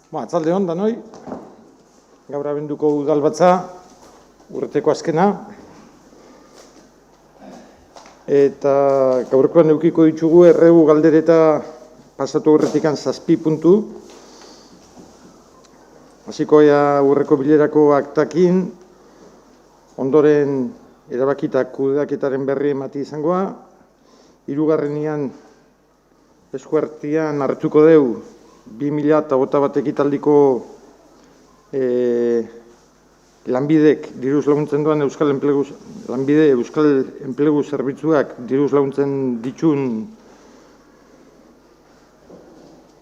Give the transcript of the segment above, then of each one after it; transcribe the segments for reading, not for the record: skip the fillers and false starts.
Atzalde hon, danoi, gaur abenduko udalbatza, urteko azkena, eta gaurkoan eukiko ditugu erregu galdereta pasatu horretikan 7 puntu. Hasiko ea urreko bilerako aktakin, ondoren erabakitak kudeaketaren berri emati izangoa, hirugarrenian eskuartian hartuko deu 2021 ekitaldiko lanbidek diruz laguntzen duan lanbide Euskal Enplegu Zerbitzuak diruz laguntzen ditun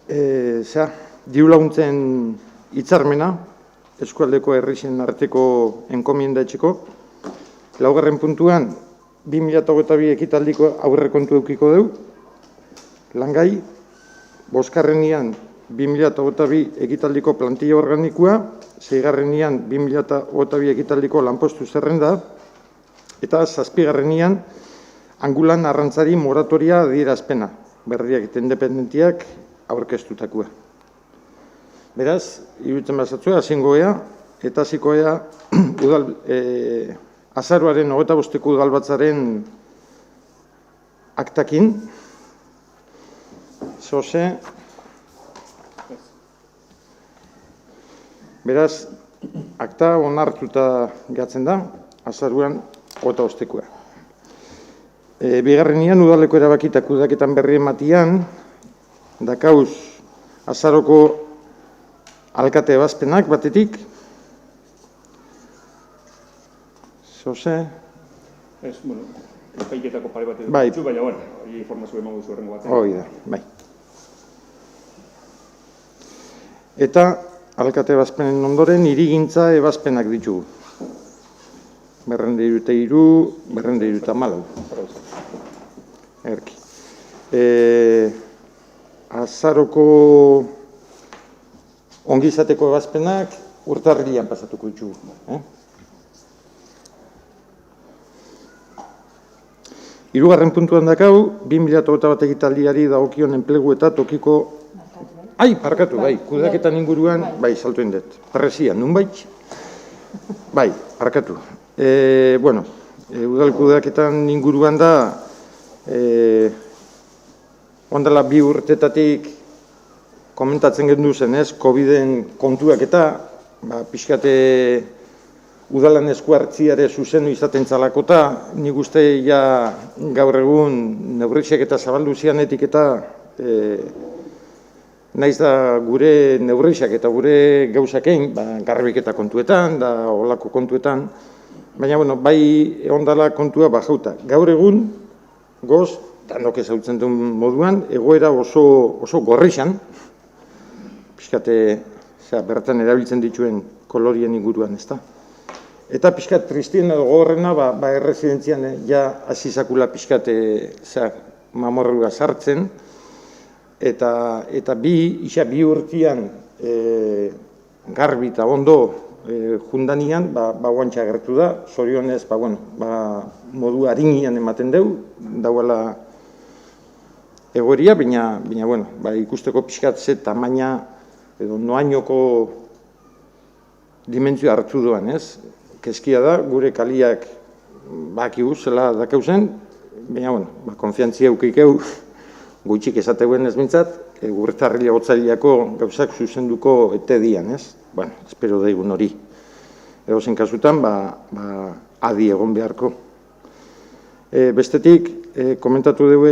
diru laguntzen hitzarmena eskualdeko herrixen arteko enkomienda etxeko. Laugarren puntuan 2022 ekitaldiko aurrekontu eukiko deu, langai, bosgarrenian 2022 ekitaldiko plantilla organikoa, seigarrenian 2022 ekitaldiko lanpostu zerrenda, eta 7garrenian angulan arrantzari moratoria adierazpena, berriak eta independentiak aurkeztutakoa. Beraz, iruditzen bazatzua, hasingoea, eta hasikoea azaroaren 25 udalbatzaren aktakin, Zose, beraz, akta onartuta gehatzen da, azaruan 25. Bigarrenian, udaleko erabakitak kudeaketan berri ematian, dakauz azaroko alkate ebazpenak batetik. Zose. Ez, epaiketako pare bat edo baina, informazio emango zu horrengo batean. Hoi da, bai. Eta alkate ebazpenen ondoren hirigintza ebazpenak ditugu. 203, 234. Erki. Azaroko ongizateko ebazpenak urtarrilean pasatuko ditugu. Hirugarren puntuan dakau, 2021 ekitaldiari dagokion enplegu eta tokiko... Parkatu, kudeaketan inguruan, saltuen dut. Perresia, nunbait? Parkatu. Udal kudeaketan inguruan da, ondala 2 urtetatik komentatzen gendu zen, COVID-en kontuak eta, pixkate udalan esku hartziare zuzenu izaten txalakota, nik uste gaur egun neurrixek eta zabaldu zianetik eta naiz da gure neurrixak eta gure gauzakein, garbik eta kontuetan, da olako kontuetan, baina, bai ondala kontua bajauta. Gaur egun, goz, danok ezautzen duen moduan, egoera oso gorrixan, pixkate, bertan erabiltzen dituen kolorien inguruan, ez da? Eta pixkat tristien edo gogorrena, erresidentzian azizakula pixkat mamorrua sartzen, eta bi urtian garbi eta ondo jundanian, guantxa agertu da, zorionez, modu harinian ematen deu, dauela egoeria, baina, ikusteko pixkat ze tamaina edo noainoko dimentzioa hartu duan, ez? Keskia da, gure kaliak bakigu zela dakauzen, baina, konfiantzia eukikeu, gutxik esateuen ez bintzat, urtarrila otzailako gauzak zuzenduko ete dian, ez? Espero daigun hori. Ego zen kasutan, adi egon beharko. Bestetik, komentatu dugu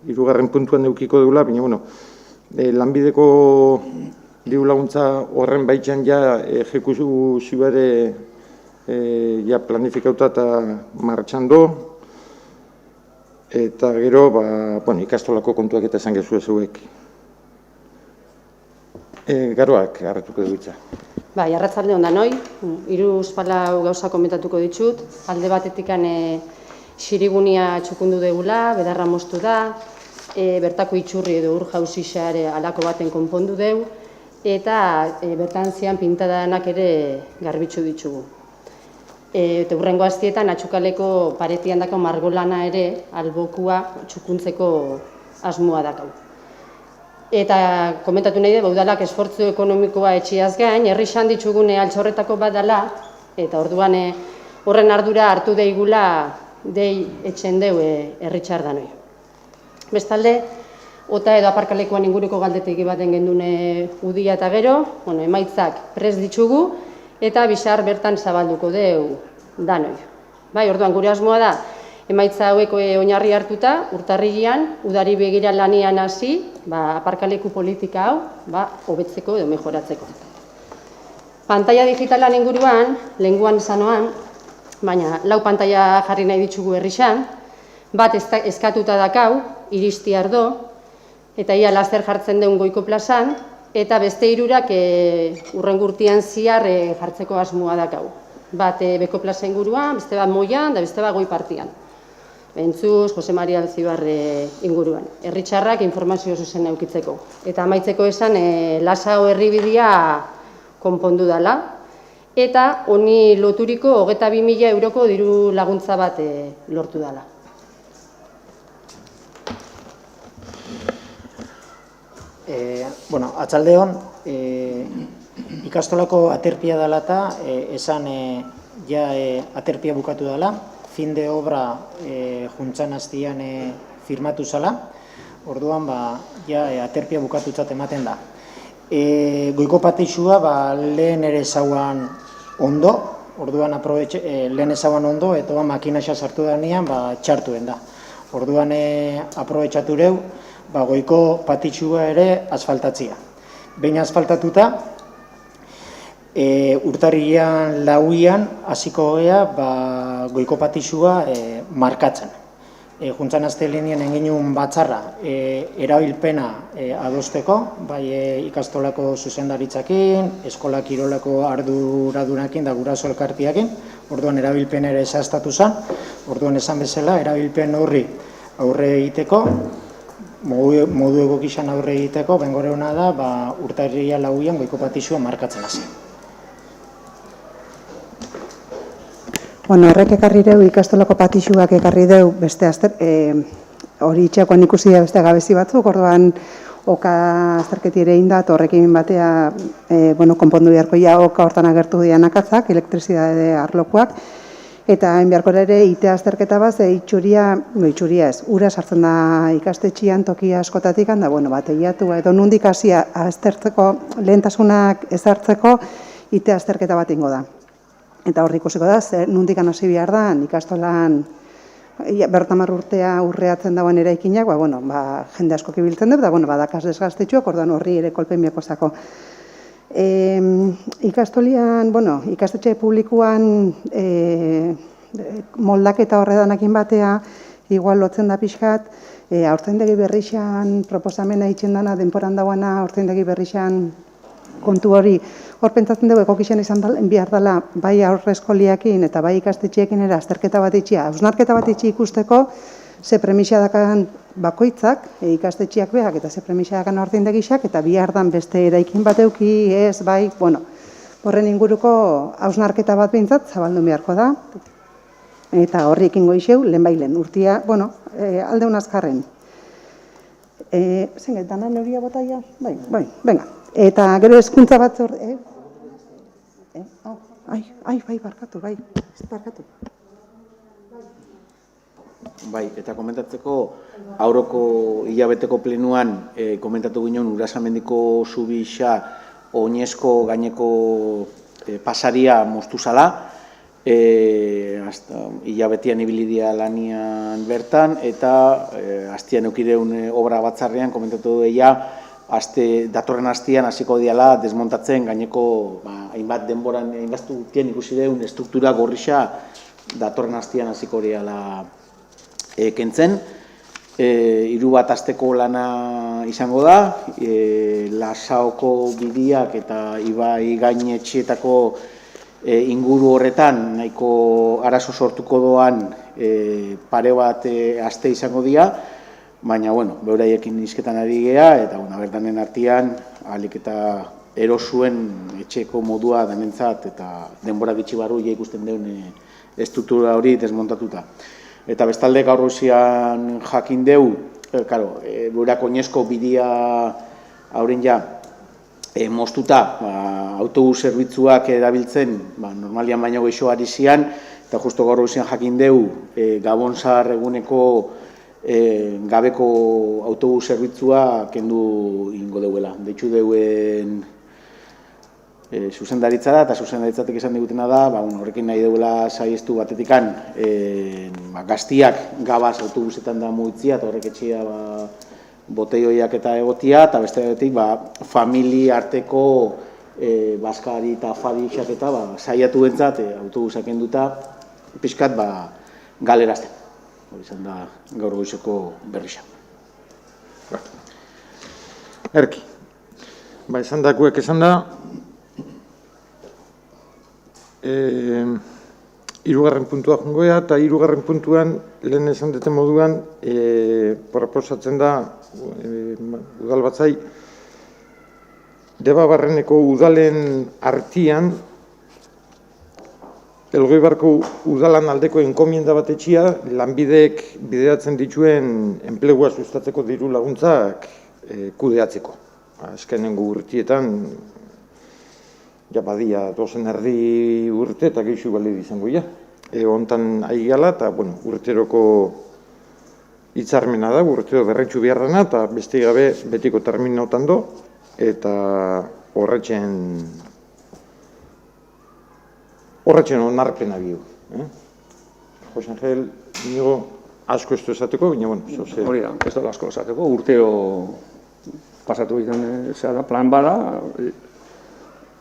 hirugarren puntuan eukiko dugula, baina, lanbideko diru laguntza horren baitxan ejekuzioare planifikauta eta martxan do, eta gero, ikastolako kontuak eta esan gezu ezuek. Garoak harratuko dugutza. Arratzalde ondan hoi, 3 gauza komentatuko ditut, alde batetikan xirigunia txukundu degula, bedarra moztu da, bertako itxurri edo ur jauzixare alako baten konpondu deu, eta bertan zian pintadanak ere garbitzu ditugu. Eta hurrengo aztietan atxukaleko paretian dako margolana ere albokua txukuntzeko asmoa dakau. Eta komentatu nahi dut, udalak esfortzu ekonomikoa etxiaz gain, herrixan ditugune altxorretako bat dela, eta orduan horren ardura hartu deigula dei etxen deu herritxar danoi. Bestalde, ota edo aparkalekuan inguruko galdetegi baten gendune udia eta gero, emaitzak prest ditugu, eta bisar bertan zabalduko deu danoi. Bai, orduan gure asmoa da, emaitza hauek oinarri hartuta, urtarrilean, udari begira lanian hasi, aparkaleku politika hau, hobetzeko edo mejoratzeko. Pantaila digitalan inguruan, lehenguan zanoan, baina 4 pantaila jarri nahi ditugu herrixan, bat eskatuta dakau, iristi ardo, eta ia laster jartzen deun Goiko plazan, eta beste 3 urrengo urtean zihar jartzeko asmoa dakau. Bat Beko plaza inguruan, beste bat Moian, da beste bat Goi partian. Bentzuz, Jose Maria Alzibarre inguruan. Herritxarrak informazio zuzen eukitzeko. Eta amaitzeko esan, Lasao herribidea konpondu dela, eta honi loturiko 22.000 euroko diru laguntza bat lortu dela. Atzaldeon, ikastolako aterpia dela eta esan aterpia bukatu dela, fin de obra juntzan hastian firmatu zala, orduan aterpia bukatutzat ematen da. Goiko patixua lehen ere zauan ondo, orduan lehen ezauan ondo, eta makinaxa sartu danean txartuen da. Orduan aprobetxatu reu, Goiko patixua ere asfaltatzia. Behin asfaltatuta, urtarrilean 4an hasiko gea Goiko patixua markatzen. Juntzan astelenean enginun batzarra erabilpena adosteko, bai ikastolako zuzendaritzakin, eskola kirolako arduradunakin da guraso elkartiakin, orduan erabilpena ere zehaztatu zen, orduan esan bezala erabilpen horri aurre egiteko, modu egokixan aurre egiteko, bengore hona da, urtarrilean 4an Goiko patixua markatzen hasi. Horrek ekarri deu, ikastolako patixuak ekarri deu, beste hori itxakoan ikusi da beste gabezi batzuk, orduan oka azterketi ere indat, horrekin batea konpondu beharko oka hortan agertu dian akatzak, elektrizidade arlokoak, eta hain beharko ere ite azterketa bat, itxuria ez, ura sartzen da ikastetxian toki askotatik, egiatu edo nundik hasia aztertzeko, lehentasunak ezartzeko, ite azterketa bat ingo da. Eta hor ikusiko da, nundik hasi behar da, ikastolan bertamar urtea urreatzen dagoen eraikinak, jende asko kibiltzen dut, badakas desgaztetxuak, orduan horri ere kolpen biakosako. Ikastolian, ikastetxe publikoan moldaketa horredanakin batea, igual lotzen da pixkat, aurtzaindegi berrixan proposamena itxen dana, denporan dagoena aurtzaindegi berrixan kontu hori, hor pentsatzen dugu egokixen izan behar dela bai aurreskoliakin eta bai ikastetxeekin era azterketa bat itxia, hausnarketa bat itxi ikusteko, ze premisa dakan bakoitzak, ikastetxeak behak eta ze premisa dakan aurtzaindegixak, eta bihar dan beste eraikin bat euki, ez, bai, horren inguruko hausnarketa bat behintzat zabaldu beharko da, eta horri ekingo iseu, lehen urtia, aldeun azkarren. Zenget, dana neuria botaia? Bai, venga. Eta gero hezkuntza batzor... barkatu. Bai, eta komentatzeko aurroko hilabeteko plenuan komentatu ginen Urasamendiko zubixa oinezko gaineko pasaria moztu zala, hilabetean ibilidia lanian bertan, eta hastian eukideun obra batzarrean komentatu deia, datorren hastian hasiko diala desmontatzen gaineko hainbat denboran, hainbat urtean ikusi deun estruktura gorrixa datorren hastian hasiko diala kentzen. 3 bat asteko lana izango da, Lasaoko bidiak eta ibai gainetxeetako inguru horretan nahiko arazo sortuko doan pare bat aste izango dira, baina, beuraiekin izketan ari gea, eta bertanen artean, ahalik eta erosuen etxeko modua denentzat, eta denbora gitxi barru ikusten deun estruktura hori desmontatuta. Eta bestalde gaur goizean jakin deu, beurako oinezko bidia hauren ja moztuta autobus zerbitzuak erabiltzen normalian baino gehiago ari zian, eta justo gaur goizean jakin deu Gabon Zahar eguneko gabeko autobus zerbitzua kendu ingo deuela. Deitxu deuen zuzendaritzara, eta zuzendaritzatek esan digutena da, horrekin nahi deuela saiestu batetikan gaztiak gabaz autobusetan da mugitzia, eta horrek etxia boteioiak eta egotia, eta beste betik famili arteko baskari eta afadixak eta saiatu bentzat autobusak enduta pixkat galerazten. Hori izan da gaur goizeko berrixa. Erki. Esan dakuek esan da, hirugarren puntua jongoea, eta hirugarren puntuan, lehen esan duten moduan, proposatzen da, udalbatzai, Debabarreneko udalen artian, Elgoibarko udalan aldeko enkomienda bat etxia, lanbidek bideratzen dituen enplegua sustatzeko diru laguntzak kudeatzeko. Azkenengo urtietan, badia 2,5 urte eta gehiago balio izango ja. Hontan ari gala eta urteroko hitzarmena da, urtero berrentxu beharrana, eta beste gabe betiko terminautan do, eta horretxen onarpena bihu. Jose Angel, nigo asko ez du esateko, baina, zoze... Hori da, ez da asko esateko, urteo pasatu egiten da, plan bada,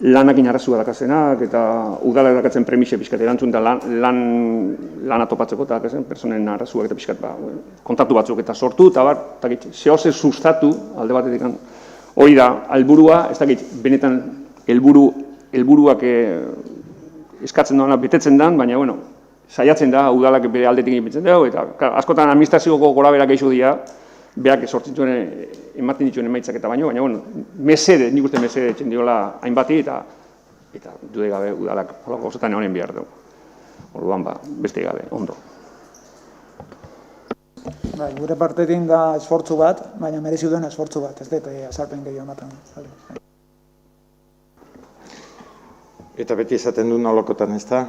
lanakin arrazua dakazenak, eta udala dakatzen premise pixkat erantzun da lan atopatzeko, eta dakazen, personen arrazuak eta pixkat kontatu batzuk eta sortu, eta zehose sustatu alde batetik. Hori da, alburua, ez dakit, benetan helburuak eskatzen doana betetzen dan, baina, saiatzen da, udalak bere aldetik egiten dugu, eta askotan administrazioko gorabera gehiago dira, beak sortzen zuen ematen dituen emaitzak eta baino, baina, mesede, nik uste mesede etxen diola hainbati, eta dude gabe udalak polako osotan honen behar dugu. Orduan, beste gabe, ondo. Gure partetik da esfortzu bat, baina merezi duen esfortzu bat, ez dut azalpen gehiago ematen. Eta beti esaten duen holokotan, ez da,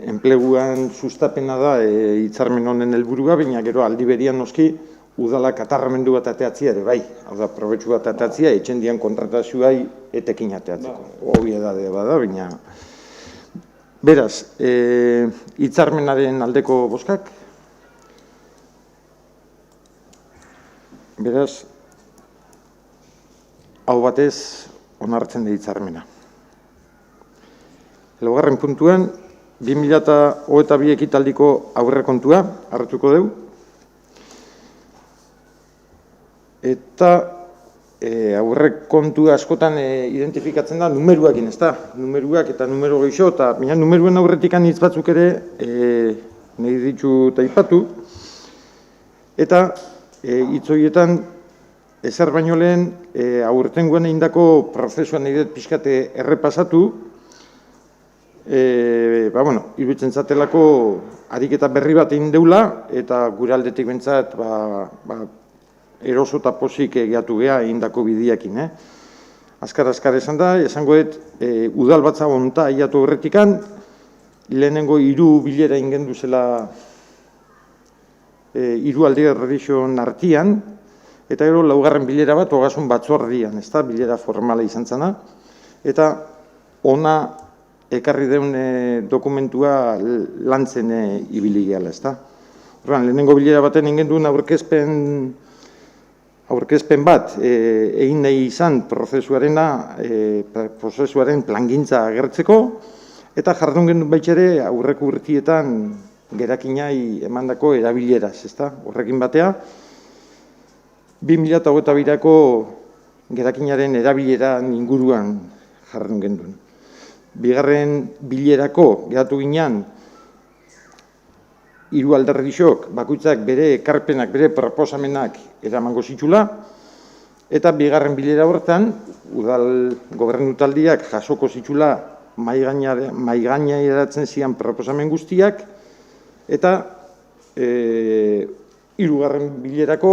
enpleguan sustapena da hitzarmen honen helburua, baina gero aldi berian noski udalak atarramendu bat ateatzia ere bai. Hau da, probetxu bat ateatzia, etxendian kontratazioai etekin ateatzeko. Hori edade bada, baina... Beraz, hitzarmenaren aldeko boskak? Beraz, hau batez onartzen da hitzarmena. Laugarren puntuan, 2022 ekitaldiko aurrekontua hartuko dugu. Eta aurrekontua askotan identifikatzen da numeruakin, ez da? Numeruak eta numero gehiago, eta numeruen aurretikan hitz batzuk ere nahi ditu eta aipatu. Eta hitz horietan, ezer baino lehen, aurtengoan egindako prozesuan nahi dut pixkate errepasatu, iruditzen zatelako ariketa berri bat egin deula, eta gure aldetik bentsat eroso eta pozik egiatu geha egindako bidiakin. Azkar esan da, esango dut, udal batza onta aiatu horretikan, lehenengo 3 bilera ingendu zela 3 alderrixon artian, eta gero 4. bilera bat ogasun batzordian, ez da, bilera formala izan zena, eta ona ekarri deun dokumentua lantzen ibili gehala, ez da. Lehenengo bilera baten egin duen aurkezpen bat egin nahi izan prozesuaren plangintza agertzeko, eta jardun genuen baitxere aurreko urtietan gerakinai emandako erabileraz, ez da. Horrekin batea, 2022ko gerakinaren erabileran inguruan jardun genuen. Bigarren bilerako geratu ginean 3 alderrixok bakoitzak bere ekarpenak, bere proposamenak eramango zitula, eta bigarren bilera horretan, udal gobernu taldiak jasoko zitula maigaineratzen zian proposamen guztiak, eta 3. bilerako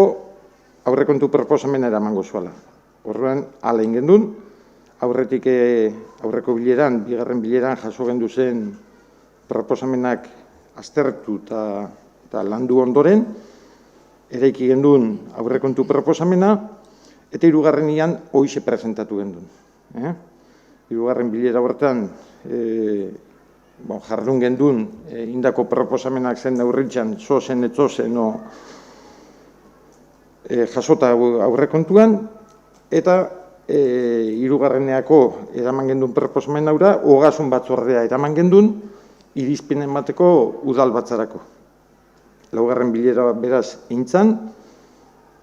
aurrekontu proposamena eramango zuela. Orduan, ala ingendun, aurretik aurreko bileran, bigarren bileran jaso gendu zen proposamenak aztertu eta landu ondoren, eraiki gendun aurrekontu proposamena, eta hirugarrenian hoize presentatu gendun. Hirugarren bilera horretan jardun gendun indako proposamenak zen neurritzen zozen etzozen jasota aurrekontuan, eta hirugarreneako eraman gendun proposamen haura, ogasun batzordea eraman gendun, irizpinen bateko udal batzarako. Laugarren bilera beraz intzan,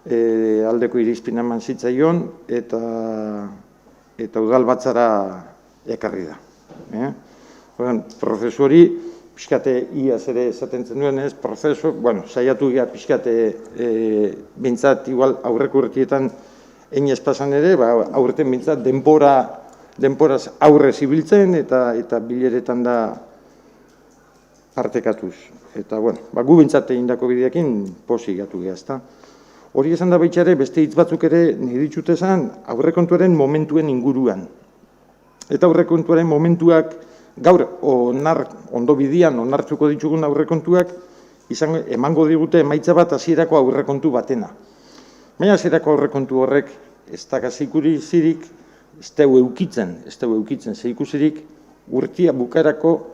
aldeko irizpina eman zitzaion, eta udal batzara ekarri da. Prozesu hori, pixkate iaz ere esaten zenuen ez, prozesu, saiatu gira pixkate bintzat, igual aurreko urtietan einez pasan ere, aurten bintzat denporaz aurre zibiltzen eta bileretan da partekatuz. Eta, gu bintzat egindako bideekin pozik gatu gira, ezta. Hori esan da baitxare, beste hitz batzuk ere nire ditutezan aurrekontuaren momentuen inguruan. Eta aurrekontuaren momentuak gaur ondo bidian onartuko ditugun aurrekontuak emango digute emaitza bat hasierako aurrekontu batena. Baina hasierako aurrekontu horrek ez da zikusirik, ez dugu eukitzen zikusirik urte bukaerako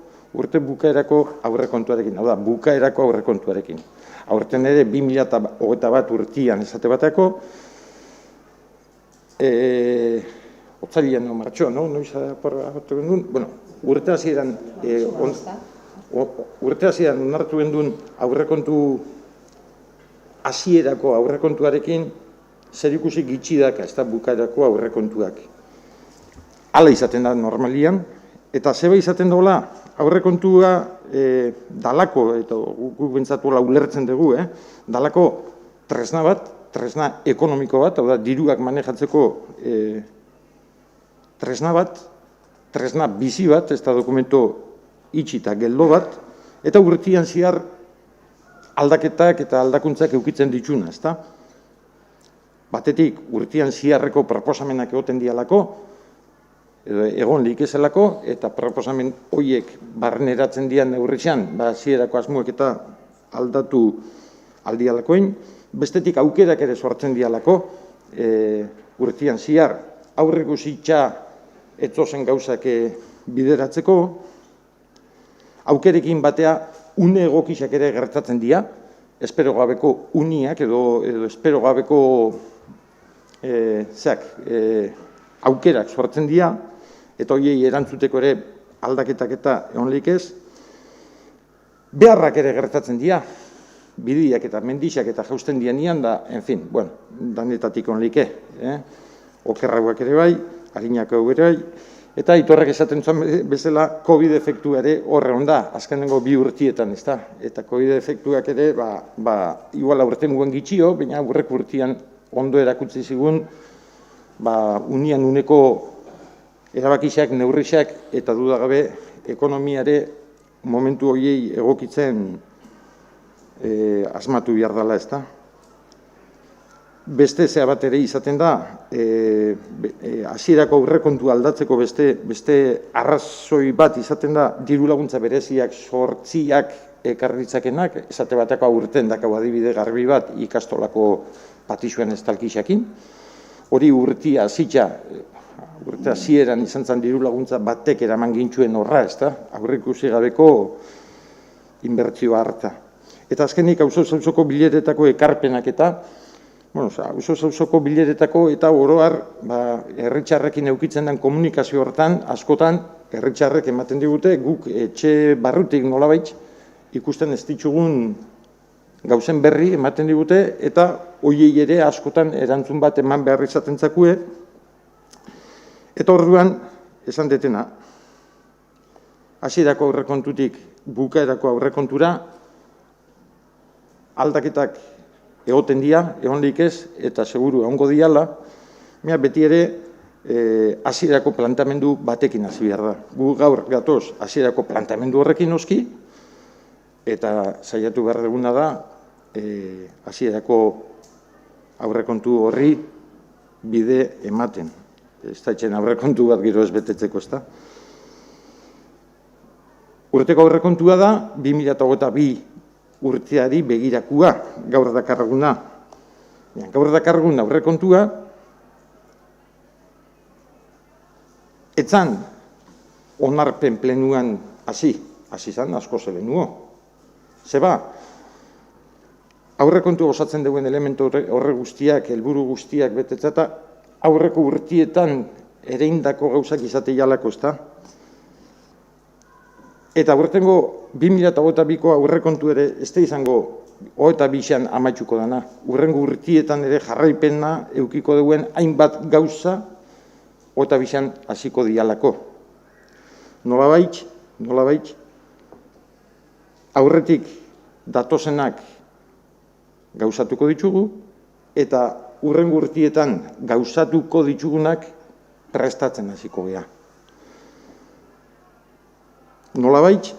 aurrekontuarekin, hau da, bukaerako aurrekontuarekin. Aurten ere 2021 urtean esate bateko, otzailean martxoan, noiz aparte gendun, urte hasieran onartu gendun aurrekontu hasierako aurrekontuarekin zerikusi gitxidaka, ez da bukaerako aurrekontuak. Hala izaten da normalian, eta zeba izaten dola aurrekontua dalako, eta guk bentsatuela ulertzen dugu, dalako tresna bat, tresna ekonomiko bat, hau da, diruak manejatzeko tresna bat, tresna bizi bat, ez da dokumento itxi eta geldo bat, eta urtean zehar aldaketak eta aldakuntzak eukitzen dituna, ez da? Batetik, urtean zeharreko proposamenak egoten dialako, edo egon likezelako, eta proposamen horiek barneratzen dian neurritzean, zierako asmoek eta aldatu aldialakoin, bestetik aukerak ere sortzen dialako, urtean zehar aurreko zitza etzozen gauzak bideratzeko, aukerekin batea une egokisak ere gertatzen dira, espero gabeko uniak edo espero gabeko aukerak sortzen dira, eta horiei erantzuteko ere aldaketak eta egonlik ez, beharrak ere gertatzen dira, bidiak eta mendixak eta jausten dianian da, danetatik onlike, okerragoak ere bai, harinak ere bai, eta itorrek esaten zuen bezala COVID efektu ere horre onda, azkenengo 2 urtietan, ez da? Eta COVID efektuak ere, igual aurten guen gitxio, baina aurreko urtean ondo erakutsi zigun, unian uneko erabakisak, neurrisak, eta dudagabe ekonomiare momentu horiei egokitzen asmatu behar dela, ez da? Beste zea bat ere izaten da, hasierako aurrekontu aldatzeko beste arrazoi bat izaten da, diru laguntza bereziak, sortziak ekarritzakenak, esate bateko aurten dakau adibide garbi bat ikastolako patixuen estalkixakin. Hori urtea hasieran izan zen diru laguntza batek eraman gintzuen horra, ez da, aurrikusi gabeko inbertsioa harta. Eta azkenik auzo-zauzoko bileretako ekarpenak eta, auzo-zauzoko bileretako eta oroar herritxarrekin eukitzen den komunikazio hortan, askotan herritxarrek ematen digute, guk etxe barrutik nolabait ikusten ez ditugun gauzen berri ematen digute, eta hoiei ere askotan erantzun bat eman behar izaten zakue, eta orduan esan detena, hasierako aurrekontutik bukaerako aurrekontura aldaketak egoten dira, egonlik ez, eta seguru egongo diala, beti ere hasierako plantamendu batekin hasi behar da. Gu gaur gatoz hasierako plantamendu horrekin noski, eta saiatu behar duguna da hasierako aurrekontu horri bide ematen. Ez da etxen aurrekontu bat gero ez betetzeko, ez da. Urteko aurrekontua da 2022 urteari begirakua, gaur dakarguna. Gaur dakargun aurrekontua, etzan onarpen plenuan hasi zan, asko zelenuo. Zeba, aurrekontu osatzen duen elementu horre guztiak, helburu guztiak betetzata, aurreko urtietan ereindako gauzak izate jalako, ez da? Eta aurtengo 2022ko aurrekontu ere ez da izango 22an amaitzuko dana. Urrengo urtietan ere jarraipena eukiko duen hainbat gauza 22an hasiko dialako. Nolabait, aurretik datozenak gauzatuko ditugu, eta urrengo urtietan gauzatuko ditugunak prestatzen hasiko gea. Nolabait,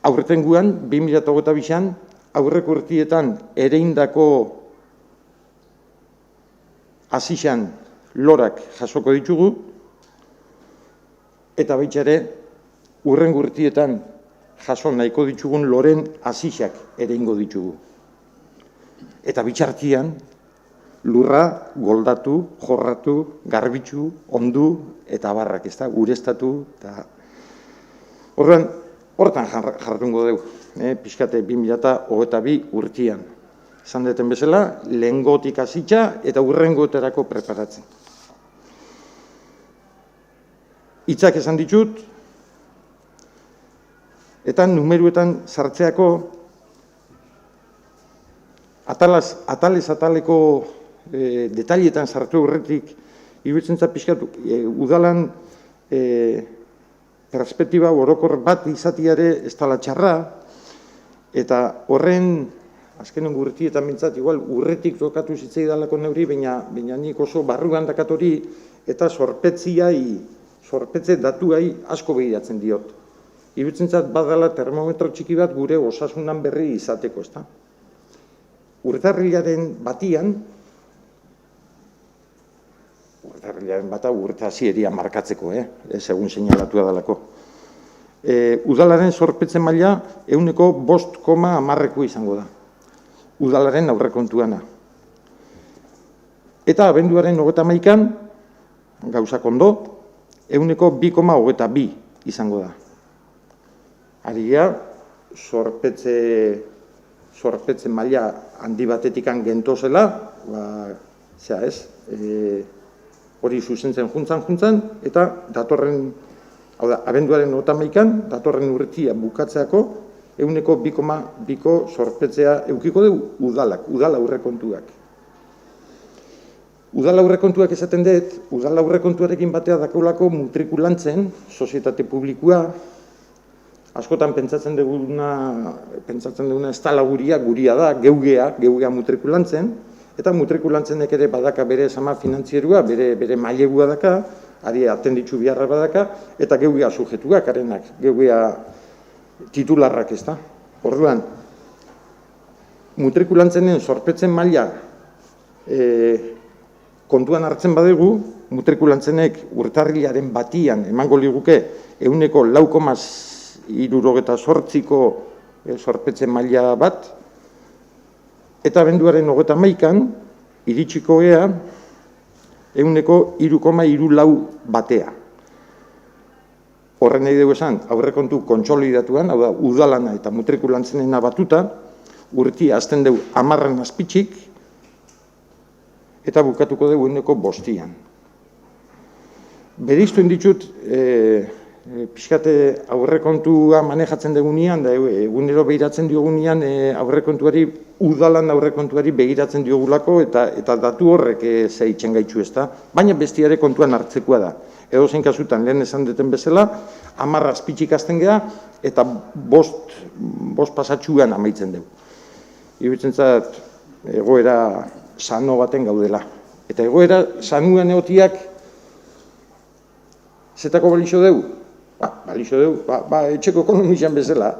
aurtengoan 2022an aurreko urtietan ereindako hasixan lorak jasoko ditugu, eta baita ere urrengo urtietan jaso nahiko ditugun loren hasixak ereingo ditugu. Eta bitxartian, lurra goldatu, jorratu, garbitzu, ondu eta barrak, ez da, ureztatu. Hortan jartungo dugu, pixkate 2022 urtean. Esan deten bezala, lehengotik hasitza eta urrengoetarako preparatzen. Hitzak esan ditut, eta numeruetan sartzeako atalez ataleko detalietan sartu horretik, iruditzen zait pixkatu, udalan perspektiba orokor bat izatiare ez dela txarra, eta horren, azkenengo urtietan mintzat, igual urretik tokatu zitzei dalako neuri, baina nik oso barruan dakatori, eta sorpetze datuai asko behiratzen diot. Iruditzen zait badala termometro txiki bat gure osasunan berri izateko, ez da? Urtarrilaren batian, urte hasieria markatzeko, segun seinalatua dalako. Udalaren sorpetze maila 5,10 izango da. Udalaren aurrekontuana. Eta abenduaren 31an, gauzak ondo, 2,22 izango da. Aria, sorpetze maila handi batetikan gentozela, hori zuzentzen juntzan, eta datorren, abenduaren 31an, datorren urtia bukatzeako, 2,2 sorpetzea eukiko dugu udala aurrekontuak. Udala aurrekontuak esaten dut, udala aurrekontuarekin batea dakulako mutrikulantzen, sozietate publikoa, askotan pentsatzen duguna ez dala guria da, geugea mutrikulantzen, eta mutrikulantzenek ere badaka bere esama finantzierua, bere mailegua daka, ari atenditzu biharra badaka, eta geugea sujetuak, arenak, geugea titularrak ez da. Orduan, mutrikulantzenen sorpetzen maila kontuan hartzen badugu, mutrikulantzenek urtarrilaren batian emango liguke 4,68ko sorpetzen maila bat, eta abenduaren 31an iritsiko gea 3,34 batea. Horren nahi dugu esan, aurrekontu kontsolidatuan, hau da, udalana eta mutrikulantzena batuta, urtia azten dugu 10 azpitzik, eta bukatuko dugu 5,5. Bereiztuen ditut, pixkate aurrekontua manejatzen dugunean, da egunero behiratzen diogunean udalan aurrekontuari begiratzen diogulako, eta datu horrek zeitzen gaitzu ez da, baina bestiare kontuan hartzekoa da. Edo zein kasutan, lehen esan duten bezala, 10 azpitzik azten geha, eta 5 pasatxuan amaitzen dugu. Iruditzen zait, egoera sano baten gaudela. Eta egoera sanuan egotiak, zetako balixo dugu? Balixo dugu, etxeko ekonomian bezala,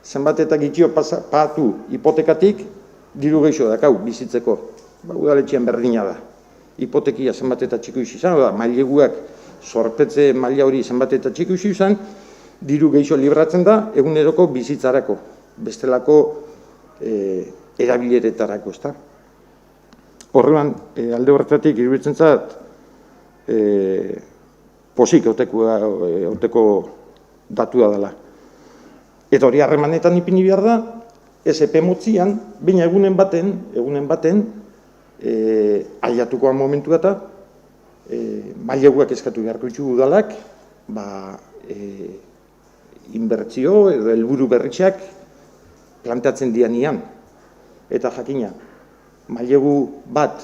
zenbat eta gitxio patu hipotekatik, diru gehiago dakau bizitzeko. Udaletxean berdina da. hipotekia zenbat eta txiko izan, maileguak zorpetze maila hori zenbat eta txiko izan, diru gehiago libratzen da eguneroko bizitzarako, bestelako erabileretarako, ezta? Horrean, alde horretatik iruditzen zait, posik oteko datua dela. Eta hori harremanetan ipini behar da, SP motzian, baina egunen baten, aiatukoan momentu eta, maileguak eskatu beharko ditugu udalak, inbertsio edo helburu berritxeak planteatzen dianian. Eta jakina, mailegu bat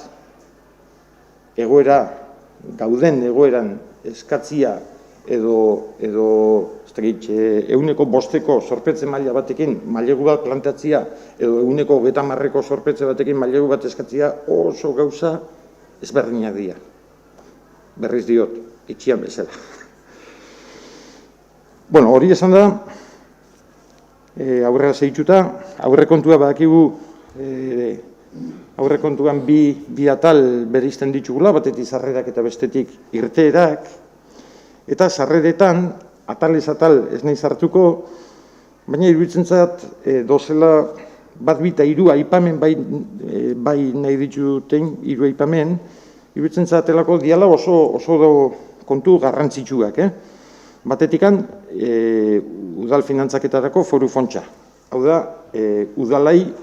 gauden egoeran eskatzia edo 100% zorpetze maila batekin mailegu bat planteatzia edo 130% zorpetze batekin mailegu bat eskatzia oso gauza ezberdinak dira. Berriz diot, itxian bezala. Bueno, hori esan da, aurrera zehituta, aurrekontua badakigu, aurrekontuan bi atal bereizten ditugula, batetik sarrerak eta bestetik irteerak, eta sarreretan, atalez atal ez nahi sartuko, baina iruditzen zait, dozela bat bita hiru aipamen bai nahi dituten, hiru aipamen, iruditzen zaitelako diala oso kontu garrantzitsuak. Batetikan, udal finantzaketarako foru fontxa. Hau da, udalai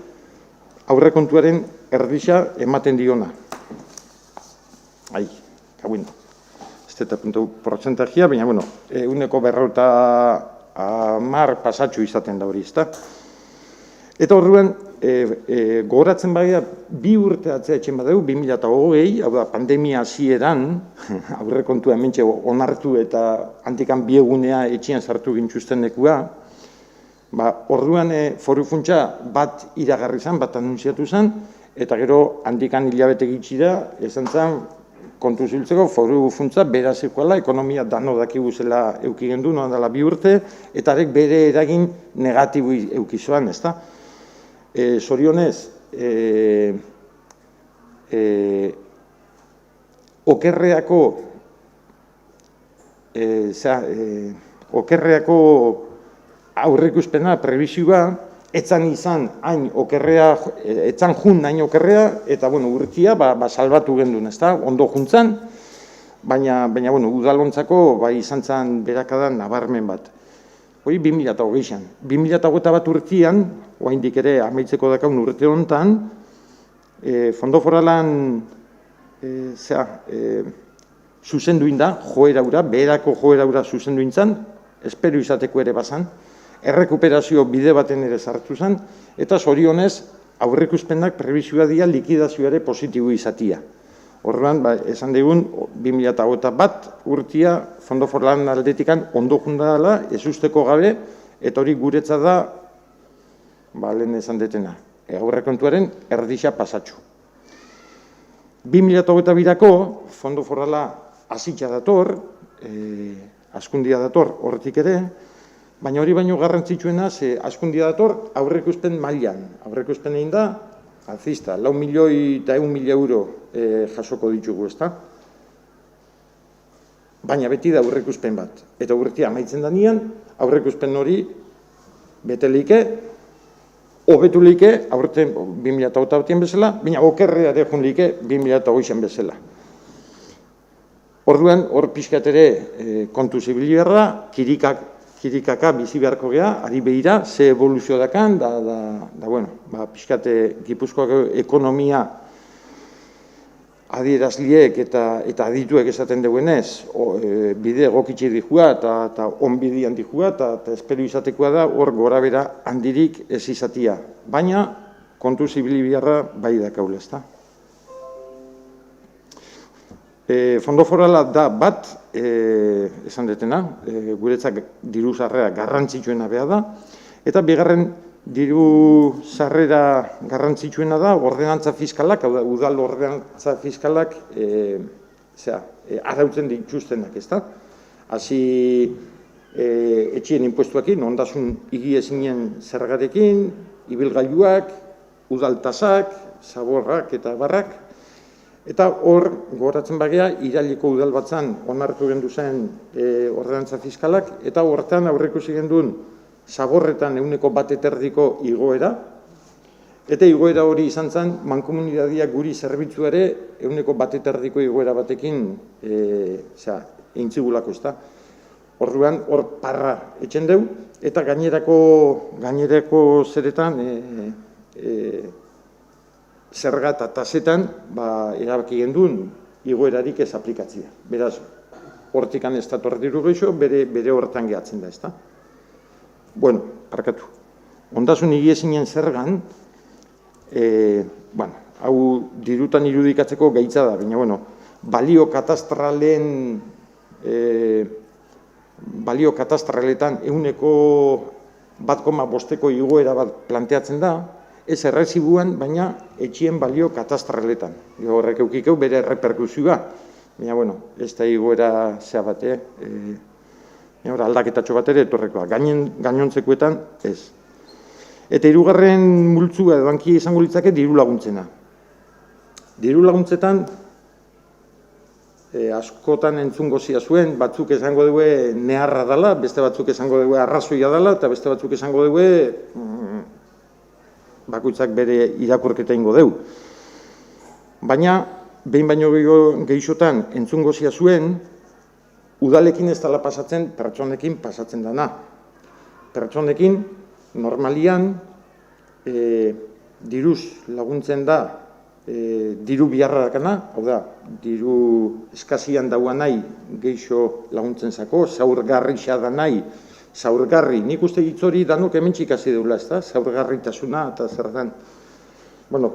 aurrekontuaren erdisa ematen diona. Hauin. Ez eta puntu porcentajia, baina, bueno, 150 pasatxo izaten da hori, ezta? Eta horrean, gogoratzen baina, 2 urte atzea etxen badeu, 2020, hau da, pandemia hasieran, aurrekontua hementxe onartu eta antikan biegunea etxean sartu gintuzten nekua, orduan foru funtsa bat iragarri zen, bat anunziatu zen, eta gero handikan hilabete gitxi da, esan zen, kontu ziltzeko, foru funtsa berazikoala, ekonomia dano dakigu zela eukigendu, noan dela 2 urte, eta arek bere eragin negatibu eukizuan, ez da? Zorionez, okerreako aurreikuspena, prebisioa, etzan izan hain okerrea, etzan jun hain okerrea, eta urtia salbatu gendun, ez da, ondo juntzan, baina udalontzako izan zen berakadan nabarmen bat. Hori 2008an. 2008 urtean, oaindik ere amaitzeko dakaun urte honetan, fondo foralan zuzenduin da, joeraura, beherako joeraura zuzenduin zen, espero izateko ere bazan, errekuperazio bide baten ere sartu zen, eta zorionez, aurreikuspenak prebisioa dira likidazioare positibo izatia. Horrean, esan digun, 2021 urtia fondo foralan aldetikan ondo junda dela, ez usteko gabe, eta hori guretza da, lehen esan detena, aurrekontuaren erdisa pasatxu. 2022ko fondo forala hasitza dator, askundia dator horretik ere, baina hori baino garrantzitsuena, askundia dator aurreikuspen mailan. Aurreikuspen egin da, alzista, 4.100.000 euro jasoko ditugu, ezta? Baina beti da aurreikuspen bat. Eta urtea amaitzen danean, aurreikuspen hori betelike, hobetulike, aurten 2008 bezala, baina okerrea dekun like 2008 bezala. Orduan, hor pixkat ere kontu zibili beharra, kirikaka bizi beharko geha, ari behira, ze evoluzio dakan, pixkate Gipuzkoako ekonomia adierazliek eta adituek esaten duenez, bide egokitzi dihua eta onbidian dihua, eta espero izatekoa da hor gora bera handirik ez izatia. Baina, kontu zibili beharra bai dakaula, ezta? Fondo forala da bat, esan detena, guretzak diru sarrera garrantzitsuena beha da, eta bigarren diru sarrera garrantzitsuena da ordenantza fiskalak, udal ordenantza fiskalak arautzen dituztenak, ezta? Hasi etxien inpuestuakin, ondasun higiezinen zergarekin, ibilgailuak, udal tasak, zaborrak eta barrak, Eta hor, gogoratzen bagea, irailiko udal batzan onartu gendu zen ordenantza fiskalak, eta hortan aurreikusi genduen zaborretan 1,1% igoera, eta igoera hori izan zen, mankomunitateak guri zerbitzuare 1,1% igoera batekin eintzigulako, ez da. Orduan, hor parra etxen deu, eta gainerako zeretan, zerga eta tasetan erabaki genduen igoerarik ez aplikatzea. Beraz, hortikan ez dator diru gehiago, bere horretan gehatzen da, ez da. Bueno, parkatu. Ondasun higiezinen zergan, hau dirutan irudikatzeko gaitza da, baina, balio katastraletan 1,5% igoera bat planteatzen da, ez errezibuan, baina etxien balio katastraletan. Horrek eukikeu bere reperkusioa, baina, ez da igoera zea bate, aldaketatxo bat ere etorrekoa. Gainontzekuetan, ez. Eta hirugarren multzua edo hankia izango litzake diru laguntzena. Diru laguntzetan, askotan entzungo zia zuen, batzuk esango dugu neharra dela, beste batzuk esango dugu arrazoia dela, eta beste batzuk esango dugu bakoitzak bere irakurketa ingo deu. Baina, behin baino gehixotan entzungo zia zuen, udalekin ez dela pasatzen, pertsonekin pasatzen dana. Pertsonekin, normalian, diruz laguntzen da, diru biharra dakana, hau da, diru eskazian daua nahi gehixo laguntzen zako, zaurgarrixa da nahi, zaurgarri, nik uste hitzori danok hemen txikasi deula, ez da, zaurgarritasuna eta zer den.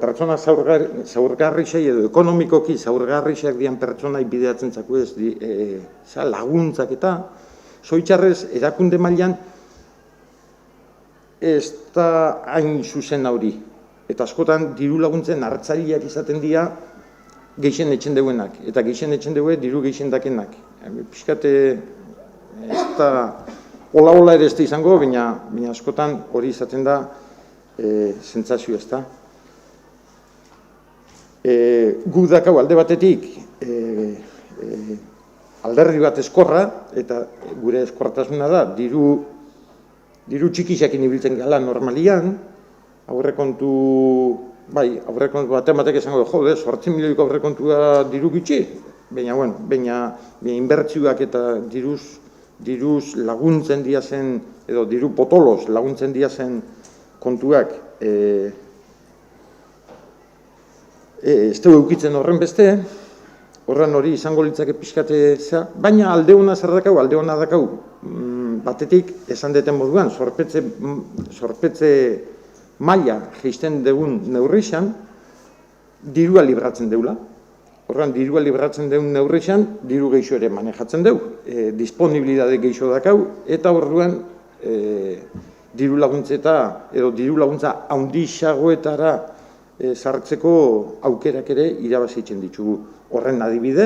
Pertsona zaurgarrixai edo ekonomikoki zaurgarrixak dian pertsonai bideatzen zako ez, laguntzak eta, zoitxarrez, erakunde mailan ez da hain zuzen hori. Eta askotan diru laguntzen hartzaileak izaten dira gehien etxen deuenak, eta gehien etxen deue diru gehien dakenak. Piskate ez da, hola ere ez da izango, baina askotan hori izaten da sentsazio ez da. Gu dakau alde batetik alderdi bat eskorra, eta gure eskortasuna da, diru txikisakin ibiltzen gala normalian, aurrekontu batek esango du, 8 milioiko aurrekontua diru gitxi, baina inbertsioak eta diruz laguntzen diazen, edo diru potoloz laguntzen diazen kontuak ez dugu eukitzen horren beste, horren hori izango litzake pixkate zea, baina alde hona zer dakau, alde hona dakau, batetik esan deten moduan, zorpetze maila geisten dugun neurrixan, dirua libratzen deula. Horren, dirua libratzen deun neurrixan, diru geixo ere manejatzen deu, disponibilidade geixo dakau, eta orduan diru laguntzeta, edo diru laguntza handixagoetara sartzeko aukerak ere irabazitzen ditugu. Horren adibide,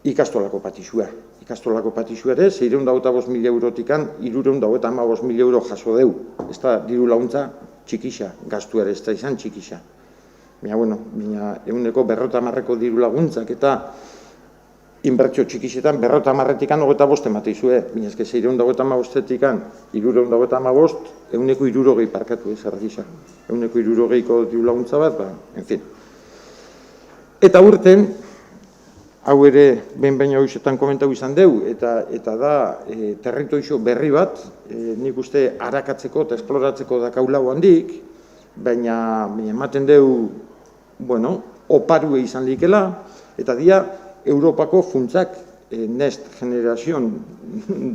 ikastolako patixua. Ikastolako patixua ere, 625.000 eurotikan, 355.000 euro jaso deu. Ez da diru laguntza txikisa, gastu ere ez da izan txikisa. Baina, eguneko 50.000 diru laguntzak eta inbertsio txikisetan 50.000-tikan 25 emateizue. Baina eske 625.000-tikan 355, eguneko 60 parkatu ez ergisa. Eguneko 60ko diru laguntza bat, en fin. Eta urten, hau ere, behin baino hoizetan komentau izan deu, eta da territorio berri bat, nik uste arakatzeko eta esploratzeko dakaulau handik, baina ematen deu, oparue izan likela, eta dia Europako funtzak, Next Generation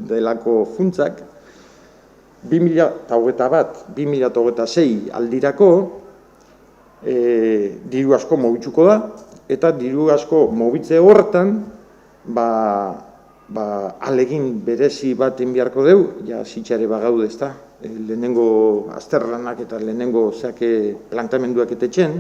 delako funtzak, 2021-2026 aldirako diru asko mobitzuko da, eta diru asko mobitze hortan, alegin berezi bat enbiarko deu, ja zitxare bagaude ez da, lehenengo azterlanak eta lehenengo plantamenduak etetxen,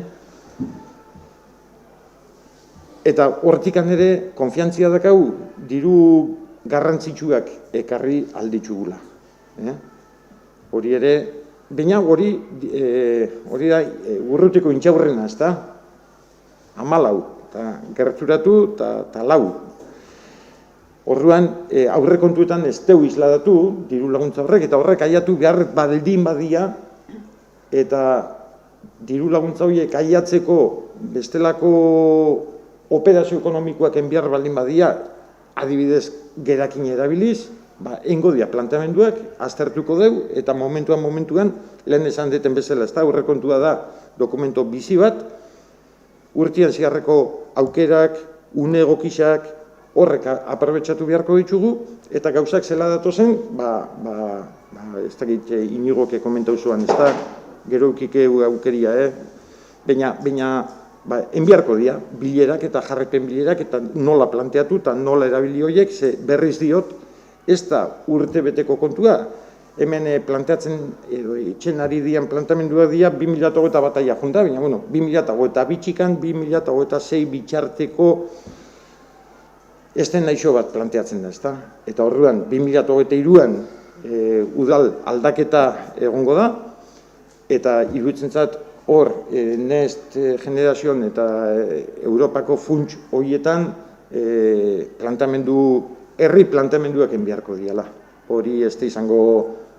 eta hortikan ere konfiantzia dakau diru garrantzitsuak ekarri alditxugula. Hori ere, baina hori da urrutiko intxaurrena ez da, 14 eta gerturatu eta lau. Orduan, aurrekontuetan ez deu isladatu, diru laguntza horrek, eta horrek aiatu behar baldin badia, eta diru laguntza horiek aiatzeko bestelako operazio ekonomikoak enbiar baldin badia, adibidez gerakin erabiliz, engo dia planteamenduak, aztertuko deu, eta momentuan, lehen esan deten bezala, ez da, aurrekontua da dokumento bizi bat, urtean ziarreko aukerak, une egokisak, horrek aprobetxatu beharko ditugu, eta gauzak zela datozen, ez dakit Inigoke komentau zuan, ez da, gero eukike aukeria, baina enbiarko dira, bilerak eta jarrepen bilerak, eta nola planteatu eta nola erabili horiek, ze berriz diot, ez da urte beteko kontua, hemen planteatzen, etxen ari dian plantamendua dira 2008 bataia junta, baina, 2008 bitxikan, 2006 bitxarteko ez den naixo bat planteatzen da, ezta? Eta orduan, 2023an udal aldaketa egongo da, eta iruditzen zat hor Next Generation eta Europako funts horietan herri plantamenduak enbiarko diala. Hori ez da izango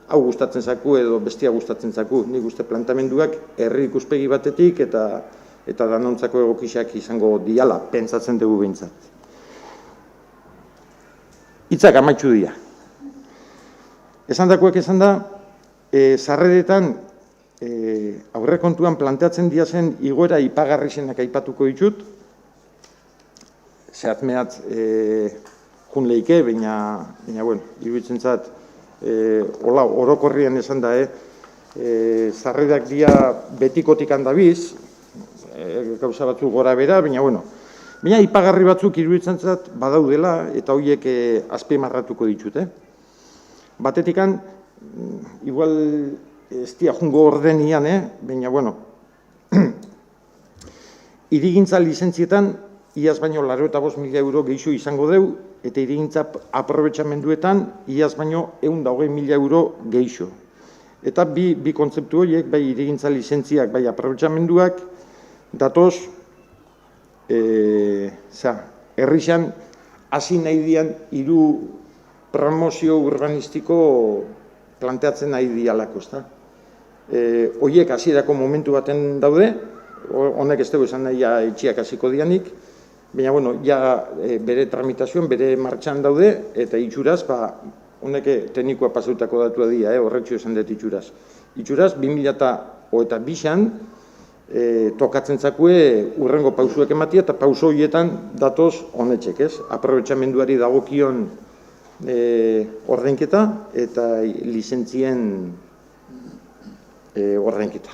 hau gustatzen zaku edo bestia gustatzen zaku. Nik uste plantamenduak herri ikuspegi batetik eta danontzako egokisak izango diala, pentsatzen dugu behintzat. Hitzak amaitxu dira. Esan dakoak esan da, sarreretan aurrekontuan planteatzen diazen igoera ipagarri zenak aipatuko ditut, zehat mehat jun leike, baina, iruditzen zat, orokorrian esan da, sarrerak dira betikotik handabiz, gauza batzuk gora bera, baina ipagarri batzuk iruditzen zat badaudela eta horiek azpimarratuko ditut. Batetikan, igual ez dia jungo ordenian, baina, irigintza lizentzietan, iaz baino 85.000 euro gehiago izango deu, eta irigintza aprobetxamenduetan, iaz baino 120.000 euro gehiago. Eta bi kontzeptu horiek, bai irigintza lizentziak, bai aprobetxamenduak, datoz, herrixan, hasi nahi dian hiru promozio urbanistiko planteatzen nahi dialako, ezta? Horiek hasierako momentu baten daude, honek ez dugu esan nahi etxiak hasiko dianik, baina, bere tramitazioan, bere martxan daude, eta itxuraz, honek teknikoa pasautako datua dira, horretxo esan dut itxuraz. Itxuraz, 2022an, tokatzen zakue urrengo pausuak ematia, eta pauso horietan datoz honetxek, ez? Aprobetxamenduari dagokion ordainketa eta lizentzien ordainketa.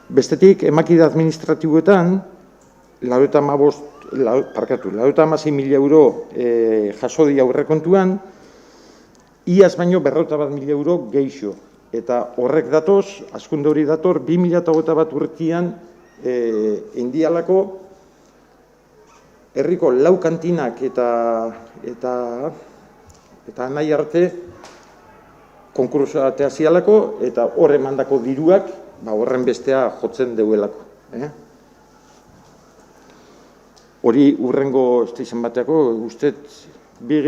Bestetik, emakide administratiboetan, 96.000 euro jaso dira aurrekontuan, iaz baino 51.000 euro gehiago. Eta horrek datoz, hazkunde hori dator, 2021 urtean indialako herriko lau kantinak eta nahi arte konkursoa atea zialako, eta horre mandako diruak, horren bestea jotzen deuelako. Hori urrengo, ez da izan bateako, ustez, bi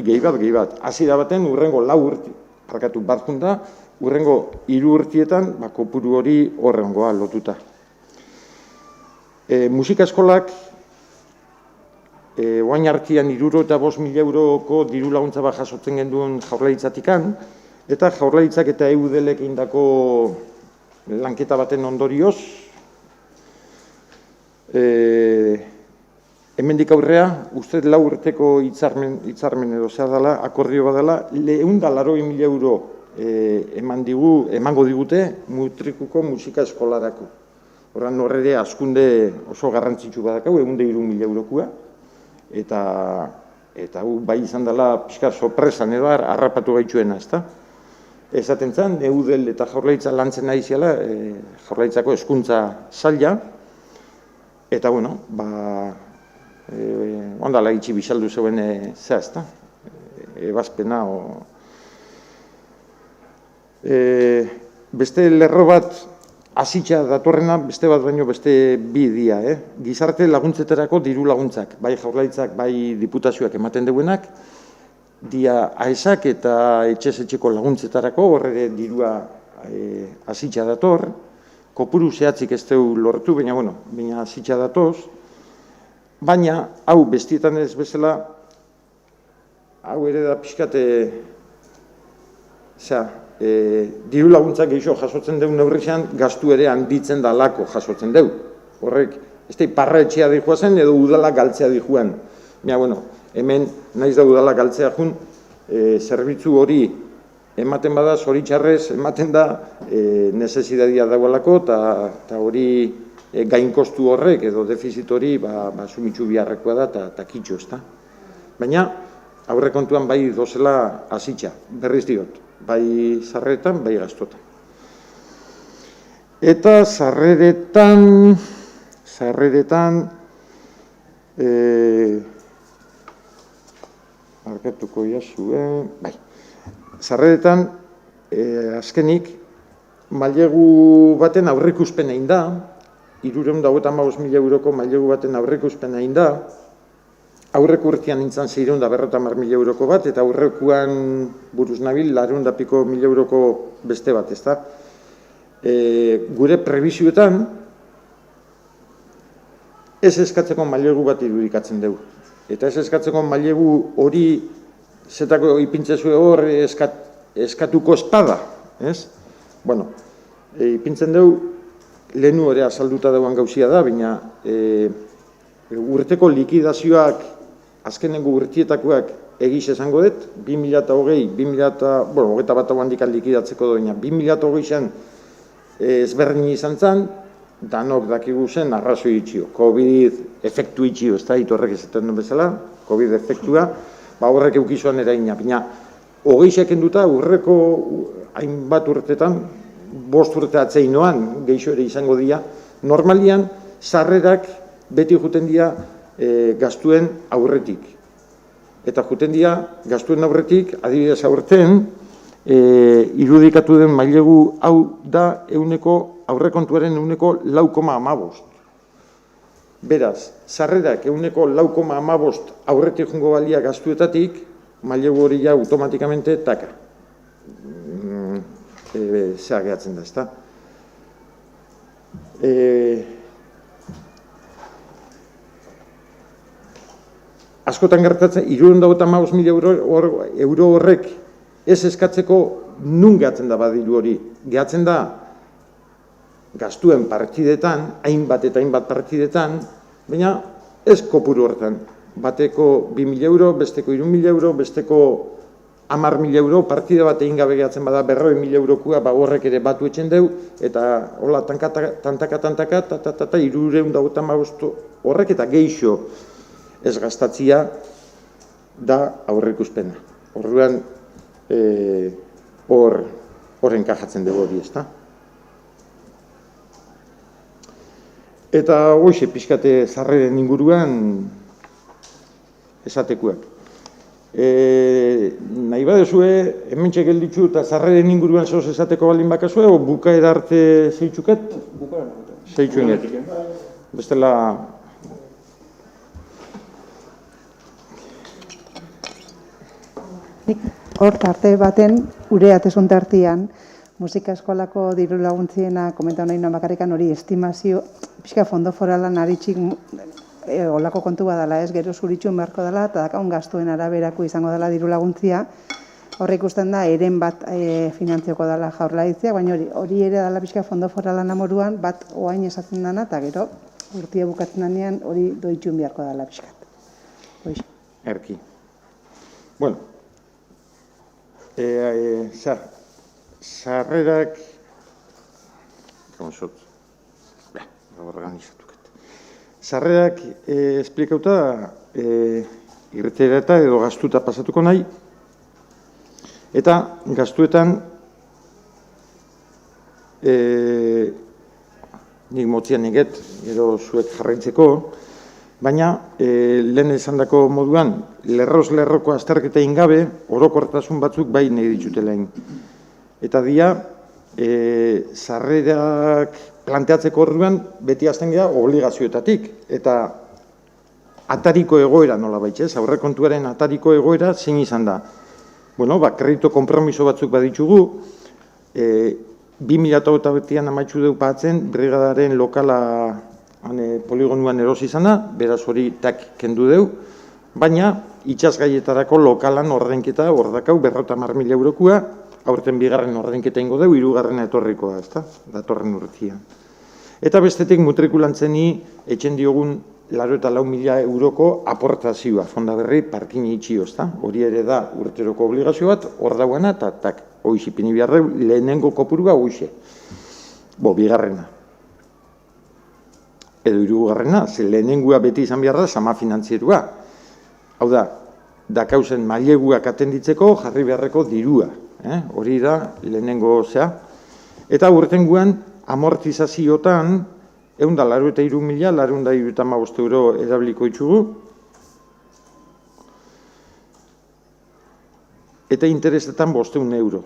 gehi bat. Hasiera baten, urrengo lau urti, parkatu bat junta, urrengo 3 urtietan, kopuru hori horrengoa lotuta. Musika eskolak, oain artian 65.000 euroko diru laguntza bat jasotzen genduen Jaurlaritzatikan, eta Jaurlaritzak eta EUDELek indako lanketa baten ondorioz, hemendik aurrea, uste 4 urteko hitzarmen edo zer dela, akordio badala, 180.000 euro emango digute Mutrikuko musika eskolarako. Horren horre hazkunde oso garrantzitsu badakau, 103.000 eurokoa, eta bai izan dela pixka sorpresan edo harrapatu gaitxuena, ezta? Esaten zen, EUDEL eta Jaurlaritza lantzen nahi ziala, Jaurlaritzako hezkuntza saila, eta ondala itxi bisaldu zeuen zehazta, ebazpena. Beste lerro bat hasitza datorrena beste bat baino beste bi dia, Gizarte laguntzetarako diru laguntzak, bai Jaurlaritzak, bai diputazioak ematen duenak, dia AESak eta etxez-etxeko laguntzetarako, horre dirua hasitza dator, kopuru zehatzik ez du lortu, baina hasitza datoz, baina hau bestietan ez bezala, hau ere da pixkate, diru laguntzak gehiago jasotzen dugu neurrizean, gaztu ere handitzen dalako jasotzen dugu. Horrek, ez da parra etxea dihua zen edo udala galtzea dihuan. Hemen naiz da udala galtzea jun, zerbitzu hori ematen bada, zoritxarrez, ematen da necesidadea dagoelako eta hori gainkostu horrek edo defizit hori sumitxu biharrekoa da eta kitxo, ez da. Baina, aurrekontuan bai dozela hasitza, berriz diot. Bai sarreretan, bai gastuetan. Eta sarreretan, markatuko jasue, bai. Sarreretan, azkenik, mailegu baten aurreikuspen egin da, 355.000 euroko mailegu baten aurreikuspen egin da, aurreko urtean nintzen 650.000 euroko bat, eta aurrekoan buruz nabil, 200.000 euroko beste bat, ez da. Gure prebizioetan, ez eskatzeko mailegu bat irudikatzen dugu. Eta ez eskatzeko mailegu hori zetako ipintzezue hor eskatuko espada, ez? Ipintzen dugu, lehenu hori azalduta dauan gauzia da, baina urteko likidazioak azkenengo urtietakoak egiz esango dut, 2020, hogeita bat hau handikan likidatzeko doina, 2020an ezberdin izan zen, danok dakigu zen arrazoi itxio, COVID efektu itxio, ez da, itorrek ezaten duen bezala, COVID efektua, horrek eukizuan eraina, baina hogeixak enduta urreko hainbat urtetan, 5 urte atzeinoan, geixo ere izango dira, normalian, sarrerak beti juten dira gastuen aurretik. Eta juten dira gastuen aurretik, adibidez aurten, irudikatu den mailegu hau da aurrekontuaren 4,15. Beraz, sarrerak 4,15 aurretik jungo balia gastuetatik, mailegu hori ja automatikamente taka. Zea gehatzen da, ez da. Askotan gertatzen, 355.000 euro horrek ez eskatzeko nun gehatzen da badiru hori. Gehatzen da gastuen partidetan, hainbat eta hainbat partidetan, baina ez kopuru horretan. Bateko 2.000 euro, besteko 3.000 euro, besteko 10.000 euro, partida bat egin gabe gehatzen bada 40.000 eurokoa, horrek ere batu etxen deu, eta hola, tantaka, 355 horrek eta geixo ez gastatzia da aurreikuspena. Orduan, hor enkajatzen dugu hori, ez da? Eta hoxe, pixkate sarreren inguruan esatekuak. Nahi badezue, hemen txegelditzu eta sarreren inguruan zoz esateko balin bakazue, o bukaera arte zeitzuket? Bukaera arte. Zeitzuenet. Bestela... Hor tarte baten, ure atesunte artean, musika eskolako diru laguntziena komenta nahi noan bakarrikan hori estimazio, pixka fondo foralan aritxik olako kontu badala ez, gero zuritxun beharko dela, eta dakaun gastuen araberako izango dela diru laguntzia, horre ikusten da, eren bat finantzioko dela Jaurlaritzak, baina hori ere dela pixka fondo foralan amoruan, bat oain esatzen dana, eta gero urtia bukatzen danean hori doitxun beharko dela pixkat. Erki. Bueno, sarrerak sarrerak esplikauta irteera edo gastuta pasatuko nahi eta gastuetan nik motzian eget gero zuek jarraitzeko baina lehen esandako moduan lerroz-lerroko azterketa ingabe orokortasun batzuk bai nahi ditutelain. Eta dia sarrerak planteatzeko orduan beti hasten gara obligazioetatik, eta atariko egoera nola baitz, aurrekontuaren atariko egoera zein izan da. Bueno, kredito konpromiso batzuk baditugu, 2008an amaitzu dugu batzen, brigadaren lokala poligonuan erosi izana, beraz hori tak kendu dugu, baina itxasgaietarako lokalan ordenketa hor dakau 50.000 eurokoa, aurten bigarren ordenketa ingo dugu, hirugarrena etorriko da, ezta, datorren urtean. Eta bestetik mutrikulantzeni etxen diogun 84.000 euroko aportazioa, fonda berri parkini itxio, ezta? Hori ere da urteroko obligazio bat, hor dauana, eta tak, hoizi pini biharreu, lehenengo kopurua hoize. Bigarrena. Edo hirugarrena, ze lehenengua beti izan behar da, sama finantzierua. Hau da, dakauzen maileguak atenditzeko jarri beharreko dirua. Hori da, lehenengo zea. Eta urtenguan, amortizaziotan, 183.000, 175 euro erabiliko ditugu. Eta interesetan 500 euro.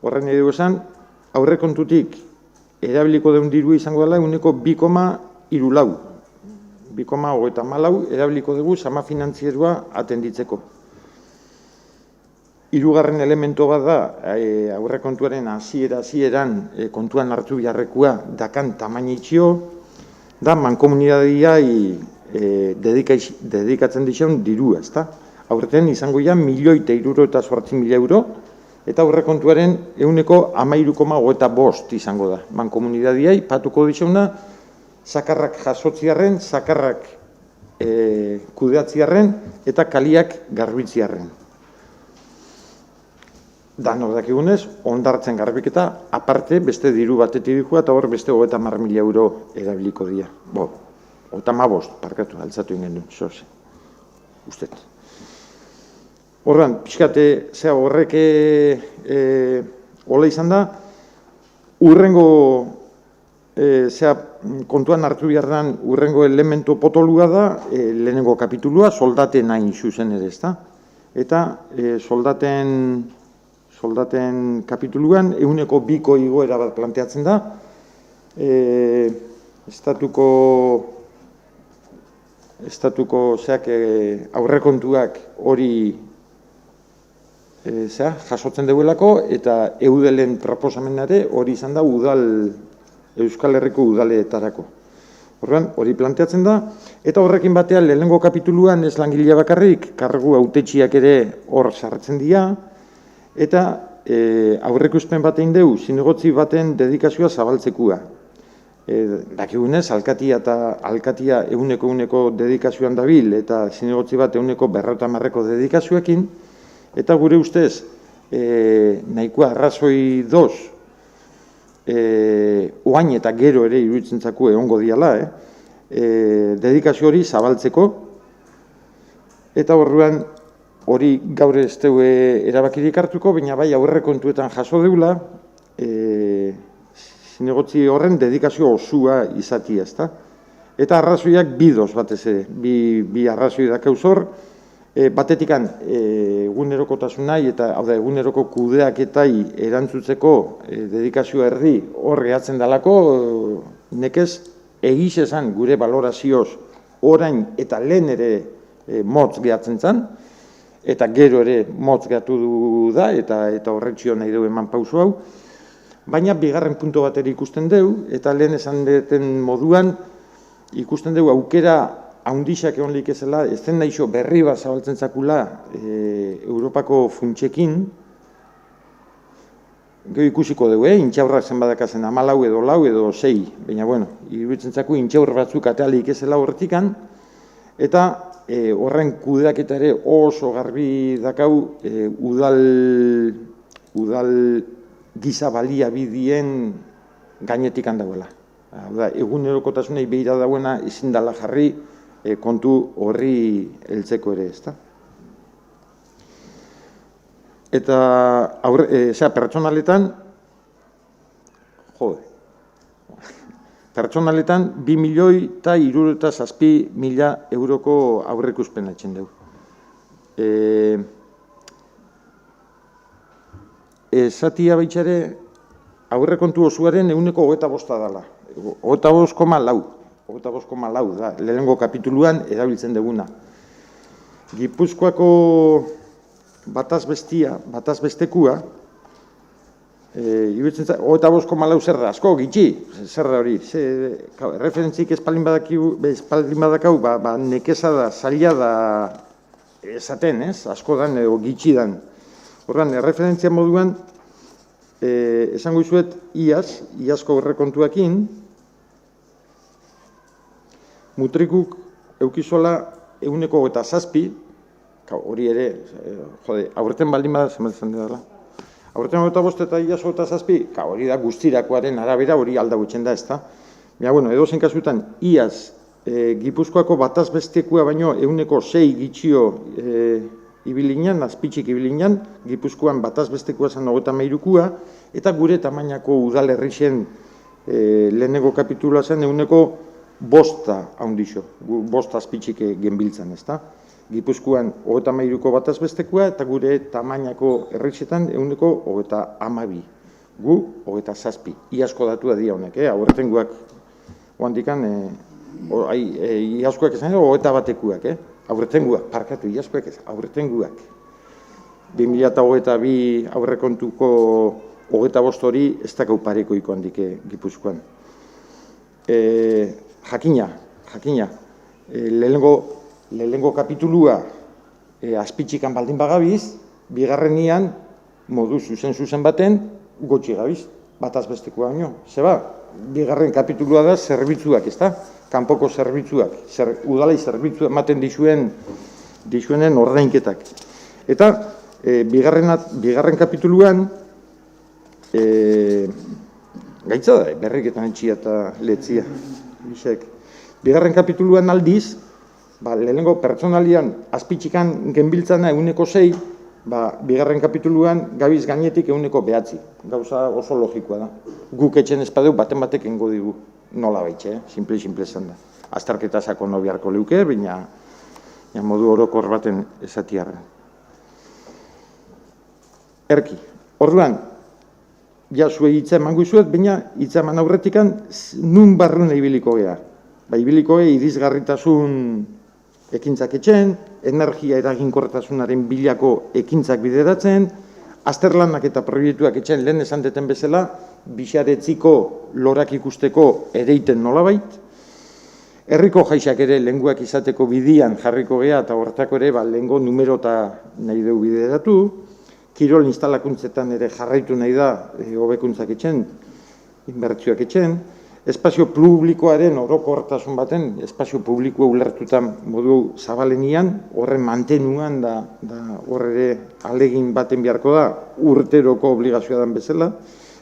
Horren edo esan, aurrekontutik erabiliko deun diru izango dela, uneko 2,34. 2,34 erabiliko dugu sama finantzierua atenditzeko. Hirugarren elemento bat da, aurrekontuaren hasieran kontuan hartu beharrekoa dakan tamainitxio, da mankomunidadiai dedikatzen dixeun dirua, ezta? Aurten izango ja 1.308.000 euro, eta aurrekontuaren euneko 13,5 izango da. Mankomunidadiai patuko dixeuna, sakarrak jasotziarren, sakarrak kudeatziarren, eta kaliak garbitziarren. Danok dakigunez, ondartzen garbiketa, aparte beste diru batetik dikua, eta hor beste 30.000 euro erabiliko dira. 35, parkatu, altzatu ingen duen, zoze, ustet. Horren, pixkate, horrek hola izan da, urrengo, kontuan hartu beharran urrengo elemento potolua da, lehenengo kapitulua, soldaten hain zuzen ere, ezta? Eta soldaten kapituluan, euneko 2ko igoera bat planteatzen da, estatuko aurrekontuak hori jasotzen duelako, eta eudelen proposamenare hori izan da Euskal Herriko udaleetarako. Horren, hori planteatzen da, eta horrekin batean lehenengo kapituluan ez langilea bakarrik, kargu hautetxiak ere hor sartzen dira, eta aurreikuspen batein deu, zinegotzi baten dedikazioa zabaltzekua. Dakigunez, alkatia euneko dedikazioan dabil, eta zinegotzi bat euneko 50ko dedikazioekin, eta gure ustez, nahikoa arrazoi doz, oain eta gero ere iruditzen zaku egongo diala, dedikazio hori zabaltzeko, eta horrean hori gaur ez dugu erabakirik hartuko, baina bai aurrekontuetan jaso deula, zinegotzi horren dedikazio osua izatia, ezta? Eta arrazoiak bidoz batez ere, bi arrazoi dakauz hor, batetikan egunerokotasunai eta eguneroko kudeaketai erantzutzeko dedikazio erdi hor gehatzen dalako, nekez egiz esan gure balorazioz orain eta lehen ere motz gehatzen zen, eta gero ere motz gehatu da, eta horretxio nahi dugu eman pausu hau, baina bigarren punto bat ere ikusten dugu, eta lehen esan deten moduan, ikusten dugu aukera haundixak egon likezela, ez den naixo berri bat zabaltzen zakula Europako funtsekin, geho ikusiko dugu, intxaurrak zenbadakazen 14 edo 4 edo 6, baina bueno, iruditzen zaku intxaur batzuk atealik ezela horretikan, eta horren kudeaketa ere oso garbi dakau udal giza baliabideen gainetik handagoela. Egunerokotasunei behira dauena ezin dela jarri kontu horri heltzeko ere, ezta? Eta pertsonaletan, pertsonaletan 2.067.000 euroko aurreikuspen etxen dugu. Esatia baitxare, aurrekontu osoaren 25% dela. 25,4 da, lehenengo kapituluan erabiltzen duguna. Gipuzkoako bataz bestekua, iruditzen zait, 25,4 zer da, asko, gitxi, zer da hori. Referentzik espaldin badakau, nekeza da, zaila da esaten, asko dan, edo gitxi dan. Horren, referentzia moduan, esango izuet, iazko aurrekontuekin, mutrikuk eukizola 127, hori ere, aurten baldin bada, zemetzen dela. Aurten 25 eta iazko 27, hori da guztirakoaren arabera, hori aldautzen da, ez da. Edo zen kasutan, iaz, Gipuzkoako bataz bestekua baino 6 gitxio ibilinean, azpitxik ibilinean, Gipuzkoan bataz bestekua zen 33kua, eta gure tamainako udalerrixen lehenengo kapitula zen 5 haundixo, 5 azpitxik genbiltzan, ez da. Gipuzkoan 33ko bataz bestekua, eta gure tamainako herrixetan 12. Gu 27. Iazko datua dira honek, aurretenguak oandikan, iazkoak esan, 21kuak, aurretenguak, parkatu, iazkoak ez, aurretenguak. 2022 aurrekontuko 25 hori ez dakau parekoiko handike Gipuzkoan. Jakina, lehenengo kapitulua azpitxikan baldin bagabiz, bigarrenian modu zuzen baten gotxi gabiz, bataz bestekoa baino. Zeba, bigarren kapitulua da zerbitzuak, ez da? Kanpoko zerbitzuak, udalei zerbitzu ematen dizuenen ordainketak. Eta, bigarren kapituluan, gaitza da, berriketan etxia eta letzia. Bigarren kapituluan aldiz, lehenengo pertsonalian azpitxikan genbiltzana 6, bigarren kapituluan gabiz gainetik 9. Gauza oso logikoa da. Guk etxen espadeu baten batek engo digu. Nola baitxe, simple esan da. Azterketa sako no biharko leuke, baina modu orokor baten esatiarren. Erki, orduan, zuei hitza eman guzuet, baina hitza eman aurretikan nun barruna ibiliko gea. Ibiliko irizgarritasun ekintzak etxen, energia eraginkortasunaren bilako ekintzak bideratzen, azterlanak eta proiektuak etxen lehen esan deten bezala, bixaretziko lorak ikusteko ereiten nolabait, herriko jaixak ere lenguak izateko bidian jarriko gea eta horretako ere lehengo numerota nahi dugu bideratu, kirol instalakuntzetan ere jarraitu nahi da hobekuntzak etxen, inbertsioak etxen, espazio publikoaren orokortasun baten, espazio publikoa ulertutan modu zabalenian, horren mantenuan da horre alegin baten beharko da, urteroko obligazioa dan bezala,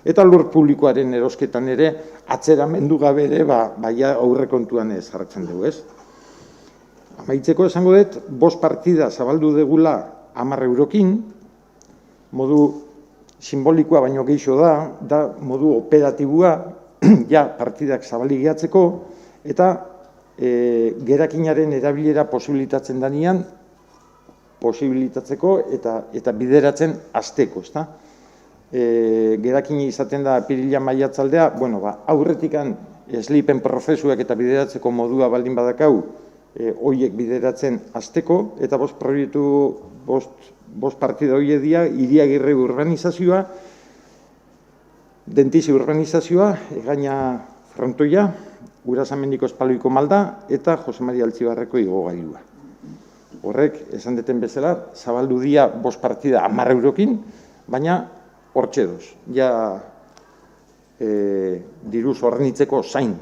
eta lur publikoaren erosketan ere, atzeramendu gabe ere, aurrekontuan ez jarratzen dugu, ez? Amaitzeko esango dut, 5 partida zabaldu degula 10 eurokin, modu simbolikoa baino geixo da modu operatibua, partidak zabalik gehatzeko, eta gerakinaren erabilera posibilitatzen danean, posibilitatzeko eta bideratzen hasteko, ezta? Gerakini izaten da apirila maiatzaldea, aurretikan esleipen prozesuak eta bideratzeko modua baldin badakau, hoiek bideratzen hasteko, eta 5 proiektu, 5 partida hoie dira, Iriagirre urbanizazioa, Dentizi urbanizazioa, Egaina frontoia, Urasamendiko espaloiko malda, eta Jose Maria Altzibarreko igogailua. Horrek, esan deten bezala, zabaldu dia 5 partida 10 eurokin, baina hortxe doz, diruz horrenitzeko zain.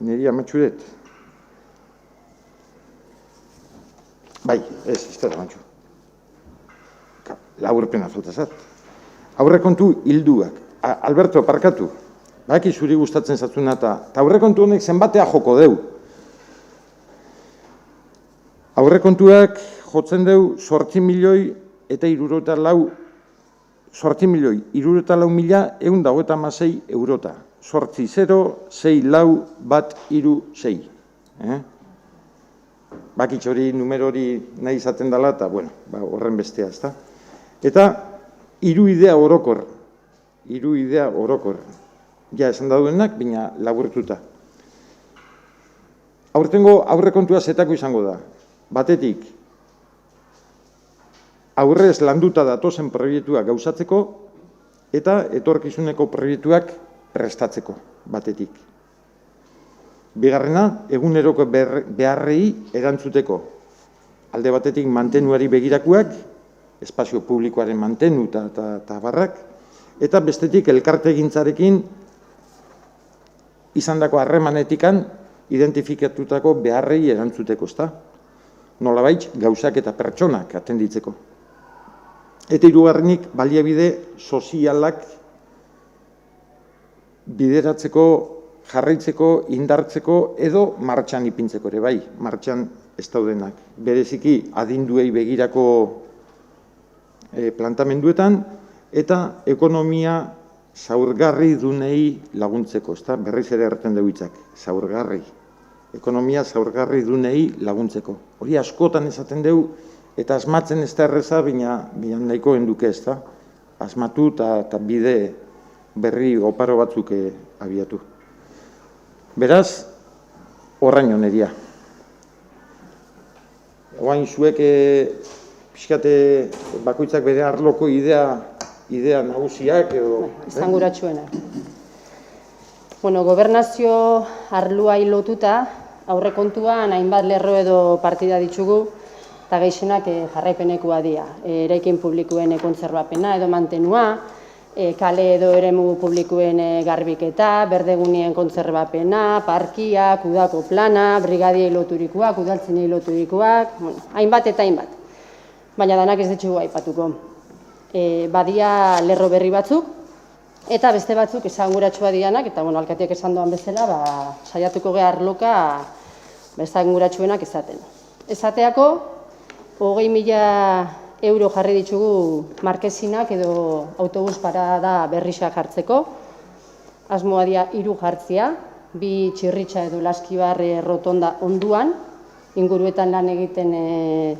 Niri amatxuret? Bai, ez da amatxu. Laburpena faltazat. Aurrekontu hilduak. Alberto, parkatu. Baki zuri gustatzen zatzuna eta aurrekontu honek zenbatea joko deu. Aurrekontuak jotzen deu 8.064.000 eurota. 8.064.000 Bakitz hori, numer hori nahi izaten dela, eta horren bestea, ez da? Eta hiru idea orokor, ja esan daudenak, baina laburtuta. Aurtengo aurrekontua zetako izango da. Batetik, aurrez landuta datozen proiektuak gauzatzeko eta etorkizuneko proiektuak prestatzeko, batetik. Bigarrena, eguneroko beharrei erantzuteko. Alde batetik mantenuari begirakoak, espazio publikoaren mantenu eta barrak, eta bestetik elkartegintzarekin izandako harremanetikan identifikatutako beharrei erantzuteko, ezta? Nolabait gauzak eta pertsonak atenditzeko. Eta hirugarrenik baliabide sozialak bideratzeko, jarraitzeko, indartzeko edo martxan ipintzeko ere bai, martxan ez daudenak. Bereziki adinduei begirako plantamenduetan eta ekonomia zaurgarri dunei laguntzeko, ezta? Berriz ere erraten dugu hitzak, zaurgarri. Ekonomia zaurgarri dunei laguntzeko. Hori askotan esaten dugu eta asmatzen ez da erreza, baina nahiko enduke, ezta? Asmatu eta bide berri oparo batzuk abiatu. Beraz, horraino neria. Oain zuek pixkate bakoitzak bere arloko idea nagusiak edo... Esanguratsuenak. Bueno, gobernazio arloai lotuta, aurrekontuan hainbat lerro edo partida ditugu, eta gehienak jarraipenekoa dira. Eraikin publikoen kontserbapena edo mantenua, kale edo eremu publikoen garbiketa, berdegunien kontserbapena, parkiak, udako plana, brigadiei loturikoak, udaltzinei loturikoak, hainbat eta hainbat. Baina danak ez ditugu aipatuko. Badia lerro berri batzuk, eta beste batzuk esanguratsua dianak, eta alkateak esan doan bezala, saiatuko geha arloka esanguratsuenak izaten. Esateako, 20.000 euro jarri ditugu markesinak edo autobus parada berrisa jartzeko. Asmoa dia 3 jartzia, 2 txirritxa edo laskibarre rotonda onduan, inguruetan lan egiten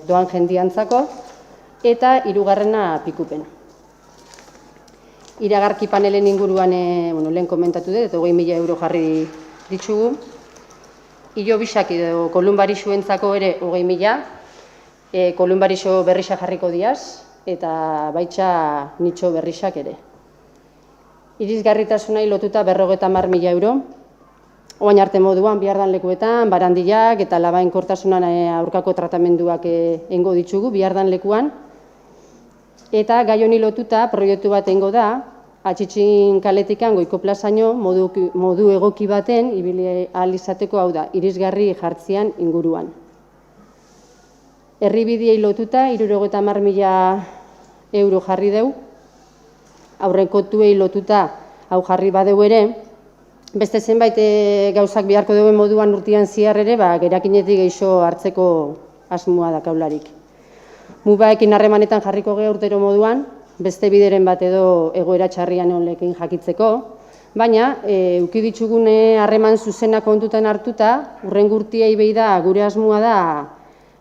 doan jendiantzako, eta 3. Pikupen. Iragarki panelen inguruan lehen komentatu dut, eta 20.000 euro jarri ditugu. Ilo bisak edo kolumbarixuentzako ere 20.000, kolumbarixo berrisa jarriko diaz, eta baitxa nitxo berrisak ere. Irizgarritasunai lotuta 50.000 euro, oain arte moduan, bihardan lekuetan, barandillak eta labainkortasunan aurkako tratamenduak engo ditugu, bihardan lekuan. Eta gai honi lotuta proiektu bat engo da, Atxitxin kaletikan goiko plazaino modu egoki baten ibili ahal izateko, hau da, irisgarri jartzian inguruan. Herribideei lotuta 70.000 euro jarri deu, aurrekontuei lotuta hau jarri badeu ere, beste zenbait gauzak beharko duen moduan urtean zehar ere, gerakinetik geixo hartzeko asmoa da kaularik. Mubaekin harremanetan jarriko geha urtero moduan, beste bideren bat edo egoera txarrian honlekin jakitzeko, baina ukiditxugune harreman zuzena kontutan hartuta, urren gurtiei behi da gure asmoa da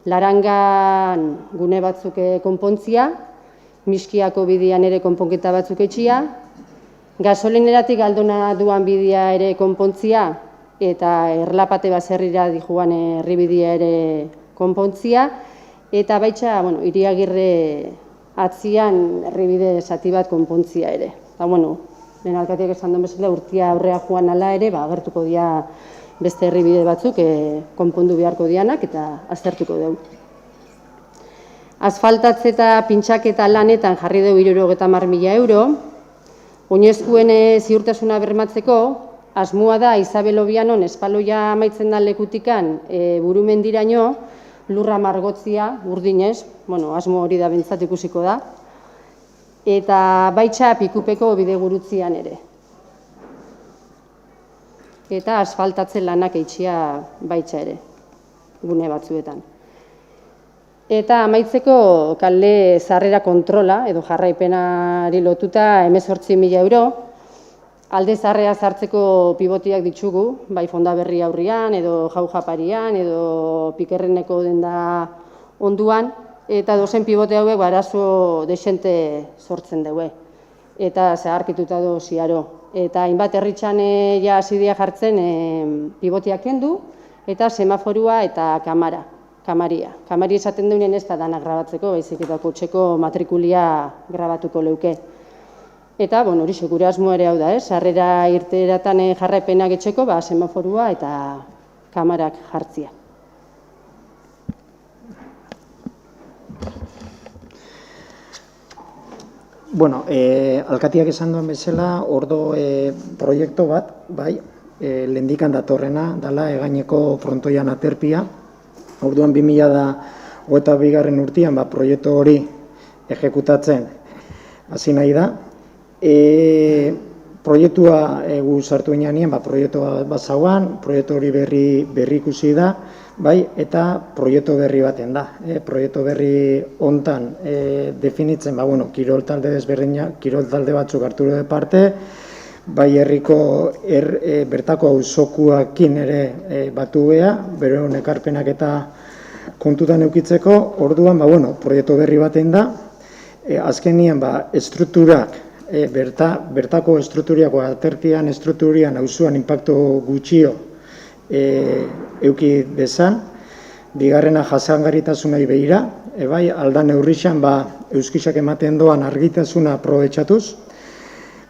Larangan gune batzuk konpontzia, Miskiako bidean ere konponketa batzuk etxia, gasolineratik aldona duan bidea ere konpontzia, eta Erlapate baserrira dijuan herribidea ere konpontzia, eta baitxa, Iriagirre atzian herribide zati bat konpontzia ere. Lehen alkateak esan duen bezala urtia aurrea joan ala ere, agertuko dira beste herribide batzuk konpondu beharko dianak eta aztertuko dugu. Asfaltatze eta pintxaketa lanetan jarri dugu 70.000 euro, oinezkuen ziurtasuna bermatzeko, asmoa da Isabel Obianon espaloia amaitzen da lekutikan burumendiraino, lurra margotzia, urdinez, asmo hori da bentsat ikusiko da, eta baitxa Pikupeko bidegurutzian ere. Eta asfaltatzen lanak eitxia baitxa ere, gune batzuetan. Eta amaitzeko kale zarrera kontrola, edo jarraipenari lotuta 18.000 euro, alde zarrea zartzeko pibotiak ditugu, bai Fondaberri aurrian, edo Jau Japarian, edo Pikerreneko denda onduan, eta dozen pibote hauek arazo desente sortzen dugu. Eta zaharkituta do ziaro. Eta hainbat herritxan ja hasidia jartzen piboteak kendu, eta semaforua eta kamaria. Kamari esaten duenen ez da dana grabatzeko, baizik eta kotxeko matrikulia grabatuko leuke. Eta, hori gure asmo ere hau da, sarrera irteeratan jarraipenak etxeko, semaforua eta kamarak jartzia. Alkatiak esan duen bezala, ordo proiektu bat, bai, lehendikan datorrena, dala egaineko frontoian aterpia. Orduan 2022 urtean proiektu hori ejekutatzen hasi nahi da. Proiektua gu sartu ginean, proiektua bat zauan, proiektu hori berri ikusi da, bai, eta proiektu berri baten da. Proiektu berri hontan definitzen, kirol talde desberdinak, kirol talde batzuk hartu dute parte, bai herriko bertako auzokuekin ere batu gea, bere ekarpenak eta kontutan edukitzeko. Orduan, proiektu berri baten da, azkenian estrukturak, bertako estrukturiako atertian, estrukturian, auzoan inpaktu gutxio euki dezan, bigarrena jasangarritasunai behira, bai, aldan neurrixan euskisak ematen doan argitasuna aprobetxatuz.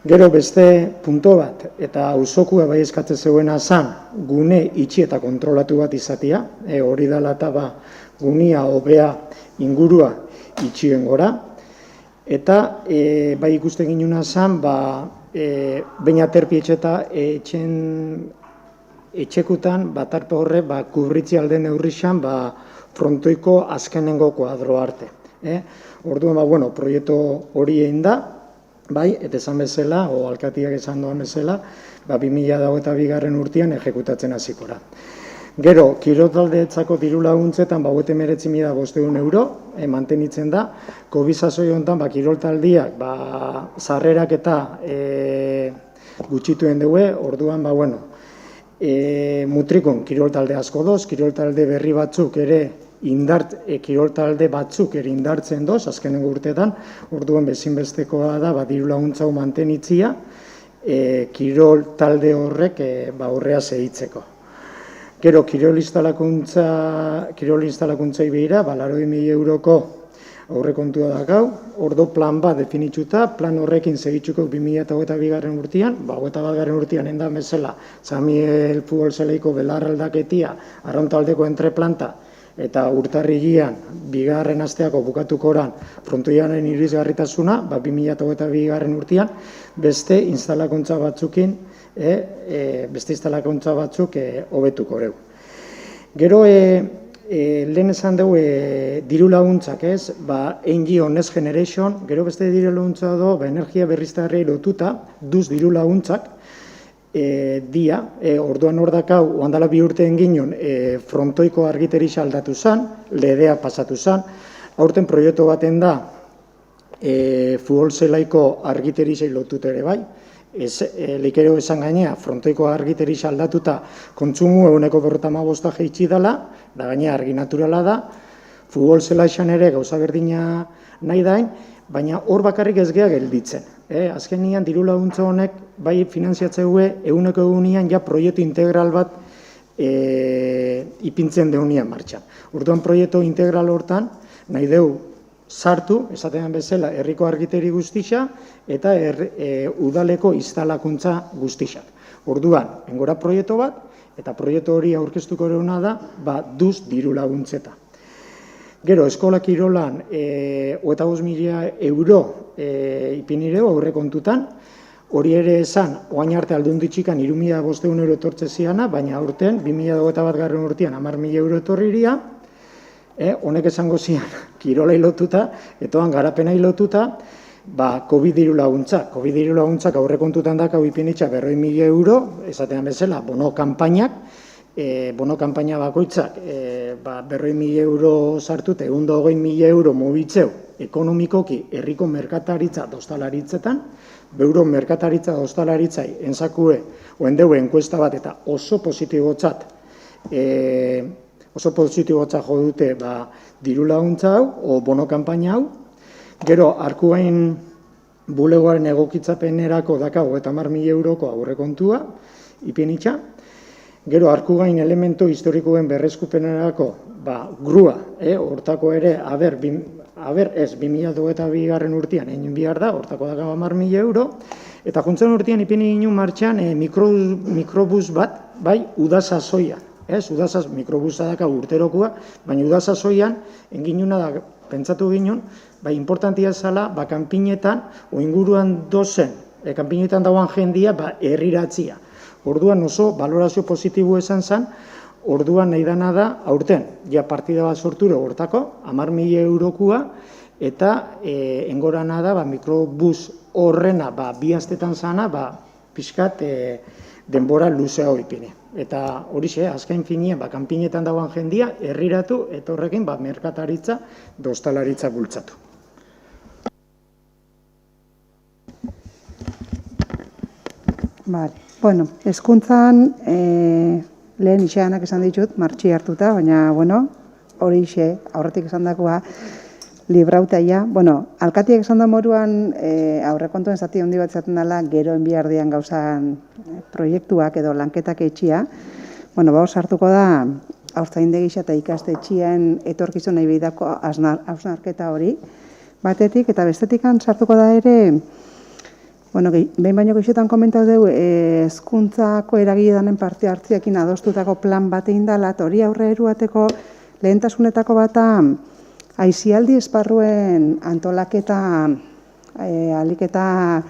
Gero beste punto bat, eta auzokua bai eskatzen zeuena zan, gune itxi eta kontrolatu bat izatea, hori dela eta gunia hobea ingurua itxien gora, eta bai ikusten ginuna zan, behin aterpi etxekutan, tarpe horre, kubritzi alde neurrixan, frontoiko azkenengo kuadro arte. Orduan, proiektu hori egin da, bai, eta esan bezala, alkatiak esan doan bezala, 2022 urtean ejekutatzen hasiko da. Gero, kirol taldeetzako diru laguntzetan, 39.500 euro, mantenitzen da. Covid sasoi honetan, kirol taldiak, sarrerak eta gutxituen dugu, orduan, mutrikon kirol talde asko doz, kirol talde berri batzuk ere kirol talde batzuk ere indartzen doz, azkenengo urteetan, orduan bezinbestekoa da, diru laguntza hau mantenitzia, kirol talde horrek horrea segitzeko. Gero, kirol instalakuntzai behira, 80.000 euroko aurrekontua da gau, ordo plan bat definitzuta, plan horrekin segitzuko 2022 urtean, 21 urtean endan bezala, Zamiel futbol zelaiko belar aldaketia, arrauntaldeko entreplanta, eta urtarrilean, bigarren asteako bukatuko oran, frontoiaren irisgarritasuna, 2022 urtean, beste instalakuntza batzuk hobetuko reu. Gero, lehen esan dugu diru laguntzak, NGO Next Generation, gero beste diru laguntza do, energia berriztagarriei lotuta, duz diru laguntzak, dia, orduan hor dakau, oandala 2 urte enginen, frontoiko argiterisa aldatu zan, ledea pasatu zan, aurten proiektu baten da, futbol zelaiko argiterisei lotuta ere bai, likero esan gainea, frontoiko argiterisa aldatuta kontsumu 45% jeitsi dela, da gainea argi naturala da, futbol zelaixan ere gauza berdina nahi dain, baina hor bakarrik ez gea gelditzen. Azkenian diru laguntza honek bai finantziatzeue eguneko egunean ja proiektu integral bat ipintzen deunian martxan. Orduan proiektu integral hortan nahi deu sartu, esatean bezala, herriko argiteri guztixa eta udaleko instalakuntza guztixak. Orduan, engora proiektu bat, eta proiektu hori aurkeztuko erona da, duz diru laguntzeta. Gero, eskola kirolan 25.000 euro ipinireu aurre kontutan, hori ere esan, oain arte aldunditxikan 3.500 euro etortze ziana, baina aurten 2021 urtean 10.000 euro etorriria, honek esango zian, kirola lotuta, etoan garapena lotuta, COVID diru laguntzak. COVID diru laguntzak aurre kontutan daka ipinitxa 40.000 euro, esatean bezala, bono kanpaina bakoitzak 40.000 euro sartute, 120.000 euro mobitzeu ekonomikoki herriko merkataritza dostalaritzetan, beuro merkataritza dostalaritzai enzakue, oen deue enkuesta bat eta oso positibotzat oso positibotzat jo dute diru laguntza hau, o bono kanpaina hau. Gero, Arkugain bulegoaren egokitzapenerako daka 30.000 euroko aurrekontua, ipenitxa. Gero, Arkugain elemento historikoen berreskupenerako grua, hortako ere, ez 2022 urtean egin behar da, hortako daka 10.000 euro. Eta juntzen urtean ipini ginen martxan mikrobus bat, udasazoian. Mikrobusa daka urterokoa, baina udasazoian, enginuna da, pentsatu ginen, importantia zala, kanpinetan, inguruan dozen, kanpinetan dauan jendia, herriratzia. Orduan oso balorazio positibo esan zen, orduan nahi dana da, aurten, partida bat sorturo hortako, 10.000 eurokoa, eta engorana da, mikrobus horrena, bi astetan zana, pixkat denbora luzea ipini. Eta horixe, azken finean, kanpinetan dauan jendia, herriratu, eta horrekin, merkataritza, ostalaritza bultzatu. Bueno, hezkuntzan, lehen Ixeanak esan ditut, martxi hartuta, baina, horixe, aurretik esan dakoa, librautaia. Alkatiak esan da moruan, aurrekontuen zati handi bat zaten dela, gero enbiardian gauzan proiektuak edo lanketak etxia. Hor sartuko da, haurtzaindegisa eta ikastetxien etorkizun nahi behidako hausnarketa hori. Batetik, eta bestetikan sartuko da ere, behin baino geixotan komentau dugu, hezkuntzako eragiledanen parte hartziakin adostutako plan bat egin dela, eta hori aurre eruateko lehentasunetako bata, aizialdi esparruen antolaketa aliketa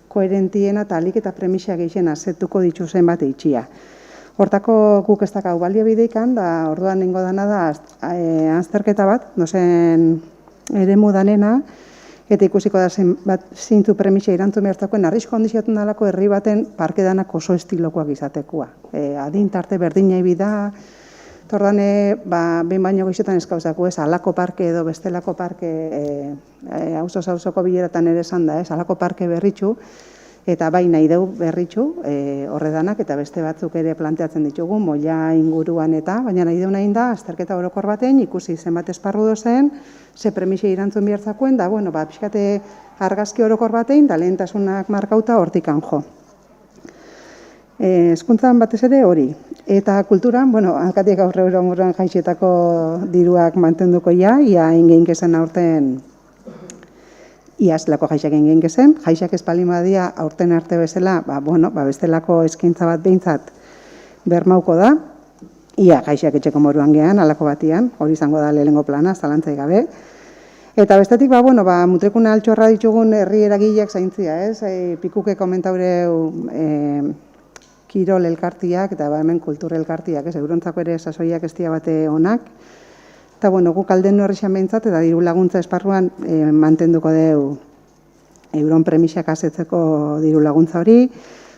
koherentiena eta aliketa premisa gehien azetuko dituzen bat eitxia. Hortako guk ez dakau baliabideikan, da orduan nengo dana da azterketa bat, dozen eremu danena, eta ikusiko da zeintzu premisa irantzun behartakoen, arrisko handiziatun dalako herri baten parke danak oso estilokoak izatekoa. Adintarte berdinai bida, Tordane, behin baino geixetan eskauzako, alako parke edo bestelako parke, auzo-auzoko bileratan ere esan da, alako parke berritxu, eta bai nahi deu berritxu, horredanak, eta beste batzuk ere planteatzen ditugu, moila inguruan eta, baina nahi deu nahi da, azterketa orokor baten, ikusi zenbat esparru dozen, ze premisa irantzun bihartzakoen, da, pixkate argazki orokor baten, da lehentasunak markauta hortikan jo. Hezkuntzan batez ere hori. Eta kulturan, alkatiek aurre euromuruan jaixetako diruak mantenduko ia ingein gezen aurten, iazlako jaixak ingein gezen, jaixak espalin badia aurten arte bezala, bestelako eskintza bat behintzat bermauko da, ia jaixak etxeko moruan gehan, alako batian, hori izango da lehengo plana, zalantzai gabe. Eta bestetik, mutrekuna altxorra ditugun herri eragileak zaintzia, pikuke komentaureu kirol elkartiak eta hemen kultur elkartiak, eurontzako ere sasoiak estia bate onak. Eta guk alden horrexan behintzat, eta diru laguntza esparruan mantenduko deu euron premisak asetzeko diru laguntza hori.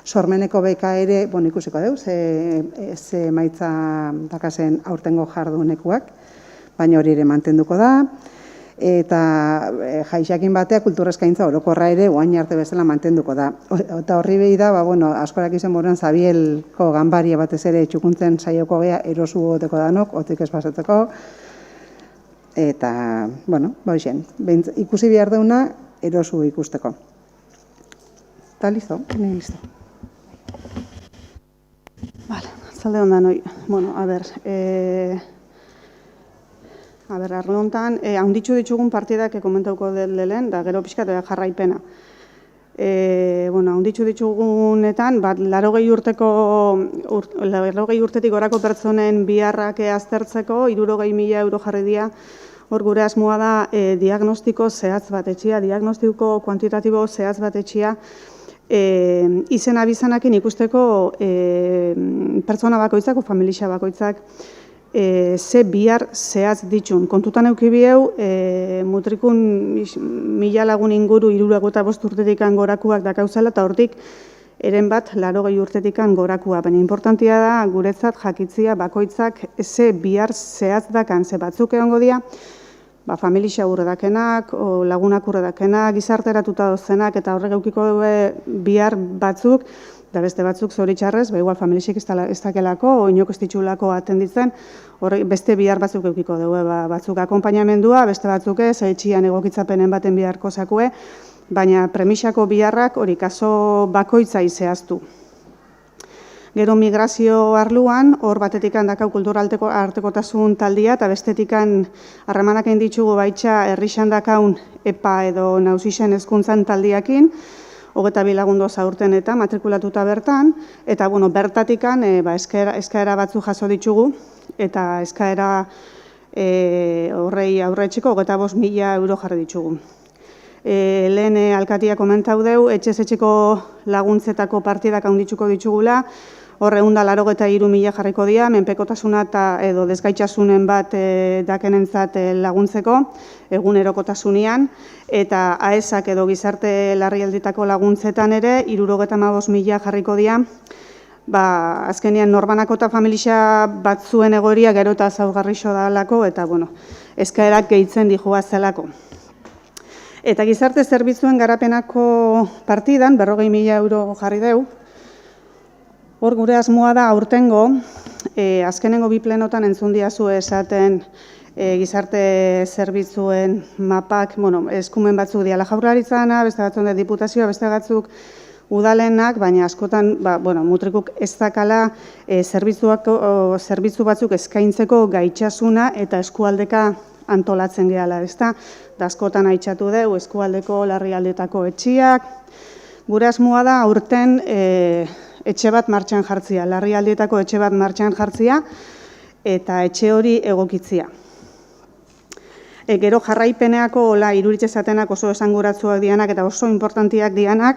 Sormeneko beka ere, ikusiko deu, ze maitza dakasen aurtengo jardunekuak, baina hori ere mantenduko da. Eta jaixakin batea kulturrezkaintza orokorra ere oain arte bezala mantenduko da. Eta horri behi da, askorak izan moruan Zabielko ganbaria batez ere txukuntzen saioko gea erosu goteko danok, otzik ez pasatzeko. Eta, ikusi behar deuna erosu ikusteko. Eta listo, nire listo. Zalde hondan, arlo honetan, handitxu ditugun partidak komentauko delen, da gero pixkat jarraipena. Handitxu ditugunetan, 80 urtetik gorako pertsonen biharrak aztertzeko, 60.000 euro jarri dira, hor gure asmoa da diagnostiko zehatz bat etxia, diagnostiko kuantitatibo zehatz bat etxia, izen abizanakin ikusteko pertsona bakoitzak, familia bakoitzak, ze bihar zehaz ditun. Kontutan eukibieu, mutrikun 1.000 lagun inguru 65 urtetik gorakuak dakauzela, eta hortik eren bat 80 urtetik gorakua. Baina importantia da, guretzat jakitzia bakoitzak ze bihar zehaz dakan, ze batzuk egongo dira, familia urredakenak, lagunak urredakenak, gizarteratuta dozenak, eta horrek eukiko bihar batzuk, da beste batzuk zoritxarrez, igual familixik ez dakelako, inok ez ditxulako atenditzen, beste bihar batzuk eukiko dugu, batzuk akonpainamendua, beste batzuk ez, etxian egokitzapenen baten biharko zakue, baina premisako biharrak hori kaso bakoitza izehaztu. Gero migrazio arluan, hor batetikan dakau kulturartekotasun taldia, eta bestetikan harremanak egin ditugu baitxa herrixan dakaun EPA edo nausixen hezkuntzan taldiakin, 22 lagundo zaurten eta matrikulatuta bertan, eta bertatikan eskaera batzu jaso ditugu, eta eskaera horrei aurretxiko 25.000 euro jarri ditugu. Lehen alkatia komentau deu, etxez-etxeko laguntzetako partidak handitzuko ditugula, horre 183.000 jarriko dira, menpekotasuna edo desgaitxasunen bat dakenentzat laguntzeko, egunerokotasunean, eta AESak edo gizarte larrialditako laguntzetan ere, 75.000 jarriko dira, azkenean norbanako eta familia batzuen egoeria gero eta zaurgarrixo dalako, eta eskaerak gehitzen dijua zelako. Eta gizarte zerbitzuen garapenako partidan, 40.000 euro jarri deu. Hor gure asmoa da aurtengo, azkenengo bi plenotan entzun diazu esaten gizarte zerbitzuen mapak, eskumen batzuk diala jaurlaritzana, beste batzuk diputazioa, beste batzuk udalenak, baina askotan mutrikuk ez dakala zerbitzu batzuk eskaintzeko gaitxasuna eta eskualdeka antolatzen gehala, ezta? Da askotan aitzatu dugu eskualdeko larrialdetako etxiak. Gure asmoa da aurten etxe bat martxan jartzia, larrialdietako etxe bat martxan jartzia eta etxe hori egokitzia. Gero jarraipeneako iruritze zatenak oso esanguratsuak dianak eta oso importantiak dianak,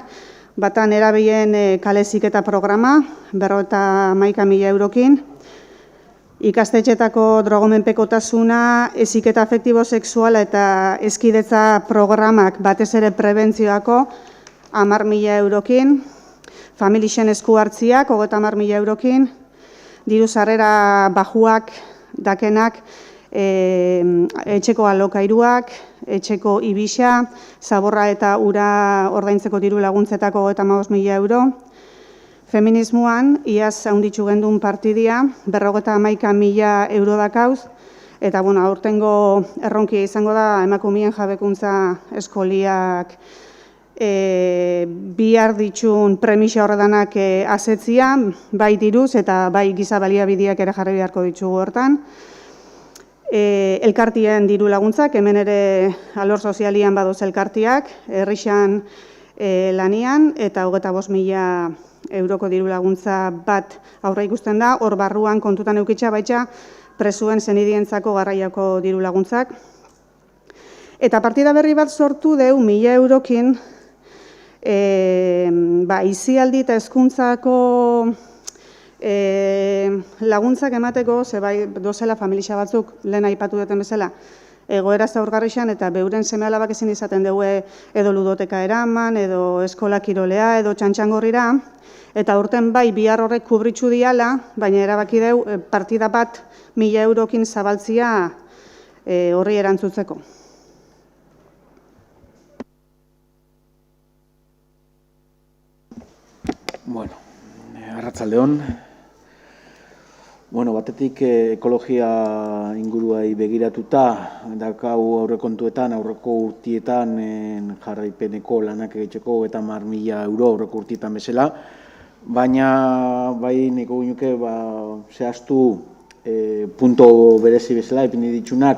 batan erabeien kaleziketa programa, 51.000 eurokin, ikastetxetako drogomenpekotasuna, heziketa afektibo sexuala eta hezkidetza programak batez ere prebentzioako 10.000 eurokin, familixen esku hartziak 30.000 eurokin, diru sarrera bajuak dakenak, etxeko alokairuak, etxeko ibisa, zaborra eta ura ordaintzeko diru laguntzetako 35.000 euro. Feminismoan, iaz haunditzu gendun partidia, 51.000 euro dakauz, eta aurtengo erronkia izango da emakumeen jabekuntza eskoliak bihar ditxun premisa horredanak asetzia, bai diruz eta bai giza baliabideak ere jarri beharko ditugu hortan. Elkartien diru laguntzak, hemen ere alor sozialian badoz elkartiak, herrixan lanian, eta 25.000 euroko diru laguntza bat aurre ikusten da, hor barruan kontutan eukitza baitza presuen zenidientzako garraiako diru laguntzak. Eta partida berri bat sortu deu 1.000 eurokin, izialdi eta hezkuntzako laguntzak emateko, dozela familia batzuk, lehen aipatu duten bezala, egoera zaurgarrixan eta beuren seme-alabak ezin izaten dugu edo ludoteka eraman, edo eskola kirolea, edo txantxangorrira, eta urten bai bihar horrek kubritxu diala, baina erabaki deu partida bat 1.000 eurokin zabaltzia horri erantzutzeko. Arratsaldeon. Batetik ekologia inguruai begiratuta, dakau aurrekontuetan, aurreko urtietan jarraipeneko lanak egiteko 30.000 euro aurreko urtietan bezala, baina bai niko ginuke zehaztu punto berezi bezala, ipini ditxunak,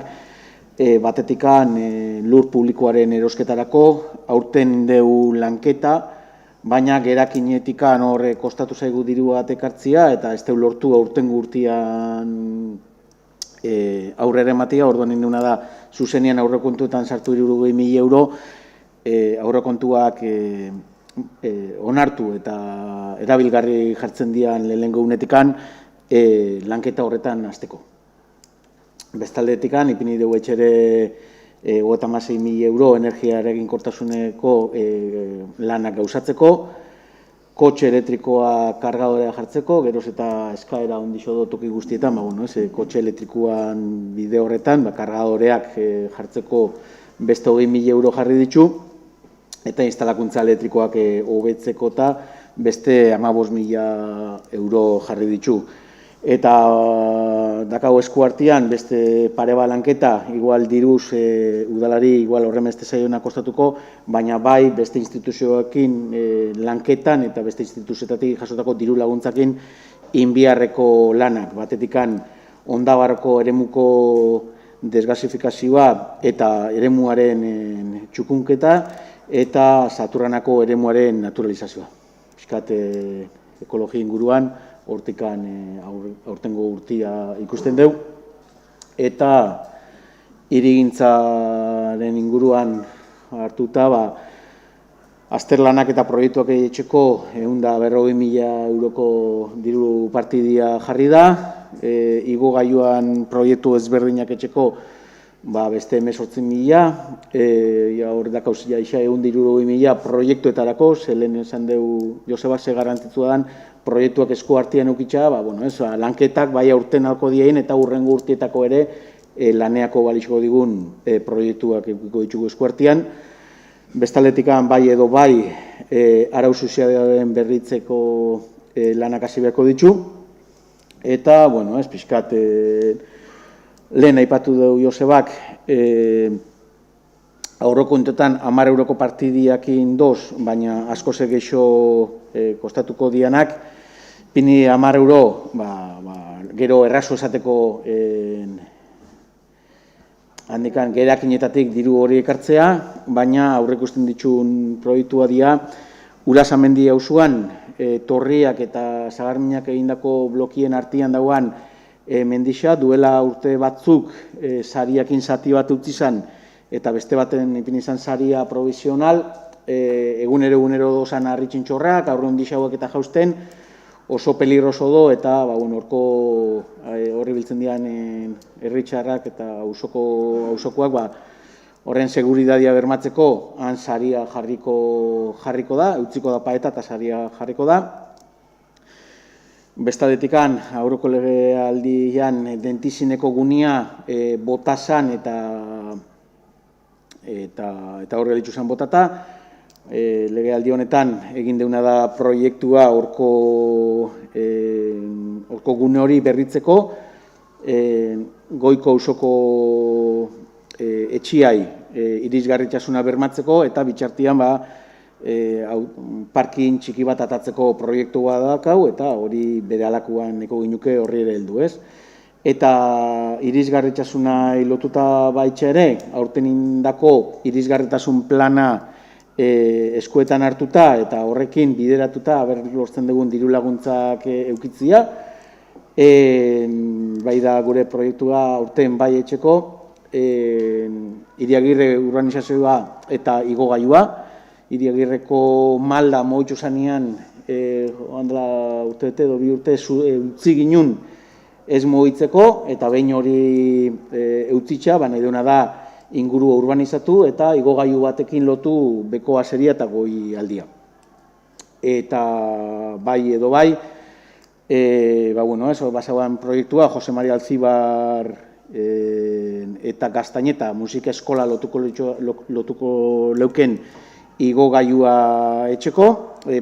batetikan lur publikoaren erosketarako, aurten deu lanketa, baina gerakinetikan horre kostatu zaigu diru bat ekartzia, eta ez deu lortu aurten gurtian aurrera ematia, orduan induna da, zuzenian aurrekontuetan sartu 60.000 euro, aurrekontuak onartu eta erabilgarri jartzen dian lehenengo unetikan, lanketa horretan hasteko. Bestaldetikan, ipini dugu etxere 56.000 euro energia eraginkortasuneko lanak gauzatzeko, kotxe elektrikoa kargadorea jartzeko, geroz eta eskaera ondixo do toki guztietan, kotxe elektrikoan bide horretan, kargadoreak jartzeko beste 20.000 euro jarri ditu, eta instalakuntza elektrikoak hobetzeko eta beste 15.000 euro jarri ditu. Eta dakau esku artean beste pare bat lanketa, igual diruz udalari igual horren beste zaiona kostatuko, baina bai beste instituzioekin lanketan eta beste instituzioetatik jasotako diru laguntzakin inbiarreko lanak. Batetikan Ondabarko eremuko desgasifikazioa eta eremuaren txukunketa eta Saturranako eremuaren naturalizazioa. Piskat ekologi inguruan, hortikan aurtengo urtia ikusten dugu, eta hirigintzaren inguruan hartuta, azterlanak eta proiektuak etxeko 140.000 euroko diru partidia jarri da, igogailuan proiektu ezberdinak etxeko beste 18.000, hor dakauz jaixa 160.000 proiektuetarako, zelen esan dugu Joseba ze garrantzitsua den proiektuak esku artean eukitza, lanketak bai aurten alko dien eta hurrengo urtietako ere laneako balizko digun proiektuak eukiko ditugu esku artean. Bestaletikan bai edo bai arau sozialaren berritzeko lanak hasi beharko ditu. Eta, ez pixkat, lehen aipatu dugu Josebak, aurrekontuetan 10 euroko partidiakin doz, baina asko segeixo kostatuko dianak, pini 10 euro, gero errazo esateko handikan gerakinetatik diru hori ekartzea, baina aurrekusten ditun proiektua dira, Ulasamendi auzoan torriak eta Sagarminak egindako blokien artean dauan mendixa, duela urte batzuk sariakin zati bat utzi zen, eta beste baten ipin izan saria provisional, egunero dozan harritxintxorrak, aurre hondi xauak eta jausten, oso peligroso do, eta horri biltzen dian herritxarrak eta auzokoak, horren seguridadia bermatzeko, han saria jarriko da, utziko da paeta eta saria jarriko da. Bestadetikan, aurreko legealdian dentizineko gunia botasan eta horre ditzu zen botata. Legealdi honetan egin deuna da proiektua horko gune hori berritzeko, goiko auzoko etxiai irisgarritasuna bermatzeko eta bitxartian parkin txiki bat atatzeko proiektua dakau eta hori bere alakuan neko ginuke horri ere heldu ez. Eta irisgarritasuna lotuta baitxe ere, aurten indako irisgarritasun plana eskuetan hartuta eta horrekin bideratuta lortzen dugun diru laguntzak eukitzia. Bai da gure proiektua aurten bai etxeko, Iriagirre urbanizazioa eta igogailua. Iriagirreko malda moitxu zanean, urte edo bi urte utzi ginun ez moitzeko, eta behin hori eutzitza, nahi duena da ingurua urbanizatu eta igogailu batekin lotu beko azeria eta goi aldia. Eta bai edo bai, basauan proiektua, Jose Maria Alzibar eta Gaztaineta musika eskola lotuko leuken igogailua etxeko.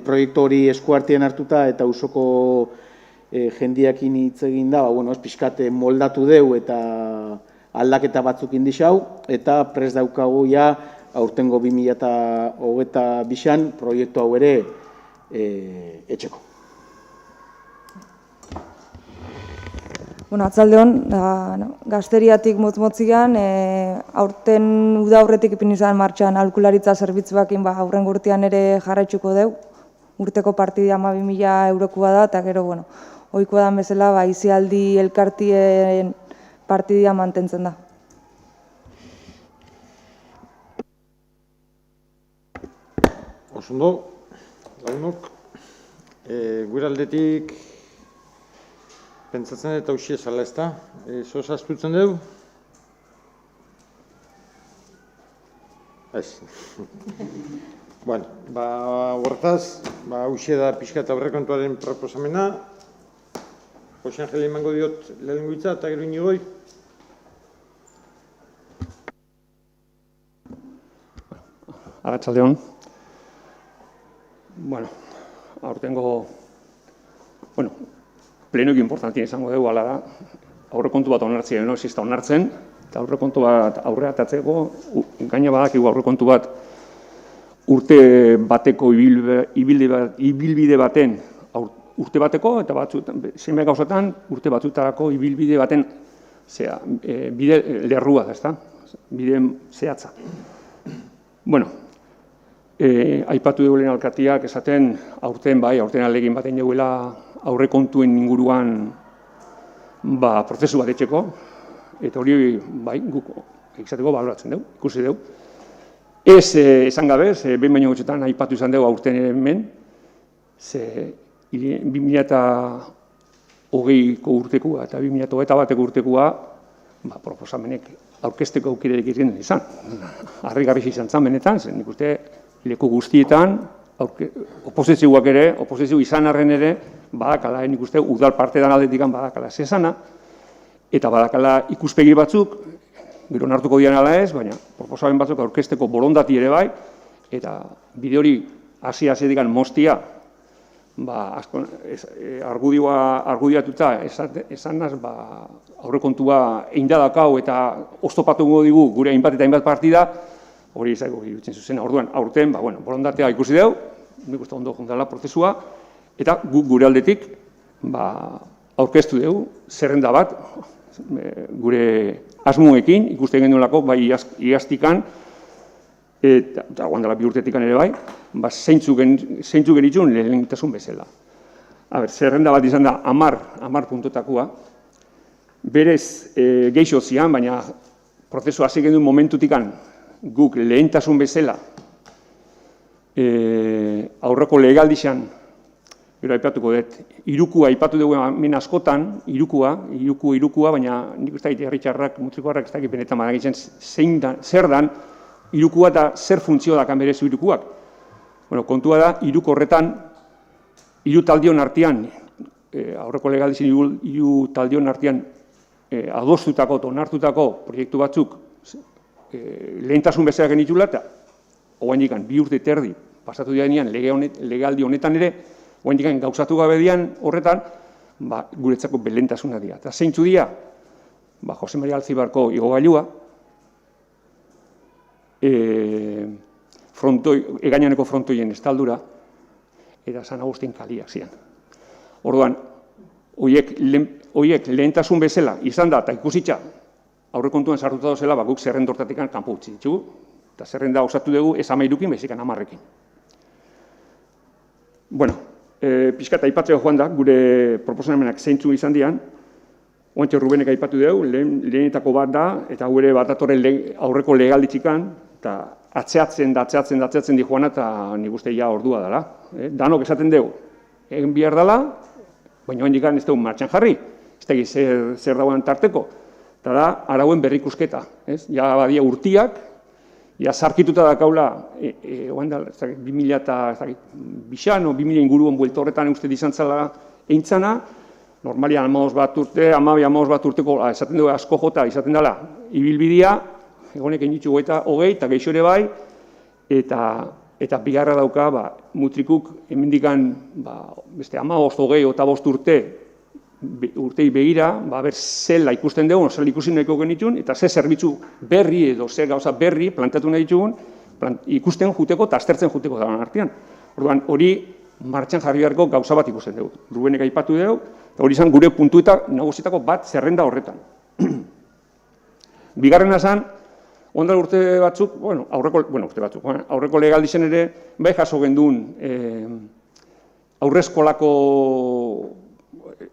Proiektu hori eskuartean hartuta eta auzoko jendiakin hitz egin da, pixkat moldatu deu eta aldaketa batzuk indixau, eta prest daukagu ja aurtengo 2022an proiektu hau ere etxeko. Atzaldeon, Gazteriatik motz-motzian, aurten uda aurretik ipin izan martxan aholkularitza zerbitzuakin aurrengo urtean ere jarraitzuko deu. Urteko partidia 12.000 eurokoa da, eta gero, ohikoa dan bezala, izialdi elkartien partidia mantentzen da. Osondo, lagunok, gure aldetik pentsatzen eta hausia zala ez da, zoz astutzen dugu? Ez. Bueno, horretaz, hausia da pixka eta aurrekontuaren proposamena. Jose Angel emango diot lehenengo hitza eta gero Inigoi. Arratsaldeon. aurtengo, bueno, plenoik importantien izango dugu, ala da, aurrekontu bat onartzea, no, ez da onartzen, eta aurrekontu bat aurrera atatzeko, gaina badakigu aurrekontu bat urte bateko ibilbide baten, urte bateko, eta zenbait gauzatan, urte batzutarako ibilbide baten bide lerrua da, ezta? Bide zehatza. Bueno, aipatu dugu lehen alkatiak esaten, aurten alegin baten jauela aurrekontuen inguruan prozesu bat etxeko, eta hori, guk egizateko baloratzen dugu, ikusi dugu. Ez esan gabe, behin baino gutxetan aipatu izan dugu aurten hemen, 2020ko urtekua eta 2021ko urtekua proposamenek aurkezteko aukererik izan. Harrigarri izan zen benetan, nik uste leku guztietan, oposizioak ere, oposizio izan arren ere, badakala, nik uste udal partetan aldetikan badakala zezana, eta badakala ikuspegi batzuk, gero onartuko dian ala ez, baina proposamen batzuk aurkezteko borondati ere bai, eta bide hori hasi-hasiedikan moztia, argudiatuta esanaz, aurrekontua eindadakau eta oztopatuko digu gure hainbat eta hainbat partida, hori izango iruditzen zuzena. Orduan, aurten, borondatea ikusi dugu, nik uste ondo juntala prozesua, eta guk gure aldetik aurkeztu dugu, zerrenda bat, gure asmoekin, ikusten genuelako, iaztikan, eta guandala bi urtetikan ere bai, zeintzuk genitxun lehenitasun bezala. Zerrenda bat izan da 10 puntotakoa, berez geixo zian, baina prozesu hasi genuen momentutikan guk lehentasun bezala aurreko legaldixan, gero aipatuko dut, irukua aipatu dugu hemen askotan, irukua, baina nik uste herritarrak, mutrikoarrak ez dakit benetan badakitzen zer dan, irukua eta zer funtzio dakan berezu irukuak. Kontua da, iruk horretan, hiru taldion artean, aurreko legaldixen hiru taldion artean adostutako eta onartutako proiektu batzuk lehentasun bezala genitula, eta oainikan bi urte terdi pasatu dianean legaldi honetan ere, oainikan gauzatu gabe dian horretan, guretzako belentasuna dira. Eta zeintzu dira, Jose Maria Alzibarko igogailua, egainaneko frontoien estaldura, eta San Agustin kaliak zian. Orduan, horiek lehentasun bezala izan da, eta ikusitza, aurrekontuan sartuta dozela, guk zerrenda hortatik kanpo utzi ditugu, eta zerrenda osatu dugu ez 13, baizik 10ekin. Bueno, pixka eta aipatzea joan da, gure proposamenak zeintzu izan dian, oantxe Rubenek aipatu dugu, lehenetako bat da, eta gure bat datorren aurreko legalditxikan, eta atzeatzen di joana, eta nik uste ja ordua dela. Danok esaten dugu, egin behar dela, baina oandikan ez dugu martxan jarri, ez da zer dagoen tarteko, eta da, arauen berrikusketa. Ja badia urtiak, ja zarkituta dakaula, 2000 eta bixan, 2000 inguruan buelta horretan uste izan zela eintzana, normalian 12 bat urteko, esaten dugu asko jota, izaten dela, ibilbidea, egonek egin eta hogei, eta geixo ere bai, eta bigarra dauka, mutrikuk, hemendikan, beste 15, hogei, eta 5 urtei begira, zela ikusten dugu, zela ikusi nahiko genitun, eta ze zerbitzu berri edo ze gauza berri plantatu nahi ditugun, ikusten juteko eta aztertzen juteko dagoen artean. Orduan, hori martxan jarri beharko gauza bat ikusten dugu. Rubenek aipatu dugu, eta hori izan gure puntu eta nagusietako bat zerrenda horretan. Bigarrena zan, ondara urte batzuk, aurreko legaldixen ere, bai jaso genduen aurrezkolako,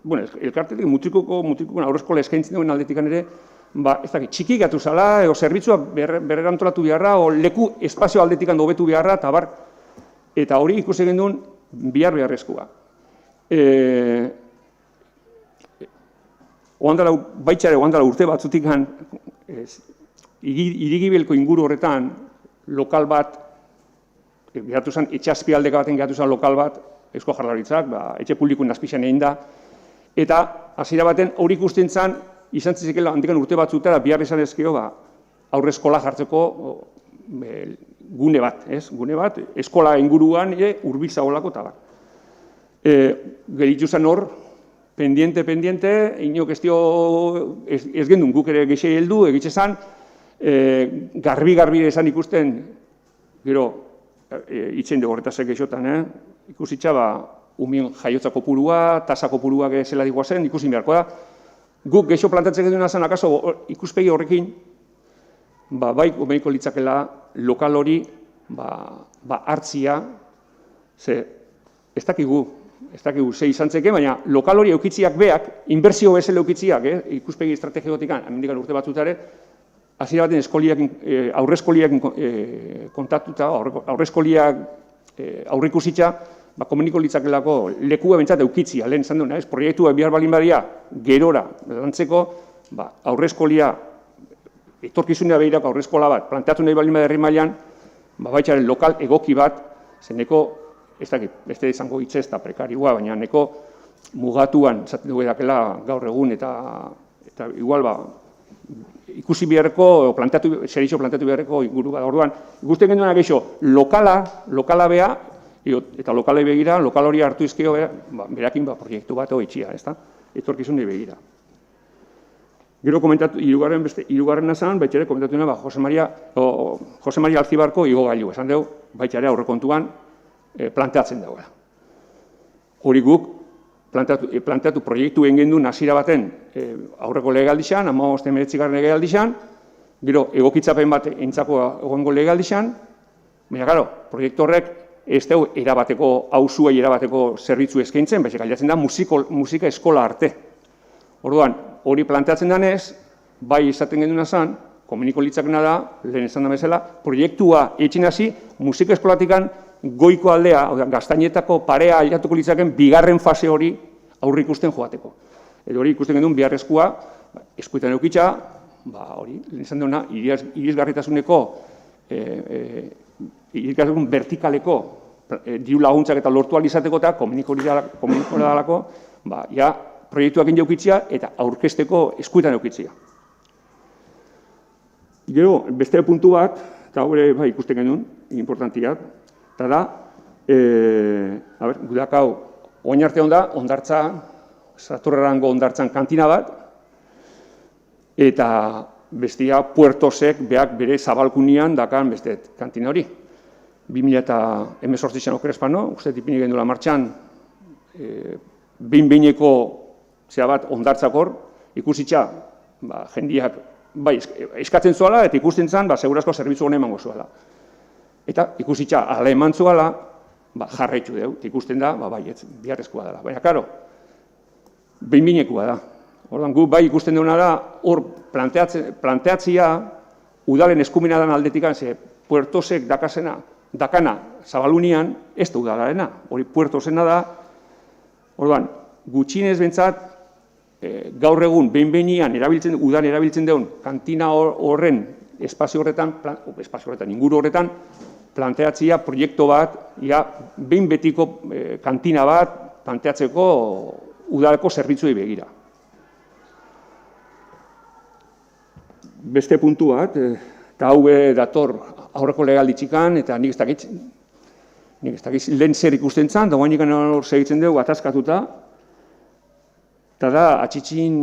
elkartetik mutrikukun aurrezkola eskaintzen duen aldetikan ere, ez dakit, txiki gatu zala, edo zerbitzua berrerantolatu beharra, o leku espazio aldetikan dobetu beharra, eta hori ikusi genduen beharrezkoa. Baitxare, oandala urte batzutikan, irigibelko inguru horretan, lokal bat, gehatu zen, etxazpi aldeka baten gehatu zen lokal bat, Eusko Jaurlaritzak, etxe publikoen azpixan egin da, eta hasiera baten hori ikusten zen, izan zizikela handikan urte batzutera, bihar izan ezkeo, aurre eskola jartzeko gune bat, eskola inguruan, urbiltza holako eta bat. Geritu zen hor, pendiente, inok ez gendun guk ere gehiago heldu, egitxe zen, garbi esan ikusten, gero, itzen dugu horretazek gehiotan, ikusitza, umien jaiotza kopurua, tasa kopurua zela digua zen, ikusi beharko da. Guk gehiago plantatzen duna zen, akaso ikuspegi horrekin, bai gomeniko litzakela lokal hori hartzia, ze ez dakigu ze izan zeke, baina lokal hori eukitziak beak, inbertsio bezala eukitziak, ikuspegi estrategikotik, hemendikan urte batzutare, hasiera baten aurreskoliak kontatuta, aurreskoliak aurrikusitza, komuniko litzakelako lekua bentsat eukitzia, lehen izan duna, proiektua bihar balin badia, gerora lantzeko, aurreskolia, etorkizunea behirako aurreskola bat, planteatu nahi balin badia herri mailan, baitxaren lokal egoki bat, zeneko, ez dakit, beste izango hitz ez da prekarioa, baina neko mugatuan zaten dugu edakela gaur egun eta igual ikusi beharreko, zerixo planteatu beharreko inguru bat. Orduan, ikusten genduena gehiago, lokala beha, eta lokale begira, lokal hori hartu izkio berakin proiektu bat hoitxia, ez da? Etorkizunei begira. Gero komentatu, hirugarren nazan, baitxere komentatu nena, Jose Maria Alzibarko igogailu, esan dugu, baitxare aurrekontuan, planteatzen dagoela. Hori guk, planteatu proiektu egin gendun hasiera baten aurreko legaldixan, 15-19 legaldixan, gero egokitzapen bat entzako egongo legaldixan, baina, gero, proiektu horrek ez dugu erabateko, hauzuei erabateko zerbitzu eskaintzen, baizik aldatzen da musika eskola arte. Orduan, hori planteatzen denez, bai izaten genduna zen, komuniko litzakena da, lehen esan da bezala, proiektua etxin hasi, musika eskolatikan goiko aldea, gaztainetako parea aldatuko litzaken bigarren fase hori aurre ikusten joateko. Edo hori ikusten gendun biharrezkoa, eskuetan eukitza, hori, lehen esan duna, irisgarritasuneko, irisgarritasun vertikaleko diru laguntzak eta lortu alizateko eta komuniko dalako, proiektuak inaukitzia eta aurkezteko eskuetan eukitzia. Gero, beste puntu bat, eta hori ikusten genuen, importantiak, eta da, gudakau, oin arte ondartza, Saturrarango ondartzan kantina bat, eta bestia Puertosek beak bere zabalkunian dakan beste kantina hori. 2018an okerespano, uste tipini gendula martxan, behin-behineko bat ondartzakor, ikusitza, jendiak, eskatzen zuela eta ikusten zen, segurazko zerbitzu honen emango zuela. Eta ikusitza, ala eman zuela, jarraitzu dugu, ikusten da, biharrezkoa dela. Baina, karo, behin-behinekoa da. Ordan gu bai ikusten duguna da, hor planteatzia, udalen eskumena dan aldetik, ze Puertosek dakana zabalunian, ez da udalarena, hori Puertosena da. Orduan, gutxinez bentsat, gaur egun, behin-behinean, udan erabiltzen dugun, kantina horren, espazio horretan, inguru horretan, planteatzia proiektu bat, behin betiko kantina bat, planteatzeko udaleko zerbitzuei begira. Beste puntu bat, eta hau dator aurreko legalditxikan, eta nik ez dakit, lehen zer ikusten zen, da guainik hor segitzen dugu, atazkatuta, eta da, atxitzin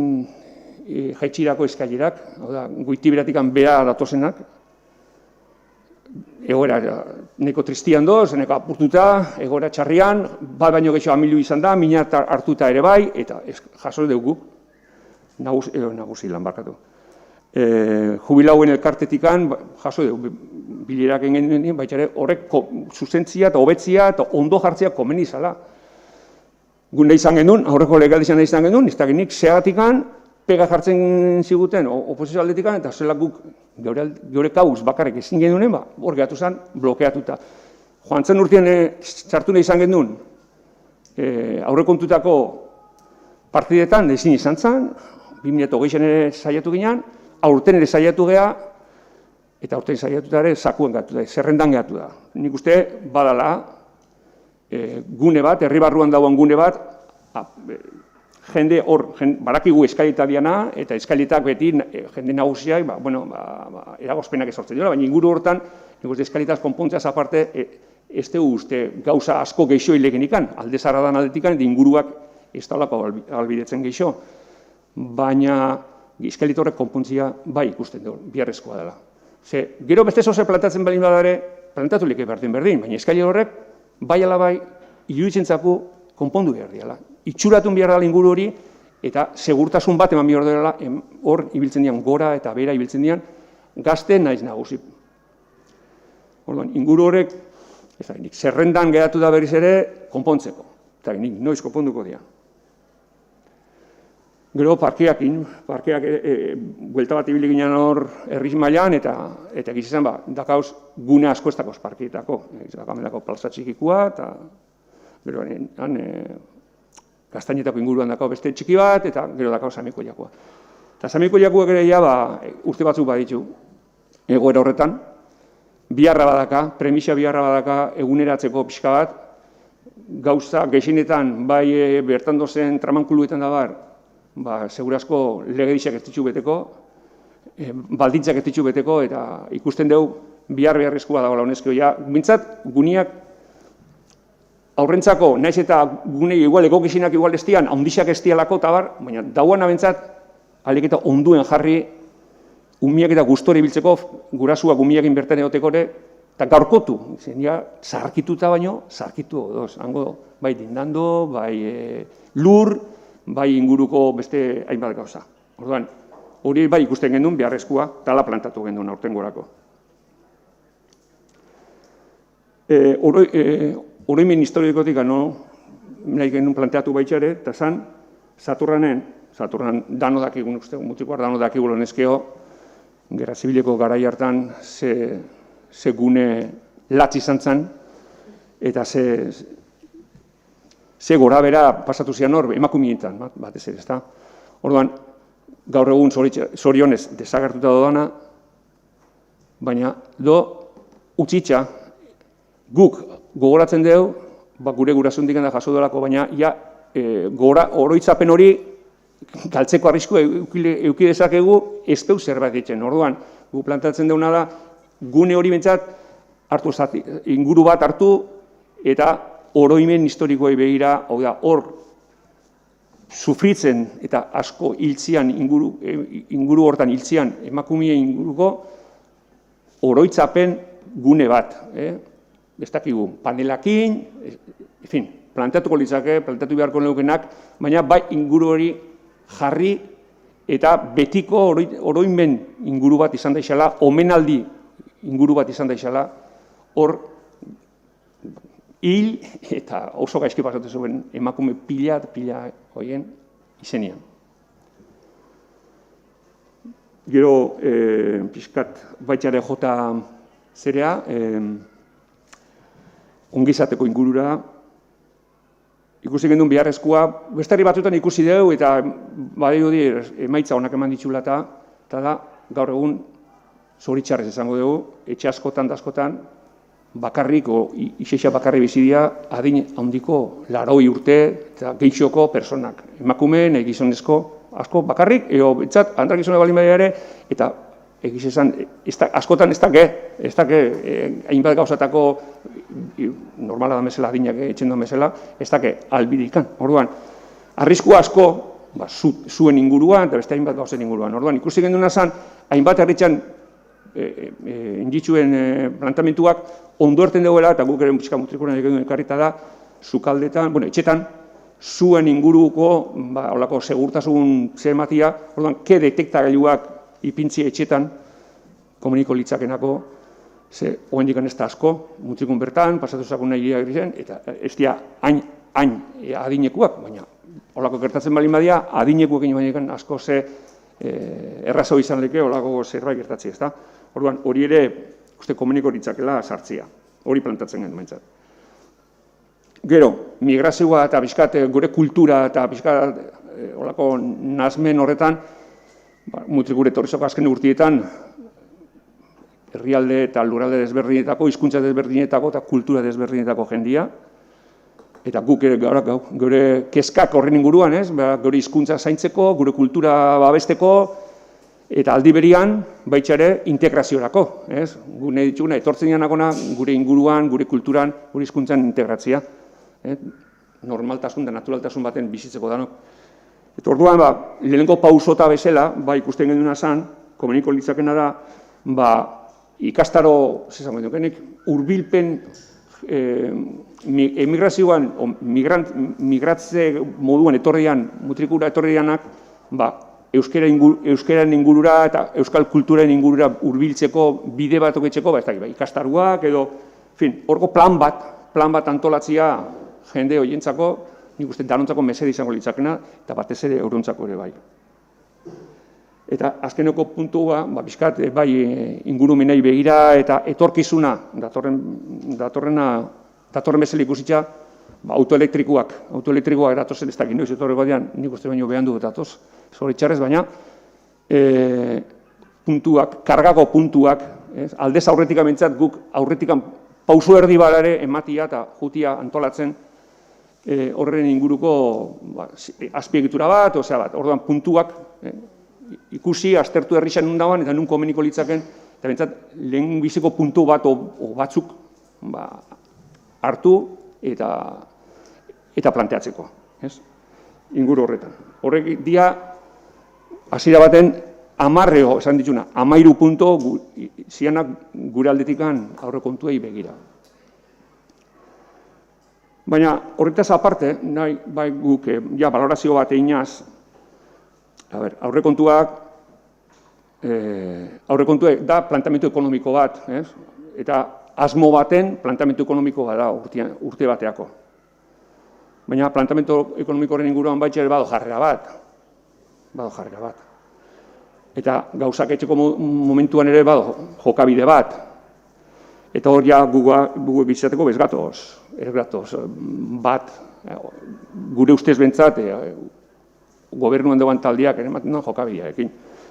jaitxirako eskailerak, goitiberatik bea datozenak, egoera neko tristian doz, neko apurtuta, egoera txarrian, bat baino gehiago amilu izan da, mina hartuta ere bai, eta jaso dugu, nagusi lan barkatu. Jubilauen elkartetikan, jaso dugu, bilerak egin baitxare, horrek zuzentzia eta hobetzia eta ondo jartzia komeni izala. Gunde izan genuen, aurreko legaldizan izan genuen, ez dakinik segatikan, pega jartzen ziguten oposizio aldetikan, eta zela guk geure kauz bakarrik ezin genuen, hor gehatu zen blokeatuta. Joan zen urtean txartu nahi izan genuen, aurrekontutako partidetan ezin izan zen, 2008an ere saiatu ginen, aurten ere saiatu geha, eta aurten saiatuta ere sakuen gatu da, zerrendan gatu da. Nik uste badala, gune bat, herri barruan dagoen gune bat, jende hor, barakigu eskailita diana, eta eskailitak beti jende nagusiak, eragozpenak esortzen dira, baina inguru hortan, nik uste eskailitaz konpontzeaz aparte, ez dugu uste gauza asko geixo ilegenikan, alde zarradan aldetikan, eta inguruak ez talako albidetzen geixo. Baina Gizkalit horrek konpontzia bai ikusten dugu, biharrezkoa dela. Gero beste zoze plantatzen balin badare, plantatu leke berdin, baina Gizkalit horrek bai ala bai, iruditzen zaku konpondu behar diala. Itxuratun behar dela inguru hori, eta segurtasun bat eman behar dela, hor ibiltzen dian gora eta bera ibiltzen dian, gazte naiz nagusi. Inguru horrek, zerrendan geratu da berriz ere, konpontzeko. Eta nik noiz konponduko dira. Gero parkeak buelta bat ibili ginen hor herriz mailan, eta gizizan, dakauz gune asko ez dakoz parkeetako. Dakamendako plaza txikikua, eta gero Gaztainetako inguruan dakauz beste txiki bat, eta gero dakauz Samiko Jakua. Eta Samiko Jakuak ere urte batzuk baditu egoera horretan, biharra badaka, premisa biharra badaka eguneratzeko pixka bat, gauza gehienetan, bai bertan dozen tramankuluetan da bar, segurazko legedixak ez ditxu beteko, baldintzak ez ditxu beteko, eta ikusten dugu beharrezkoa dagoela honezkeo. Bintzat, guniak aurrentzako, naiz eta gune igual egokizinak igual ez dian, handixak ez dialako, baina dauan abentzat, alik eta onduen jarri, umiak eta gustore biltzeko, gurasuak umiakin bertan egotekore, eta gaurkotu, zarkituta baino, zarkitu odoz, hango bai dindando, bai lur, bai inguruko beste hainbat gauza. Orduan, hori bai ikusten gendun beharrezkoa, tala plantatu gendun aurten gorako. Oroimen historikotik nahi gendun planteatu baitxare, eta zan, Saturnan dano dakigun, mutikoar dano dakigun honezkeo, Gerra Zibileko garai hartan ze gune latz izan zen, eta ze gora bera pasatu zian hor, emakumietan, batez ere, ezta? Orduan, gaur egun zorionez desagertuta dodana, baina utzitza, guk gogoratzen dugu, gure gurasundik da jaso delako, baina oroitzapen hori galtzeko arrisku euki dezakegu ez deu zerbait ditzen. Orduan, gu plantatzen duguna da, gune hori bentsat, inguru bat hartu, eta oroimen historikoei begira, hor sufritzen eta asko hiltzian, inguru hortan hiltzian emakumeen inguruko oroitzapen gune bat. Ez dakigu, panelakin, plantatuko litzake, plantatu beharko neukenak, baina bai inguru hori jarri eta betiko oroimen inguru bat izan daixala, omenaldi inguru bat izan daixala, hor hil eta oso gaizki pasatu zuen emakume pila horien izenian. Gero, pixkat baitxare jota zerea, ongizateko ingurura, ikusi gendun beharrezkoa, bestari batzutan ikusi dugu eta badirudi emaitza honak eman ditxula eta da gaur egun zoritxarrez esango dugu, etxe askotan da askotan, bakarrik, iseixa bakarri bizidia, adin handiko 80 urte eta gehixoko personak. Emakume, nahi gizonezko, asko bakarrik, ego betzat, handrak gizone balin baina ere, eta egiz esan, askotan ez dake, hainbat gauzatako, normala da mesela, adinak etxen da mesela, ez dake albidikan. Orduan, arrisku asko, zuen inguruan, eta beste hainbat gauzen inguruan. Orduan, ikusi genduna zen, hainbat herritxan inditxuen plantamentuak ondo erten duela, eta guk ere pixka mutrikunan egin ekarrita da, zukaldetan, etxetan, zuen inguruko, holako segurtasun zematia, orduan, ke detektagailuak ipintzi etxetan, komuniko litzakenako, ze oen dikan ez da asko, mutrikun bertan, pasatu zakun nahi zen, eta ez dira hain adinekuak, baina holako gertatzen balin badia, adinekuak egin baina asko ze errazo izan leke, holako zerbait gertatzi, ez da? Orduan, hori ere, uste komuniko litzakela sartzia, hori plantatzen genuen maintzat. Gero, migrazioa eta bizkat gure kultura eta bizkat holako nazmen horretan, mutrik gure torrizoko azken urtietan, herrialde eta lurralde desberdinetako, hizkuntza desberdinetako eta kultura desberdinetako jendia, eta guk gure kezkak horren inguruan, gure hizkuntza zaintzeko, gure kultura babesteko, Eta aldi berian, baitxare, integraziorako. Gune dituguna, etortzen dianakona, gure inguruan, gure kulturan, gure hizkuntzan integratzia. Normaltasun da naturaltasun baten bizitzeko danok. Eta orduan, lehenengo pausota bezala, ikusten genduna zan, komuniko litzakena da, ikastaro, zezango dukenik, urbilpen emigrazioan, migratze moduan etorrian, mutrikura etorrianak, euskaren ingurura eta euskal kulturen ingurura urbiltzeko bide bat oketxeko, ikastaruak edo, horko plan bat antolatzia jende horientzako, nik uste danontzako mesede izango litzakena, eta batez ere eurontzako ere bai. Eta azkeneko puntua, bizkat, ingurumenei begira eta etorkizuna, datorren bezala ikusitza, autoelektrikoak datozen, ez dakit noiz etorreko dian, nik uste baino behan du datoz, zoritxarrez, baina puntuak, kargako puntuak, aldez aurretik amentzat guk aurretik pauso erdi balare ematia eta jutia antolatzen horren inguruko azpiegitura bat, orduan puntuak ikusi, aztertu herrixan nundagoan, eta nun komeniko litzaken, eta bentsat lehen biziko puntu bat o batzuk hartu eta planteatzeko, inguru horretan. Horrek dia, hasiera baten, 10, esan dituna, 13 punto zianak gure aldetikan aurrekontuei begira. Baina horretaz aparte, bai guk, balorazio bat eginaz, aurrekontuak da plantamentu ekonomiko bat, eta asmo baten plantamentu ekonomiko bat da urte bateako. Baina plantamentu ekonomikoaren inguruan baitxere bado jarrera bat. Eta gauzak etxeko momentuan ere bado jokabide bat. Eta hor ja gugu bizateko ez gatoz bat, gure ustez bentsat, gobernuan dagoen taldiak ematen duen jokabidearekin.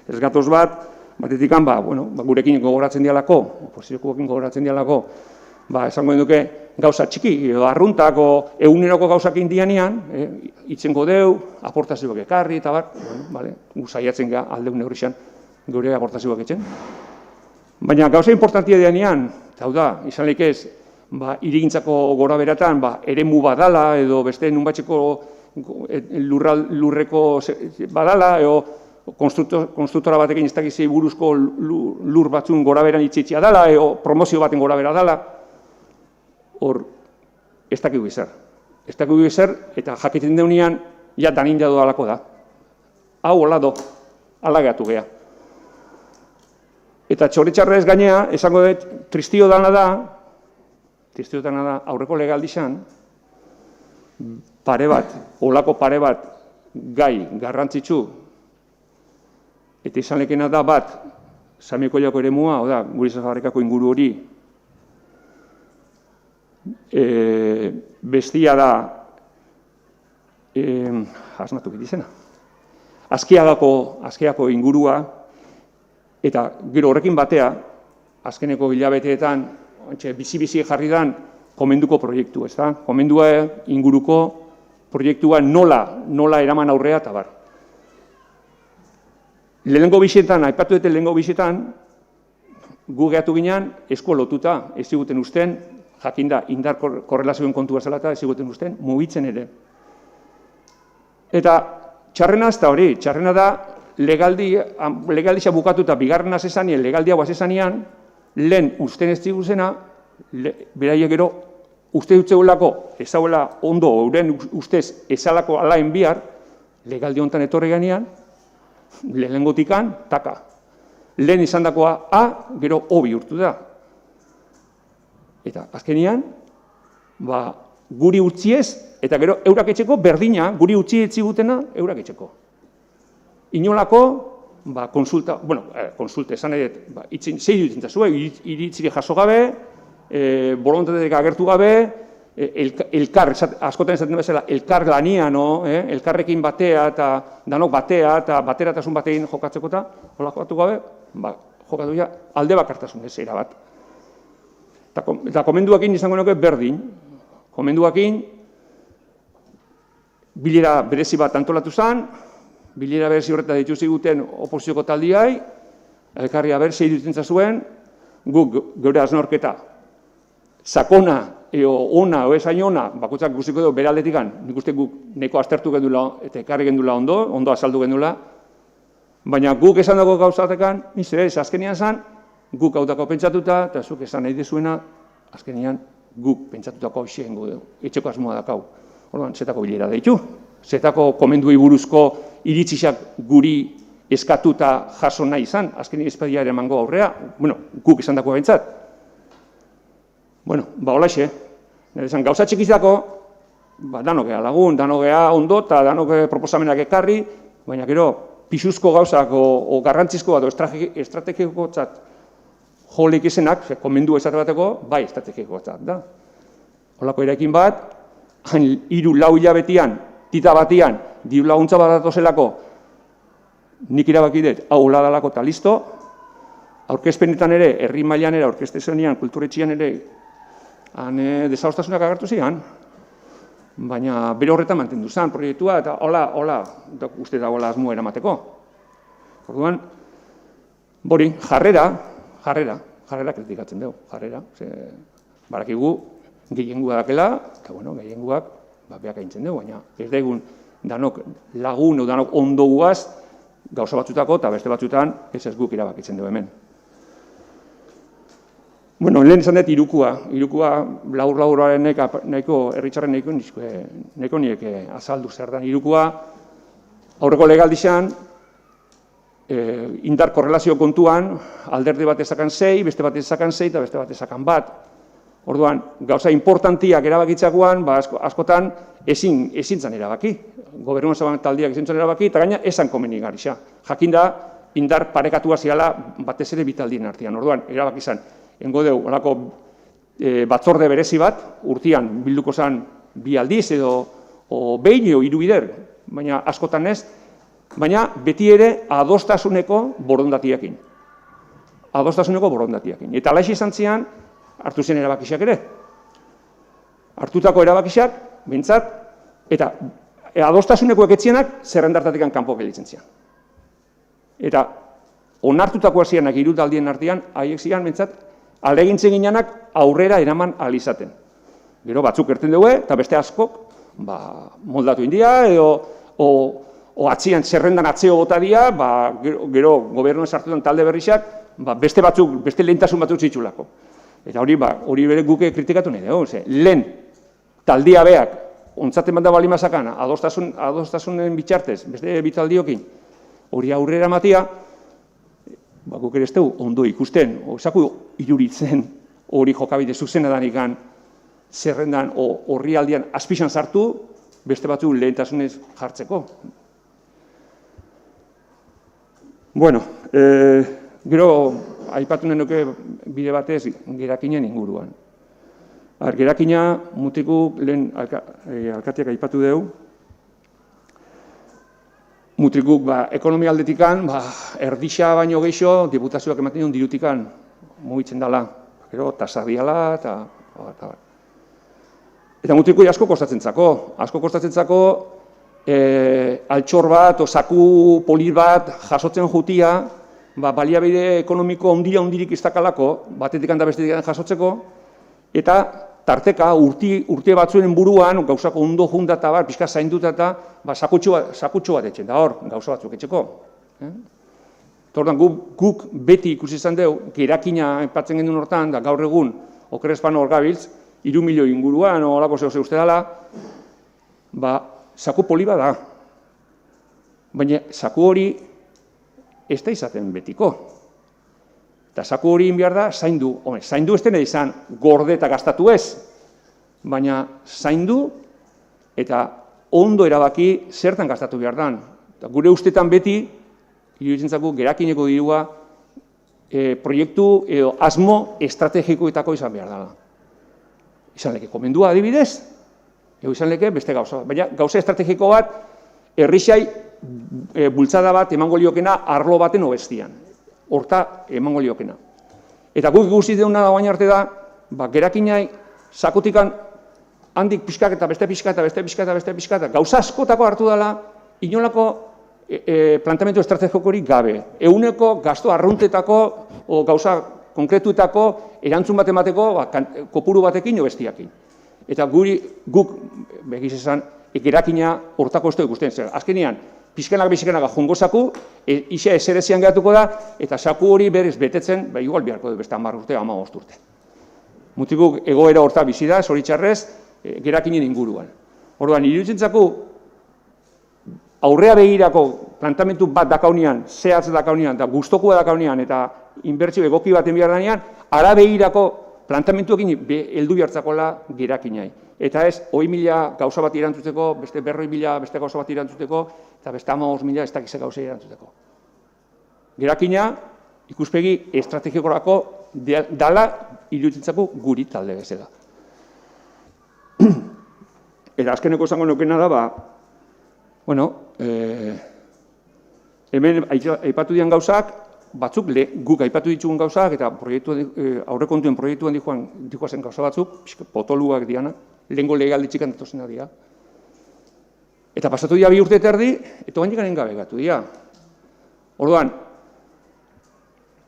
Ez gatoz batetik gurekin gogoratzen dialako, oposiziokoekin gogoratzen dialako, esango duke gauza txiki, arruntako, eguneroko gauzak indianean, itzengo deu, aportazioak ekarri, eta gu saiatzen gara alde neurrixan gure aportazioak etzen. Baina gauza importantia denean, eta hau da, izan lehik ez, irigintzako gora beratan, eremu badala, edo beste nunbatxeko lurreko badala, edo konstruktora batekin ez dakizi buruzko lur batzun gora beran itxitzia dala, edo promozio baten gora bera dala, hor, ez dakigu ezer. Ez dakigu ezer, eta jakiten deunean, ja danin jadu alako da. Hau, hola do, ala gehatu geha. Eta txoritxarrez gainea, esango dut, tristio dana da, aurreko legaldizan, pare bat, holako pare bat, gai garrantzitsu, eta izan lekena da bat, Samikoiako eremua, gure Zafarrekako inguru hori, bestia da, asmatu bitizena, Azkeako ingurua, eta gero horrekin batea, azkeneko hilabeteetan, bizi-bizi jarri dan, komenduko proiektu, ez da? Komendua inguruko proiektua nola eraman aurrea, eta bar. Lehenengo bisetan, aipatu dute lehenengo bisetan, gu gehatu ginean, esko lotuta, ez ziguten usten, jakinda indar korrelazioen kontua zela eta ez ziguten usten, mugitzen ere. Eta txarrena ez da hori, txarrena da, legaldisa bukatu eta bigarren azesanien, legaldia guazesanean, lehen usten ez ziguzena, beraiek gero, uste dutzeulako, ezauela ondo, euren ustez ezalako alain bihar, legaldi honetan etorri ganean, lehenengotikan, taka. Lehen izan dakoa A, gero O bihurtu da. Eta azkenian, guri utziez, eta gero eurak etxeko berdina, guri utzi etzigutena, eurak etxeko. Inolako, konsulta, konsulta esan edet, zei dutzen zazue, iritzire jaso gabe, bolontatetik agertu gabe, elkar, askotan esaten bezala, elkar lanian, elkarrekin batea eta danok batea eta bateratasun batekin jokatzeko eta jokatu gabe, jokatu ja alde bakartasun ez erabat. Eta komenduakin izango nuke berdin, komenduakin bilera berezi bat antolatu zen, bilera berezi horretan ditu ziguten oposizioko taldiai, elkarri aber, zei dutzen zazuen, guk geure aznorketa sakona, ona, esain ona, bakoitzak guztiko dugu bere aldetikan, nik uste guk neko aztertu gendula eta ekarri gendula ondo azaldu gendula, baina guk esan dago gauzatekan, ez, azkenian zan, guk hau dako pentsatuta, eta zuk esan nahi dezuena, azkenian guk pentsatutako xeengo dugu, etxeko asmoa dakau. Orduan, zetako bilera deitu, zetako komenduei buruzko iritzizak guri eskatuta jaso nahi izan, azkenik espediare emango aurrea, guk esan dako bentsat. Holaxe, nire esan gauza txikizako, danok gea lagun, danok gea ondo, eta danok proposamenak ekarri, baina gero, pisuzko gauzak o garrantzizko bat, o estrategiko txat jolik izenak, komendu esate bateko, bai estrategiko txat da. Holako eraikin bat, hain 3-4 hilabetian, tita batian, diru laguntza bat datozelako, nik irabaki dut, hau hola dalako eta listo, aurkezpenetan ere, herri mailan ere, aurkeztezonian, kulturetxian ere, desadostasunak agertu zian, baina bere horretan mantendu zen proiektua, eta hola, uste dagoela asmoa eramateko. Orduan, jarrera kritikatzen dugu, jarrera. Barakigu, gehiengua dakela, eta gehienguak beak aintzen dugu, baina ez daigun danok lagun, danok ondo guaz, gauza batzutako, eta beste batzutan ez guk irabakitzen dugu hemen. Lehen esan dut irukua laur-lauraren nahiko, erritxarren nahiko nieke azaldu zer da. Irukua aurreko legaldizan, indar korrelazio kontuan, alderdi bat ezakan 6, beste bat ezakan 6, eta beste bat ezakan bat. Orduan, gauza importantiak erabakitzakoan, askotan ezin zan erabaki. Gobernuan zaban taldiak ezin zan erabaki, eta gaina esan komenik garisa. Jakinda, indar parekatua ziala batez ere bitaldien artean. Orduan, erabaki zan. Engo dugu, horako batzorde berezi bat, urtean bilduko zen 2 aldiz edo behin edo 3 bider, baina askotan ez, baina beti ere adostasuneko borondatiakin. Eta alaixi izan zian, hartu zen erabakixak ere. Hartutako erabakixak, bentsat, eta adostasuneko eketzienak zerrendartatik kanpo gelitzen zian. Eta onartutako zianak 3 taldien artean, haiek zian, bentsat, alegintzen ginenak aurrera eraman alizaten. Gero batzuk erten dugu, eta beste askok moldatu india, edo atzian zerrendan atzeo gota dia, gero gobernuen sartutan talde berrizak, beste lehentasun batzuk zitxulako. Eta hori bere guke kritikatu nahi dugu. Lehen taldia beak, ontzaten bat da bali mazakana, adostasunen bitxartez, beste bitaldiokin, hori aurrera matia, guk ere ez dugu ondo ikusten, osaku iruritzen hori jokabide zuzena danikan zerrendan horri aldian azpixan sartu, beste batzu lehentasunez jartzeko. Gero, aipatu nuke bide batez gerakinen inguruan. Gerakina mutikuk lehen alkateak aipatu dugu, mutrikuk ekonomia aldetikan, erdixa baino gehiago, diputazioak ematen duen dirutikan mugitzen dela, gero, tasa diala, eta mutrikui asko kostatzen zako, altxor bat, saku polit bat jasotzen jutia, baliabide ekonomiko ondirik iztakalako, batetik handa bestetik jasotzeko, eta tarteka urte batzuen buruan, gauzako ondo junta eta pixka zainduta eta sakutxo bat etxen, da hor, gauza batzuk etxeko. Orduan, guk beti ikusi izan dugu, gerakina epatzen gendun hortan, da gaur egun, okerespan hor gabiltz, 3 milio inguruan, olako zehose uste dela, saku poli bat da. Baina saku hori ez da izaten betiko. Eta saku hori behar da, zaindu. Zaindu ez dena izan gorde eta gastatu ez, baina zaindu eta ondo erabaki zertan gastatu behar dan. Gure ustetan beti, iruditzen zaku, gerakineko dirua proiektu edo asmo estrategikoetako izan behar dela. Izan leke komendua adibidez, edo izan leke beste gauza. Baina gauza estrategiko bat, herrixai bultzada bat emango liokena arlo baten obestian. Horta emango liokena. Eta guk ikusi deuna da baina arte da, gerakinai sakutikan handik pixkak eta beste pixka eta beste pixka eta beste pixka eta gauza askotako hartu dela, inolako planteamendu estrategikorik gabe. Eguneko gasto arruntetako o gauza konkretuetako erantzun bat emateko kopuru batekin o bestiakin. Eta guk begiz esan, gerakina hortako ez du ikusten. Azkenean, pixkanak jongozaku, isa eserezian geratuko da, eta saku hori berez betetzen, igual beharko du beste 10 urte, 15 urte. Mutikuk egoera horta bizi da, zoritxarrez, gerakinen inguruan. Orduan, iruditzentzako aurrea begirako plantamentu bat dakaunean, zehatz dakaunean, eta guztokua dakaunean, eta inbertsio egoki baten behar danean, ara begirako plantamentuekin heldu behartzakola gerakinai. Eta ez, 100.000 gauza bat irantzuteko, beste 100.000 beste gauza bat irantzuteko, eta beste 15.000 ez dakize gauza irantzuteko. Gerakina, ikuspegi estrategikorako dala iruditzentzako guri talde bezala. Eta azkeneko esango nukena da, hemen aipatu dian gauzak, batzuk guk aipatu ditugun gauzak, eta aurrekontuen proiektuan dikoazen gauza batzuk, potoluak diana, lehenko legaldi txikan datozena dira. Eta pasatu dira 2 urte eta erdi, eta oain garen gabe gatu dira. Orduan,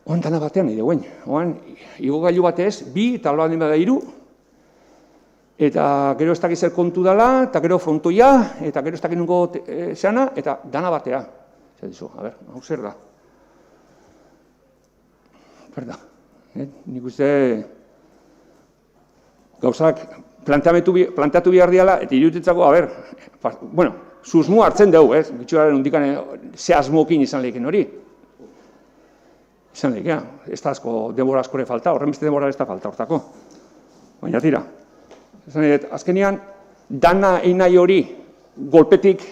oan dana batean nahi duen, oan igogailu batez, 2 eta aloan dima da 3, eta gero ez dakiz zer kontu dela, eta gero frontoia, eta gero ez dakiz nungo zeana, eta dana batea. Zer dizu, hau zer da? Berda, nik uste gauzak planteatu behar diala, eta iruditzako, susmu hartzen dugu, bitxuraren undikan ze asmokin izan lehiken hori. Izan lehikea, ez da asko denbora askore falta, horren beste denbora ez da falta hortako. Baina tira, azkenean, dana einai hori golpetik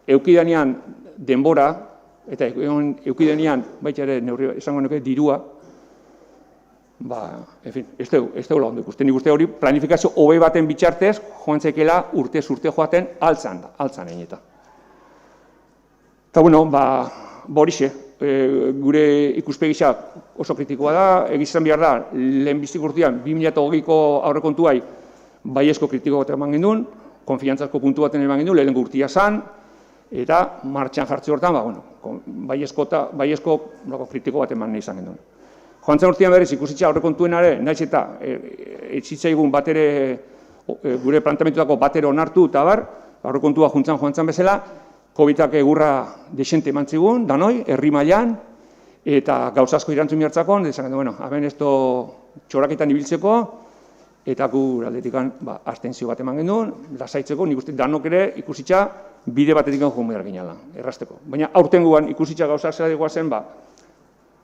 eukidanean denbora, eta eukidanean baita ere esango nuke dirua, ez dugu lagundu ikusten. Nik uste hori planifikazio hobe baten bitxartez, joan zekela urtez urte joaten altzan egin eta. Eta horixe, gure ikuspegisa oso kritikoa da, egizan behar da, lehen biztik urtean, 2020ko aurrekontuai baiezko kritiko bat eman gendun, konfiantzazko puntu baten eman gendun, lehenko urtia zan, eta martxan jartze hortan, baiezko kritiko bat eman izan gendun. Joan zen urtean berriz ikusitza aurrekontuenare, naiz eta etxitzaigun batere, gure plantamentutako batere onartu eta aurrekontua joan zen bezala, COVID-ak egurra desente eman zigun, danoi, herri mailan, eta gauza asko irantzun bihartzakon, hemen ez txoraketan ibiltzeko, eta gu aldetikan abstentzio bat eman genuen, lasaitzeko, nik uste danok ere ikusitza bide batetik joan behar ginala, errazteko. Baina aurtengoan ikusitza gauza zera digoa zen,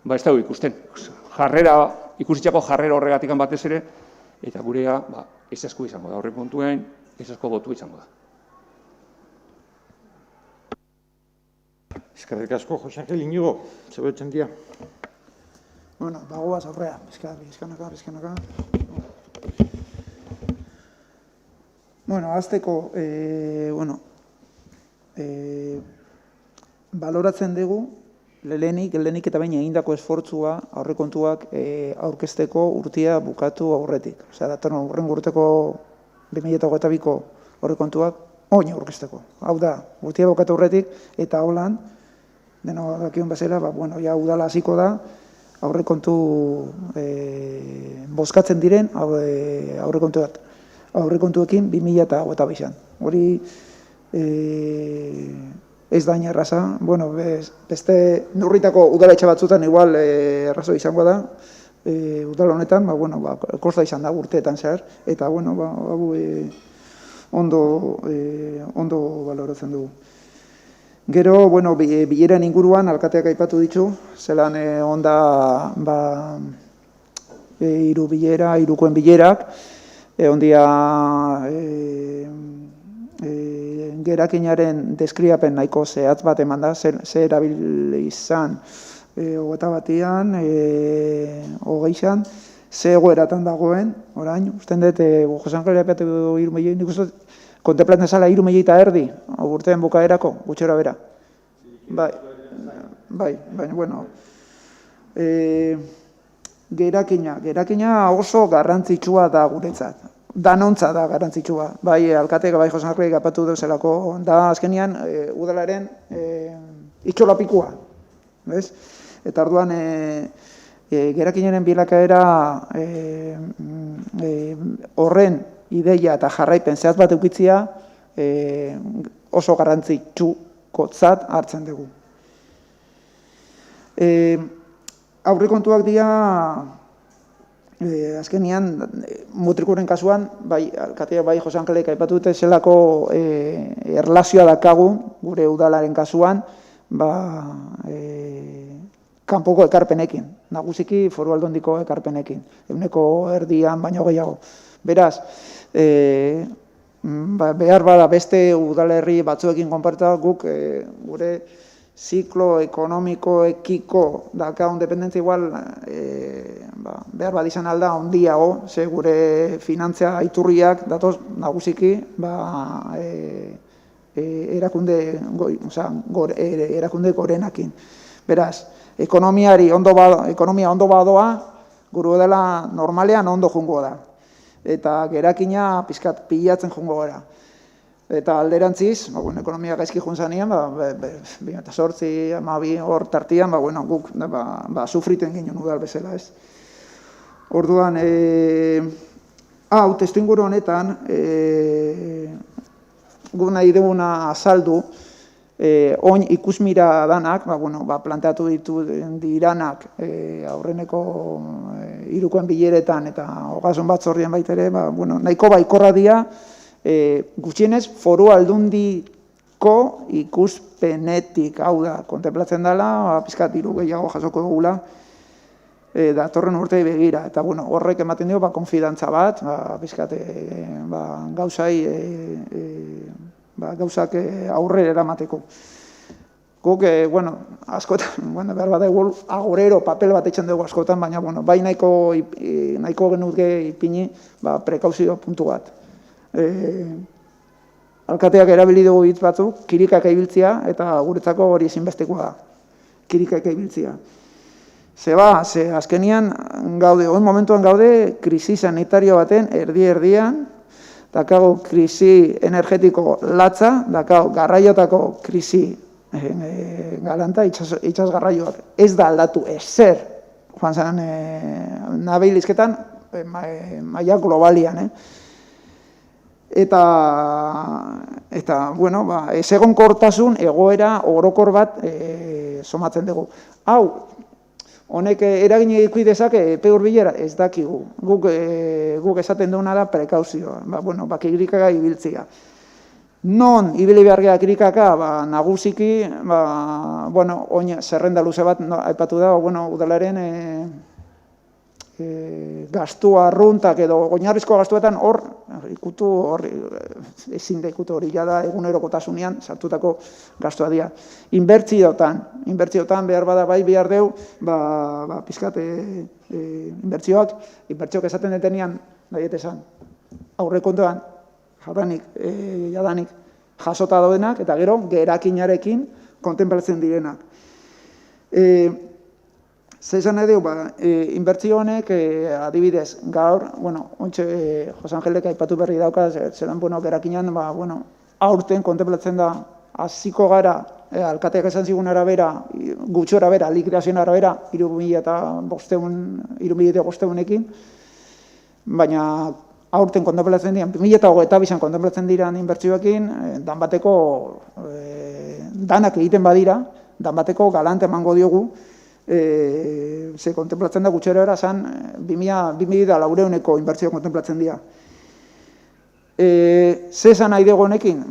ez dago ikusten. Ikusitzako jarrera horregatik batez ere, eta gurea ez asko izango da, horre kontuen ez asko botu izango da. Eskerrik asko, Jose Angel Iñigo, zebetzen dia. Bagoaz aurrea, bizkanaka. Azteko, baloratzen dugu, lehenik eta baina egindako esfortzua aurrekontuak aurkezteko urtia bukatu aurretik. Datorren urren urteko 2022ko aurrekontuak oin aurkezteko. Hau da, urtia bukatu aurretik eta holan, deno dakion bezala, udala hasiko da, aurrekontu bozkatzen diren aurrekontuekin 2022an. Hori ez da erraza, beste nurritako udaletxe batzutan igual errazo izango da, udala honetan, kosta izan da urteetan zehar, eta ondo baloratzen dugu. Gero, bileren inguruan, alkateak aipatu ditu, zelan onda hirukoen bilerak, ondia gerakinaren deskriapen nahiko zehatz bat eman da, ze erabili izan 21an, 20an, ze egoeratan dagoen, orain, usten dut, Jose Angel aipatu 3 milioi, nik uste kontemplatzen zala 3 milioi eta erdi, urtean bukaerako, gutxera bera. Baina, gerakina oso garrantzitsua da guretzat. Danontza da garrantzitsua. Bai, alkateak, bai, Jose Angel aipatu deuselako, da azkenian udalaren itxolapikua. Ez? Eta orduan, gerakinaren bilakaera horren ideia eta jarraipen zehatz bat eukitzia oso garrantzitsukotzat hartzen dugu. Aurrekontuak dira, azkenian, mutrikuren kasuan, bai, alkatea bai Jose Angelek aipatu dute zelako erlazioa dakagu gure udalaren kasuan, kanpoko ekarpenekin, nagusiki Foru Aldundiko ekarpenekin, 100% baino gehiago. Beraz, behar bada beste udalerri batzuekin konpartita guk gure ziklo ekonomikoekiko dakagun dependentzia igual behar bat izan alda ondiago, ze gure finantzia iturriak datoz nagusiki erakunde gorenakin. Beraz, ekonomia ondo badoa, guru dela normalean ondo jungo da. Eta gerakina pizkat pilatzen jungo gara. Eta alderantziz, ekonomia gaizki junzanean, 2008, 2012 hor tartian, guk sufriten ginen udal bezala, ez. Orduan, testuinguru honetan, guk nahi duguna azaldu, oin ikusmira danak, planteatu ditu diranak aurreneko hirukoen bileretan eta ogasun batzordean baitere, nahiko baikorra dira, gutxienez Foru Aldundiko ikuspenetik, hau da, kontemplatzen dela, pizkat diru gehiago jasoko dugula, datorren urtei begira, eta horrek ematen dio konfidantza bat, pizkat gauzak aurrera eramateko. Guk, askotan, behar bat egun agorero papel bat etxen dugu askotan, baina, bai nahiko genuke ipini prekauzio puntu bat. Alkateak erabili dugu hitz batzuk, kirikak ibiltzia, eta guretzako hori ezinbestekoa da, kirikak ibiltzia. Ze azkenian gaude, momentuan gaude, krisi sanitario baten erdi-erdian, dakago krisi energetiko latza, dakago garraiotako krisi galanta, itxas garraioak. Ez da aldatu ezer, joan zen nabeil izketan, maila globalian. Eta ez egonkortasun egoera orokor bat somatzen dugu. Hau, honek eragin ikusi dezake epe hurbilera, ez dakigu. Guk esaten duguna da prekauzioa, kirikaka ibiltzea. Non ibili behar geha kirikaka, nagusiki, oin zerrenda luze bat aipatu da, udalaren gastu arruntak edo oinarrizko gastuetan hor, ezin da ikutu hori da egunerokotasunean sartutako gastua dira. Inbertziotan behar bada bai behar deu, pizkat inbertzioak esaten detenean, nahiet esan, aurrekontuan, jadanik jasota daudenak, eta gero gerakinarekin kontemplatzen direnak. Zeizan nahi dugu, inbertzio honek adibidez gaur, ontsa Jose Angelek aipatu berri dauka, zelan gerakinan, aurten kontemplatzen da, hasiko gara, alkateak esan zigun arabera, gutxo arabera, likidazioen arabera, 3.500 baina aurten kontemplatzen diren, 2022an kontemplatzen diren inbertzioekin, danak egiten badira, danbateko galante emango diogu, ze kontemplatzen da gutxera era zan 2.400 inbertzio kontemplatzen dira. Ze esan nahi dugu honekin?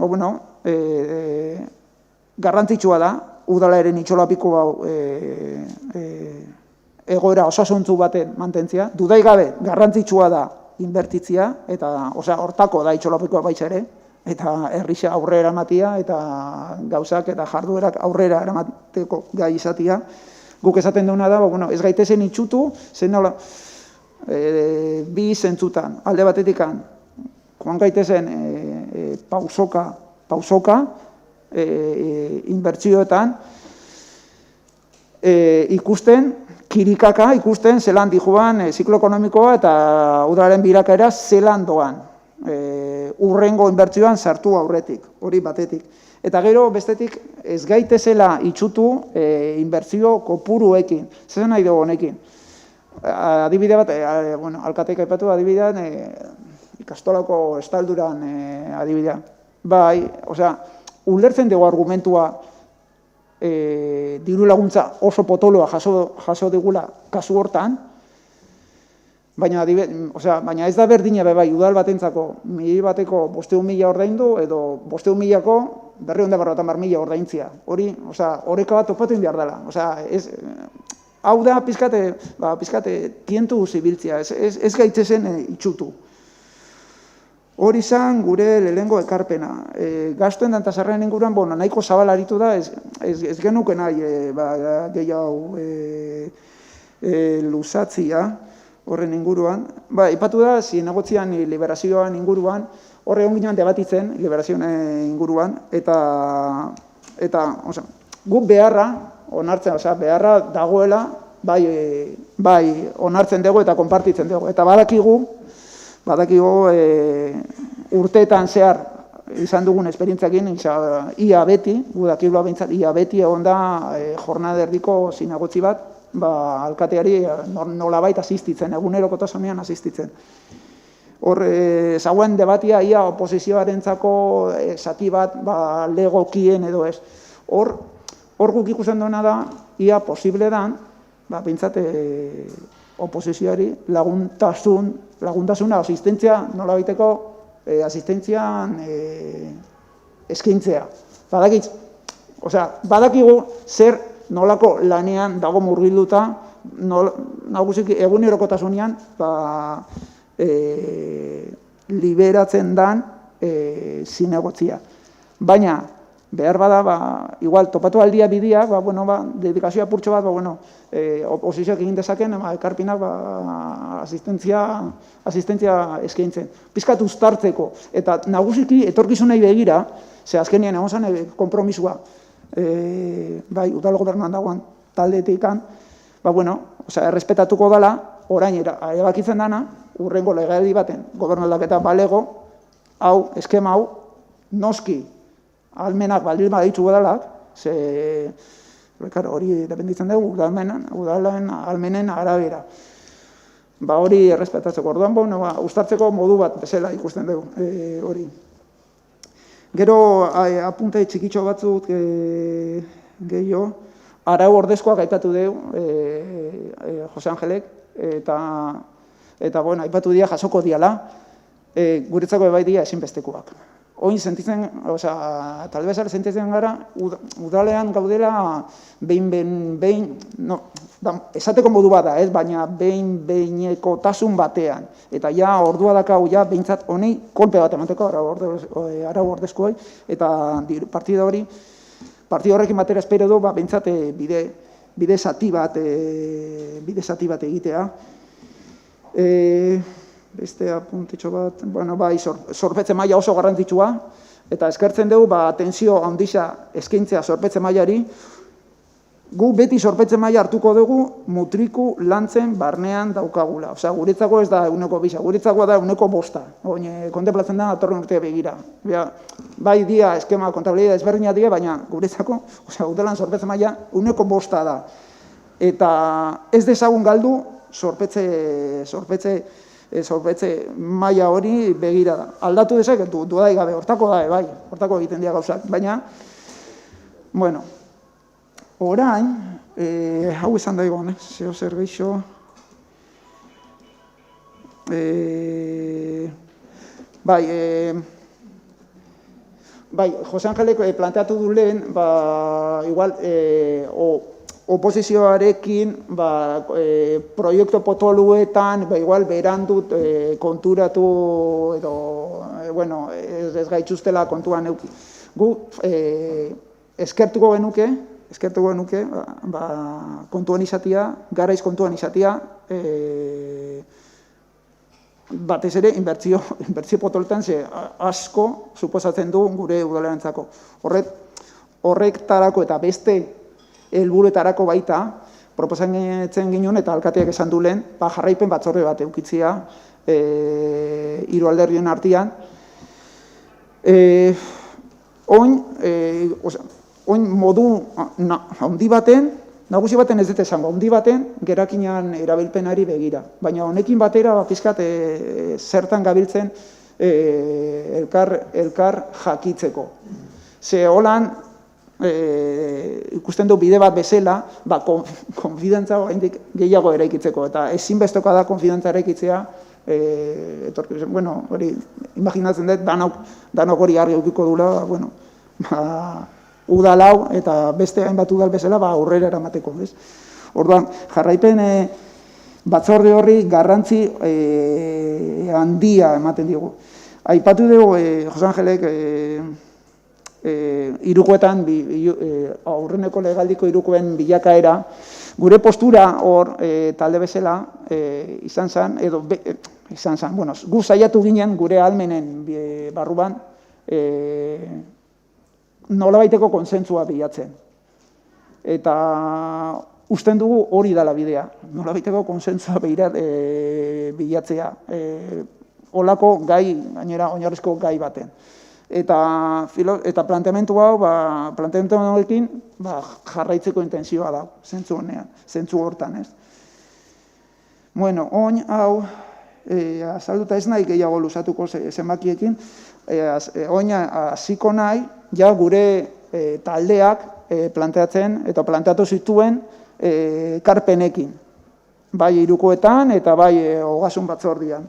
Garrantzitsua da, udalaren itxolapiko egoera osasuntzu baten mantentzia, dudai gabe garrantzitsua da inbertitzia, eta hortako da itxolapikoa baitza ere, eta herrisa aurrera eramatia, eta gauzak eta jarduerak aurrera eramateko gai izatia. Guk esaten duguna da, ez gaitezen itxutu, zen nola, bi zentzutan, alde batetikan, joan gaitezen pausoka, inbertsioetan, ikusten, kirikaka ikusten, zelan dijuan ziklo ekonomikoa eta udalaren bilakaera zelan doan, urrengo inbertsioan sartu aurretik, hori batetik. Eta gero, bestetik, ez gaitezela itxutu inbertsio kopuruekin. Zer nahi dugu honekin? Adibide bat, alkateik aipatu adibidean, ikastolako estalduran adibidea. Bai, ulertzen dugu argumentua diru laguntza oso potoloa jaso digula kasu hortan, baina ez da berdina bai, udal batentzako 1.000 bateko 500.000 ordaindu edo 500.000ko 250.000 ordaintzia. Hori, oreka bat topatzen behar dela. Hau da pizkate tientu zibiltzia, ez gaitzezen itxutu. Hori izan gure lehengo ekarpena. Gastuen dan tasarren inguruan, nahiko zabal aritu da, ez genuke nahi gehiago luzatzia horren inguruan. Ipatu da, zinegotzian liberazioan inguruan, horre onginan debatitzen liberazioan inguruan, eta guk beharra, beharra dagoela, bai onartzen dugu eta konpartitzen dugu. Eta badakigu urteetan zehar izan dugun esperientziakin, ia beti, gudakibloa behintzat, ia beti egon da jornada erdiko zinegotzi bat, alkateari nolabait asistitzen, egunerokotasunean asistitzen. Hor, zauen debatia, ia oposizioarentzako zati bat legokien edo ez. Hor guk ikusten duena da, ia posible dan, behintzat oposizioari laguntasuna, asistentzia, nolabaiteko asistentzian eskaintzea. Badakigu zer nolako lanean dago murgilduta, nagusiki egunerokotasunean liberatzen dan zinegotzia. Baina, behar bada, igual, topatu aldia bideak, dedikazioa purtsu bat, oposizioak egin dezaken, ekarpinak asistentzia eskaintzen. Pizkat uztartzeko, eta nagusiki etorkizunei begira, ze azkenean egon zen konpromisua, udal gobernuan dagoen taldetikan, errespetatuko dela, orain erabakitzen dana, urrengo legealdi baten gobernu aldaketa balego, eskema hau, noski, almenak baldin baditzu badalak, hori dependitzen dugu, udalen almenen arabera. Hori errespetatzeko orduan, uztartzeko modu bat bezala ikusten dugu hori. Gero, apunte txikitxo batzuk gehiago, arau ordezkoak aipatu dugu, Jose Angelek, eta aipatu dira jasoko diala, guretzako bai dira ezinbestekoak. Oin sentitzen, talbezar sentitzen gara, udalean gaudela behin, esateko modu bada, baina behineko tasun batean. Eta ja, ordua dakau, ja, behintzat honei kolpe bat emateko arau ordezkoai, eta partida horrekin batera espero du, behintzat bide zati bat egitea. Beste apuntitxo bat, zorpetze maila oso garrantzitsua, eta eskertzen dugu, tensio handixa eskaintzea zorpetze mailari, gu beti zorpetze maila hartuko dugu mutriku lantzen barnean daukagula. Guretzako ez da 1,2, guretzako da 1,5. Kontemplatzen da, atorren urtea begira. Bai dia, eskema, kontabilidea ezberdina dira, baina guretzako, udalan zorpetze maila 1,5 da. Eta ez dezagun galdu zorpetze maila hori begira da. Aldatu dezak, dudai gabe, hortako da, hortako egiten dira gauzak. Baina, orain, hau izan daigon, zeo zer geixo, Jose Angelek planteatu du lehen, igual, oposizioarekin proiektu potoluetan igual berandut konturatu edo ez gaitzuztela kontuan euki. Gu eskertuko genuke kontuan izatea, garaiz kontuan izatea, batez ere inbertsio potoloetan asko suposatzen du gure udalerantzako. Horrektarako eta beste helburuetarako baita, proposatzen ginen eta alkateak esan du lehen, jarraipen batzorde bat eukitzia hiru alderdien artean. oin modu handi baten, nagusi baten ez dut esango, handi baten gerakinan erabilpenari begira. Baina honekin batera pizkat zertan gabiltzen elkar jakitzeko. Ze holan, ikusten du bide bat bezala, konfidantza oraindik gehiago eraikitzeko, eta ezinbestekoa da konfidantza eraikitzea, hori, imaginatzen dut, danok hori argi eukiko dula, udal hau eta beste hainbat udal bezala aurrera eramateko. Orduan, jarraipen batzorde horri garrantzi handia ematen digu. Aipatu dugu, Jose Angelek, hirukoetan, aurreneko legaldiko hirukoen bilakaera, gure postura hor talde bezala izan zen, gu saiatu ginen gure ahalmenen barruan nolabaiteko kontsentsua bilatzen. Eta usten dugu hori dela bidea, nolabaiteko kontsentsua bilatzea, holako gai, gainera oinarrizko gai baten. Eta planteamendu hau, planteamendu horrekin jarraitzeko intentzioa da, zentzu hortan, ez. Bueno, oin hau, azalduta ez nahi gehiago luzatuko zenbakiekin, oin hasiko nahi, ja gure taldeak planteatzen eta planteatu zituen ekarpenekin, bai hirukoetan eta bai ogasun batzordian.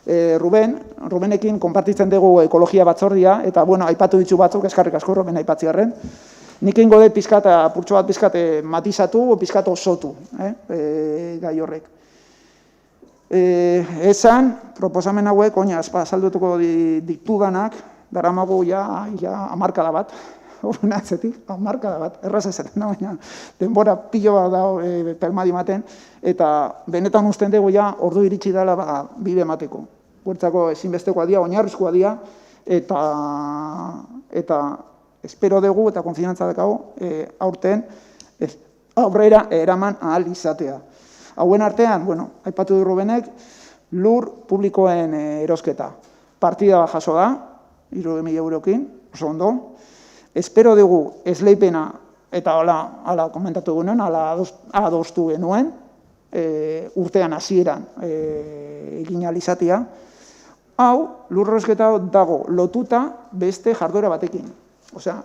Rubenekin konpartitzen dugu ekologia batzordia, eta aipatu ditzu batzuk, eskarrik asko Ruben aipatziarren. Nik ingo dut pizkat, apurtxo bat pizkat matizatu, pizkat osotu, gai horrek. Esan, proposamen hauek, oina, azaldutuko ditudanak, daramagu ja hamarkada bat, hamarkada bat, erraz ezaten, baina denbora pilo bat dago pelmadi ematen, eta benetan usten dugu ja ordu iritsi dela bide emateko. Guretzako ezinbestekoa dira, oinarrizkoa dira, eta espero dugu eta konfiantza dakago aurten aurrera eraman ahal izatea. Hauen artean, aipatu du Rubenek, lur publikoen erosketa. Partida jaso da, 60.000 eurokin, oso ondo. Espero dugu esleipena, eta hala komentatu genuen, hala adostu genuen, urtean hasieran egin ahal izatea. Hau, lurrosketa dago lotuta beste jarduera batekin. Osea,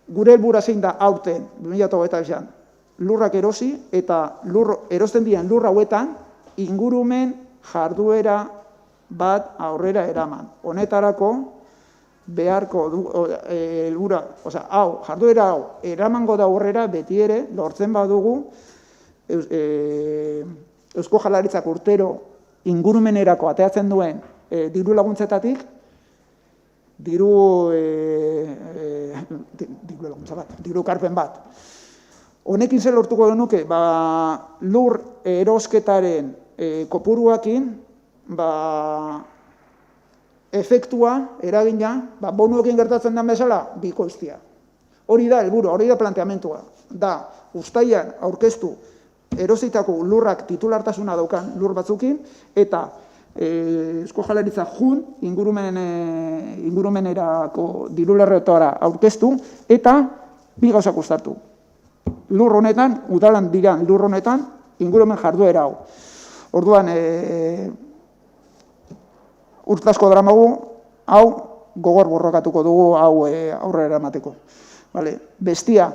gure helburua zein da aurten, 2021, lurrak erosi eta erosten diren lur hauetan ingurumen jarduera bat aurrera eraman. Honetarako beharko du helburua, osea, jarduera hau eramango da aurrera beti ere lortzen badugu Eusko Jaurlaritzak urtero ingurumenerako ateatzen duen diru laguntzetatik diru karpen bat. Honekin zer lortuko genuke, lur erosketaren kopuruakin, efektua, eragina, bonuekin gertatzen den bezala, bikoiztia. Hori da helburua, hori da planteamentua. Da, uztailan aurkeztu erositako lurrak titulartasuna daukan lur batzukin, eta Eusko Jaurlaritza jun ingurumenerako dirularretora aurkeztu, eta bi gauzak uztartu. Lur honetan, udalan diran lur honetan, ingurumen jarduera hau. Orduan, urtazko dramagu, hau gogor borrokatuko dugu, hau aurrera eramateko. Bestia,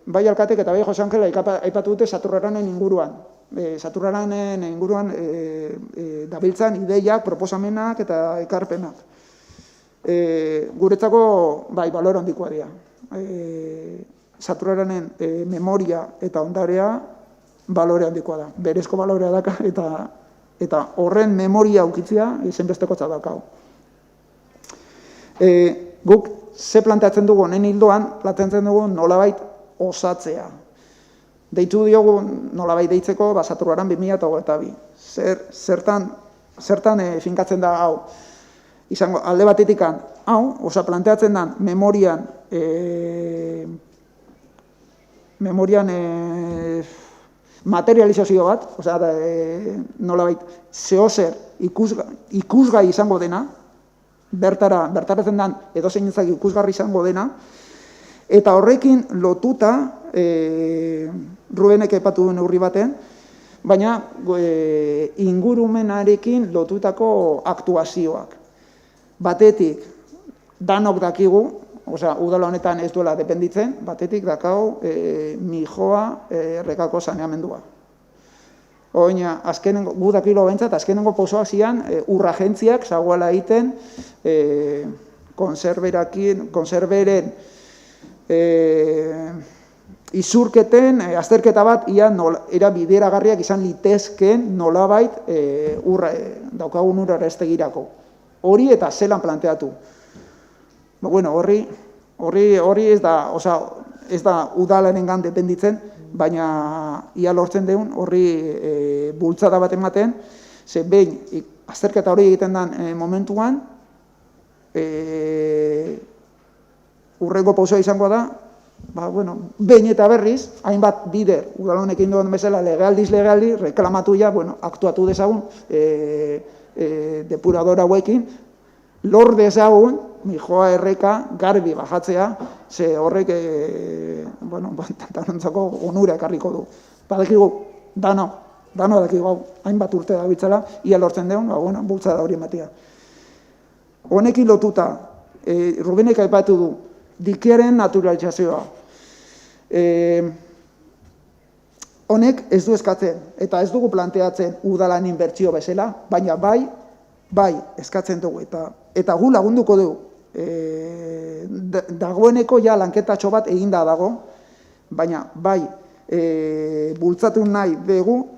bai alkatek eta bai Jose Angela aipatu dute Saturraranen inguruan. Saturraranen inguruan dabiltzan ideiak, proposamenak eta ekarpenak. Guretzako, bai, balore handikoa dira. Saturraranen memoria eta ondarea balore handikoa da. Berezko balorea daka eta horren memoria ukitzea ezinbestekotzat daukagu. Guk ze planteatzen dugu honen hildoan, planteatzen dugu nolabait osatzea. Deitu diogu nolabait deitzeko Saturraran 2022. Zertan finkatzen da hau? Izango alde batetik hau, planteatzen da memorian materializazio bat, nolabait zehozer ikusgai izango dena, bertaratzen den edozein ezak ikusgarri izango dena, eta horrekin lotuta, Rubenek aipatu duen neurri baten, baina ingurumenarekin lotutako aktuazioak. Batetik, danok dakigu, osea, udala honetan ez duela dependitzen, batetik dakau Mijoa errekako saneamendua. Oina, gu dakilo bentsat, azkenengo pausoak zian, urragentziak zagoela egiten, konserberen izurketen azterketa bat, era bideragarriak izan litezken nolabait daukagun urra estegirako. Hori eta zelan planteatu. Bueno, hori ez da udalarengan dependitzen, baina ia lortzen deun horri bultzada bat ematen, ze behin azterketa hori egiten den momentuan, urrengo pausoa izango da, behin eta berriz, hainbat bider, udalonekin duen bezala, legealdi, reklamatu ja, aktuatu dezagun, depuradora hauekin, lor dezagun, Mijoa erreka garbi bajatzea, ze horrek, danontzako onura ekarriko du. Badakigu, dano dakigu, hainbat urte da bitzala, ia lortzen deun, bultzada hori ematea. Honekin lotuta, Rubenek aipatu du, dikearen naturalizazioa. Honek ez du eskatzen, eta ez dugu planteatzen udalan inbertsio bezala, baina bai eskatzen dugu, eta gu lagunduko dugu. Dagoeneko ja lanketatxo bat eginda dago, baina bai bultzatu nahi dugu,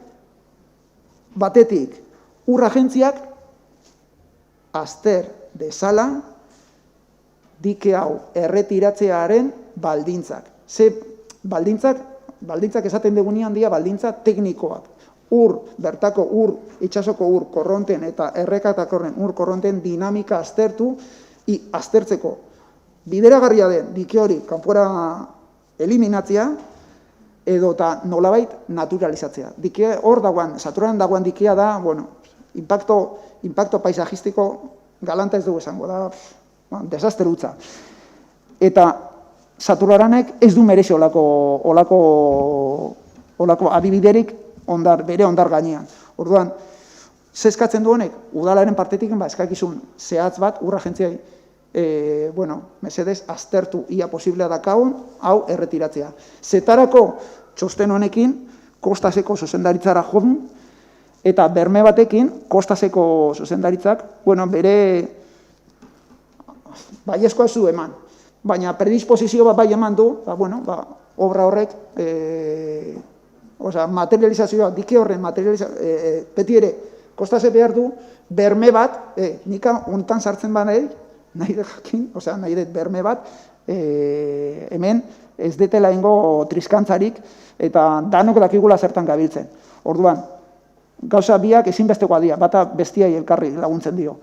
batetik urragentziak azter dezala dike hau erretiratzearen baldintzak. Ze baldintzak esaten dugunean dira baldintza teknikoak. Bertako itxasoko korronten eta errekatakorren korronten dinamika aztertzeko bideragarria den dike hori kanpora eliminatzea edo eta nolabait naturalizatzea. Dike hor dagoen, Saturaran dagoen dikea da, impacto paisajistiko galanta ez dugu esango, da desastre hutsa. Eta Saturaranek ez du merezi olako adibiderik bere ondar gainean. Orduan, ze eskatzen du honek, udalaren partetik eskakizun zehatz bat urragentziai, mesedez, aztertu ia posiblea dakagun, hau erretiratzea. Zetarako txosten honekin, Kostaseko zuzendaritzara jodun, eta berme batekin, Kostaseko zuzendaritzak, bere baiezkoa ez du eman, baina predisposizio bat bai eman du, obra horrek, materializazioa, dike horren materializazioa, beti ere, Kostase behar du, berme bat, nika hontan sartzen nahi dut berme bat, hemen ez detela ingo triskantzarik, eta danok dakigula zertan gabiltzen. Orduan, gauza biak ezinbestekoa dira, bata bestiai elkarri laguntzen dio.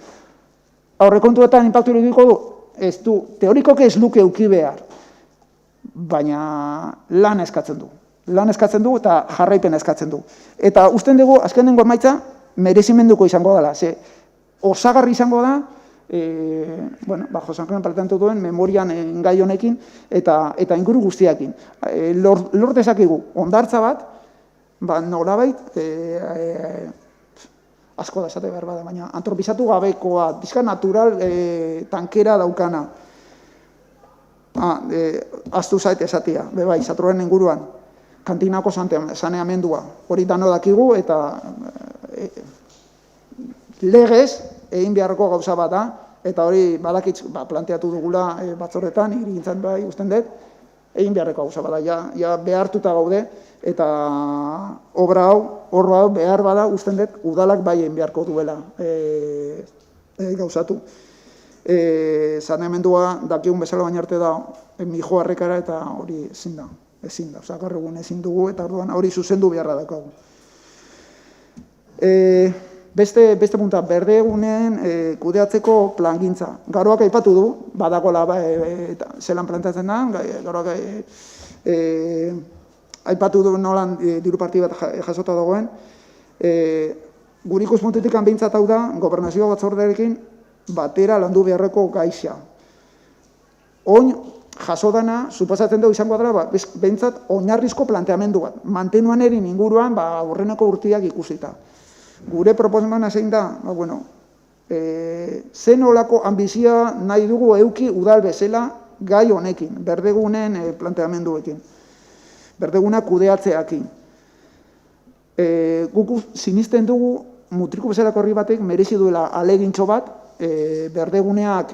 Aurrekontuetan inpaktu edukiko du, ez du, teorikoke ez luke uki behar, baina lan eskatzen du. Lan eskatzen du eta jarraipen eskatzen du. Eta usten dugu, azkenengo emaitza, merezimenduko izango dela. Osagarri izango da, Jose Antonio planteatu duen memorian gai honekin eta inguru guztiakin. Lor dezakigu ondartza bat, nolabait, asko da esate behar bada, baina antropizatu gabekoa, bizka natural tankera daukana. Aztu zait esatia, bebai, Saturaren inguruan, kantinako saneamendua, hori dano dakigu eta legez egin beharreko gauza bat da, eta hori badakitz planteatu dugula batzorretan, irigintzan bai usten dut, egin beharreko gauza bat da, ja behartuta gaude, eta obra hau behar bada usten dut, udalak bai egin beharko duela gauzatu. Saneamendua dakigun bezala baina arte da Mijoa errekara eta hori ezin da, gaur egun ezin dugu eta hori zuzendu beharra daukagu. Beste punta, berdegunen kudeatzeko plangintza. Garoak aipatu du, badagoela zelan plantatzen da, garoak aipatu du nolan diru parti bat jasota dagoen. Gure ikuspuntutik behintzat hau da, gobernazio batzordearekin batera landu beharreko gaixa. Oin, jaso dana, suposatzen dugu izango dela, behintzat, oinarrizko planteamendu bat. Mantenuan erin inguruan, horreneko urtiak ikusita. Gure proposamena zein da, zen olako ambizioa nahi dugu euki udal bezala gai honekin, berdegunen planteamenduekin, berdeguna kudeatzeakin. Guk sinisten dugu mutriku bezalako herri batek merezi duela alegintxo bat, berdeguneak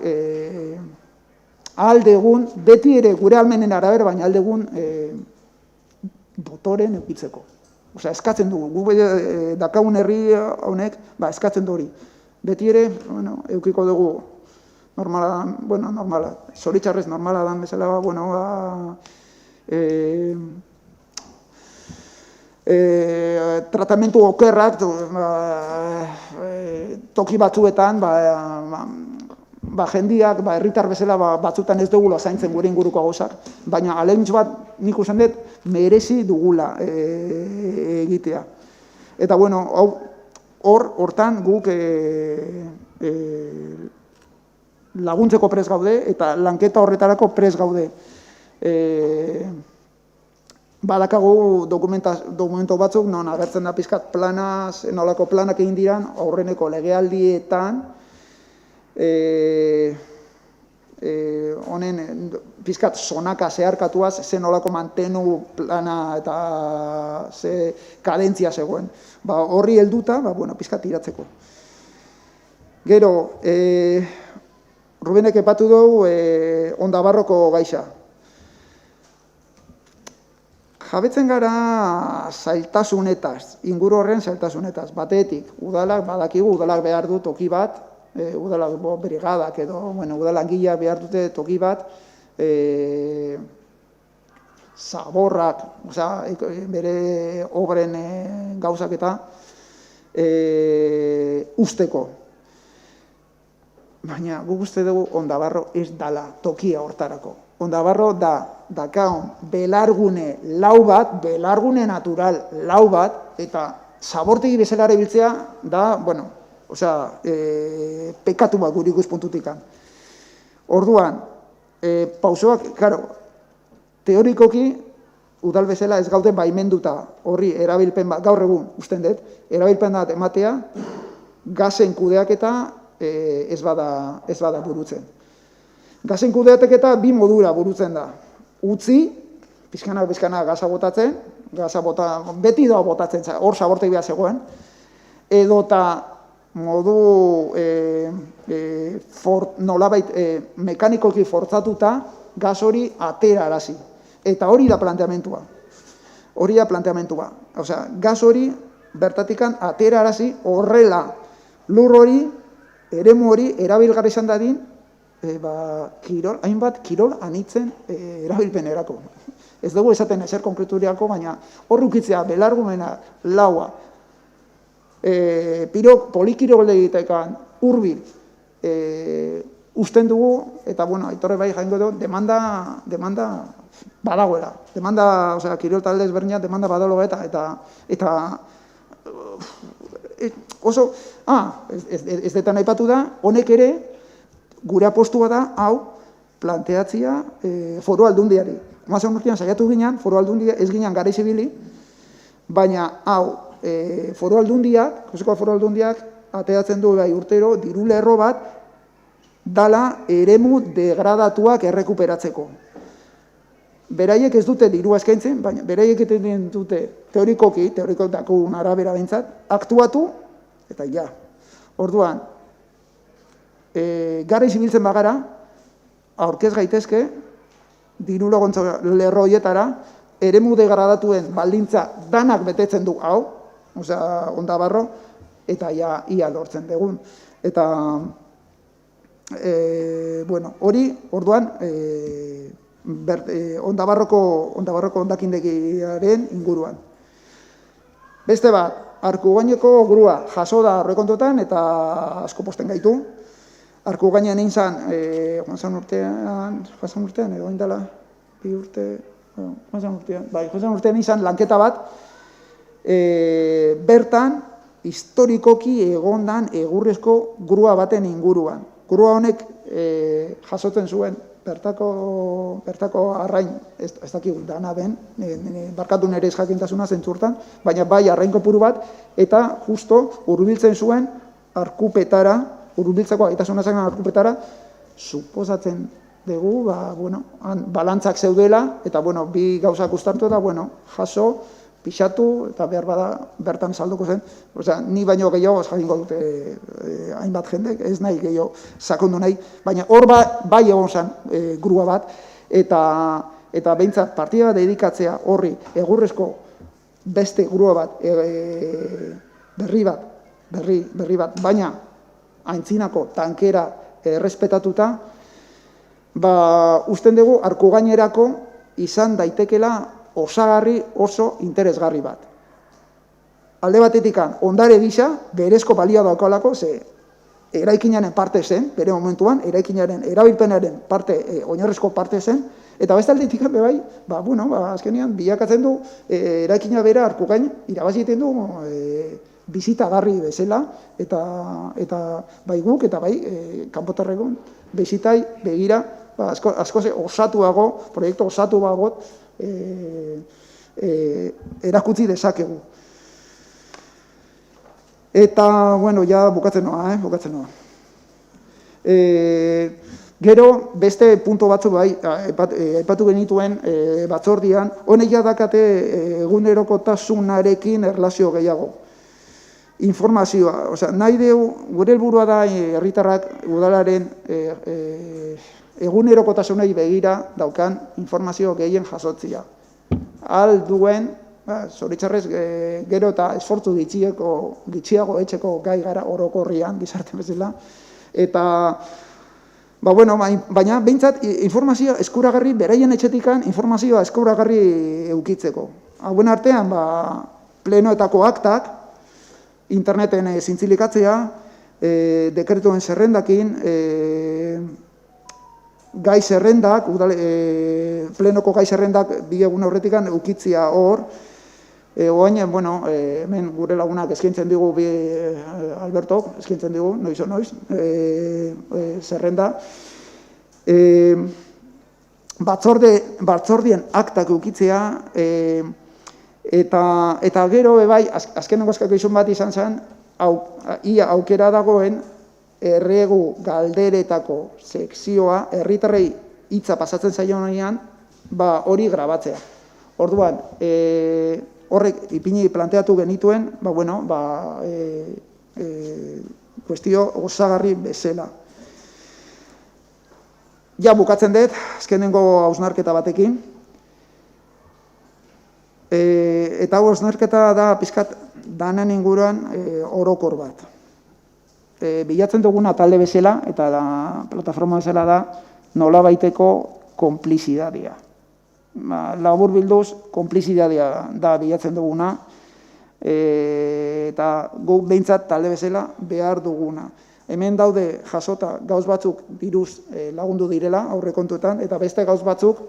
aldegun, beti ere gure almenen arabera, baina aldegun dotoren eukitzeko. Osea, eskatzen dugu, gu dakagun herri honek, eskatzen du hori. Beti ere, eukiko dugu normala, zoritxarrez normala dan bezala, tratamentu okerrak toki batzuetan, jendiak, herritar bezala batzutan ez dugula zaintzen gure inguruko gauzak, baina alegintxo bat nik usan dut merezi dugula egitea. Eta hortan guk laguntzeko prest gaude eta lanketa horretarako prest gaude. Badakagu dokumento batzuk, non agertzen da pizkat planaz, nolako planak egin diran, aurreneko legealdietan, honen pizkat sonaka zeharkatuaz, zen nolako mantenu plana eta ze kadentzia zegoen. Horri helduta, pizkat tiratzeko. Gero, Rubenek epatu dugu Ondabarroko gaixa. Jabetzen gara zailtasunetaz, inguru horren zailtasunetaz. Batetik, udalak, badakigu, udalak behar du toki bat, udalak brigadak edo, udalangileak behar dute toki bat, zaborrak, bere obren gauzak eta usteko. Baina guk uste dugu Ondabarro ez dala tokia hortarako. Ondabarro dakaon belargune lau bat, belargune natural lau bat, eta zabortegi bezala erabiltzea da, pekatu bat gure ikuspuntutik. Orduan, pausoak, teorikoki, udal bezala ez gauden baimenduta horri erabilpen bat, gaur egun, usten dut, erabilpen bat ematea, gazen kudeaketa ez bada burutzen. Gazen kudeaketa bi modura burutzen da. Utzi, pizkana gaza botatzen, beti da botatzen, hor zabortegi behar zegoen, edota modu nolabait mekanikoki fortzatuta gaz hori atera arazi. Eta hori da planteamentua. Osea, gaz hori bertatikan atera arazi horrela lur hori, eremu hori erabilgarri izan dadin, hainbat kirol anitzen erabilpenerako. Ez dugu esaten ezer konkreturiako, baina horrukitzea belargumena laua, polikirol egitekan hurbil usten dugu, eta aitorre bai jaingo du, demanda badagoela. Kirol talde ezberdinak demanda badalo eta oso, ez detan aipatu da, honek ere, gure apostua da, hau, planteatzia foru aldundiari. Mazan urtean saiatu ginen, foru aldundia ez ginen gara izibili, baina hau, foru aldundiak, ateatzen du urtero, diru lerro bat, dala eremu degradatuak errekuperatzeko. Beraiek ez dute dirua eskaintzen, baina beraiek egiten dute teorikoki dakun arabera behintzat, aktuatu, eta ja. Orduan, gara izibiltzen bagara, aurkez gaitezke, diru laguntza lerro horietara, eremu degradatuen baldintza danak betetzen du hau, Ondabarro, eta ia lortzen dugun. Eta, hori, orduan, Ondabarroko ondakindegiaren inguruan. Beste bat, Arkugaineko grua jaso da aurrekontuetan eta asko posten gaitu. Arkugainean egin zan, joan urtean, edo indala, bi urte, joan urtean egin zan lanketa bat, bertan historikoki egondan egurrezko grua baten inguruan. grua honek jasotzen zuen bertako arrain, ez dakigu dana den, barkatu nire ez jakintasuna zentzurtan, baina bai arrain kopuru bat, eta justo hurbiltzen zuen arkupetara, hurbiltzeko gaitasuna zen arkupetara, suposatzen dugu, balantzak zeudela, eta bi gauzak uztartu eta, jaso, pixatu, eta behar bada bertan salduko zen. Osea, ni baino gehiago jakingo dute hainbat jendek, ez nahi gehiago sakondu nahi, baina hor bai egon zen grua bat, eta behintzat partida bat dedikatzea horri egurrezko beste grua bat, berri bat, baina aintzinako tankera errespetatuta, usten dugu arku gainerako izan daitekela osagarri oso interesgarri bat. Alde batetikan, ondare gisa, berezko balia daukalako, ze eraikinaren parte zen, bere momentuan, eraikinaren erabilpenaren parte, oinarrezko parte zen, eta beste aldetikan bebai, azkenean, bilakatzen du, eraikina bera arkugain, irabaziten du, bizitagarri bezala, eta bai guk, eta bai kanpotarregon, bizitai begira, asko osatuago, proiektu osatu bagot, erakutsi dezakegu. Eta, ja bukatzen noa. Gero, beste punto batzu bai, aipatu genituen batzordian, honek jadakate egunerokotasunarekin erlazio gehiago. Informazioa, nahi dugu, gure helburua da herritarrak udalaren egunerokotasunei begira daukan informazio gehien jasotzia. Ahal duen, zoritxarrez, gero eta esfortzu gitxiago etxeko gai gara orokorrian, gizarte bezala, eta, baina behintzat informazioa eskuragarri, beraien etxetikan informazioa eskuragarri eukitzeko. Hauen artean, plenoetako aktak, interneten zintzilikatzea, dekretuen zerrendakin, gai zerrendak, plenoko gai zerrendak bi egun aurretikan eukitzia hor, oain, hemen gure lagunak eskaintzen digu, Albertok eskaintzen digu, noiz, zerrenda, batzordien aktak eukitzea, eta gero, azkenengo eskako izun bat izan zen, ia aukera dagoen, erregu galderetako sekzioa, herritarrei hitza pasatzen zaionean, hori grabatzea. Orduan, horrek ipini planteatu genituen, kuestio osagarri bezala. Ja bukatzen dut, azkenengo hausnarketa batekin, eta hausnarketa da pizkat danen inguruan orokor bat. Bilatzen duguna talde bezala, eta plataforma bezala da, nolabaiteko konplizidadia. Labur bilduz, konplizidadia da bilatzen duguna, eta guk behintzat talde bezala behar duguna. Hemen daude jasota gauz batzuk diruz lagundu direla aurrekontuetan, eta beste gauz batzuk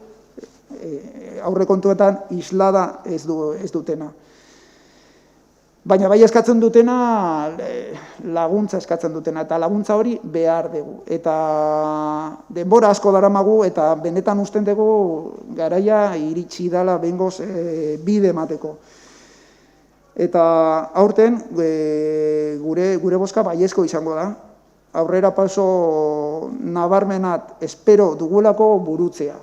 aurrekontuetan islada ez dutena. Baina bai eskatzen dutena, laguntza eskatzen dutena, eta laguntza hori behar dugu. Eta denbora asko daramagu, eta benetan usten dugu garaia iritsi dala bengoz bide emateko. Eta aurten gure bozka baiezko izango da. Aurrera pauso nabarmenat espero dugulako burutzea.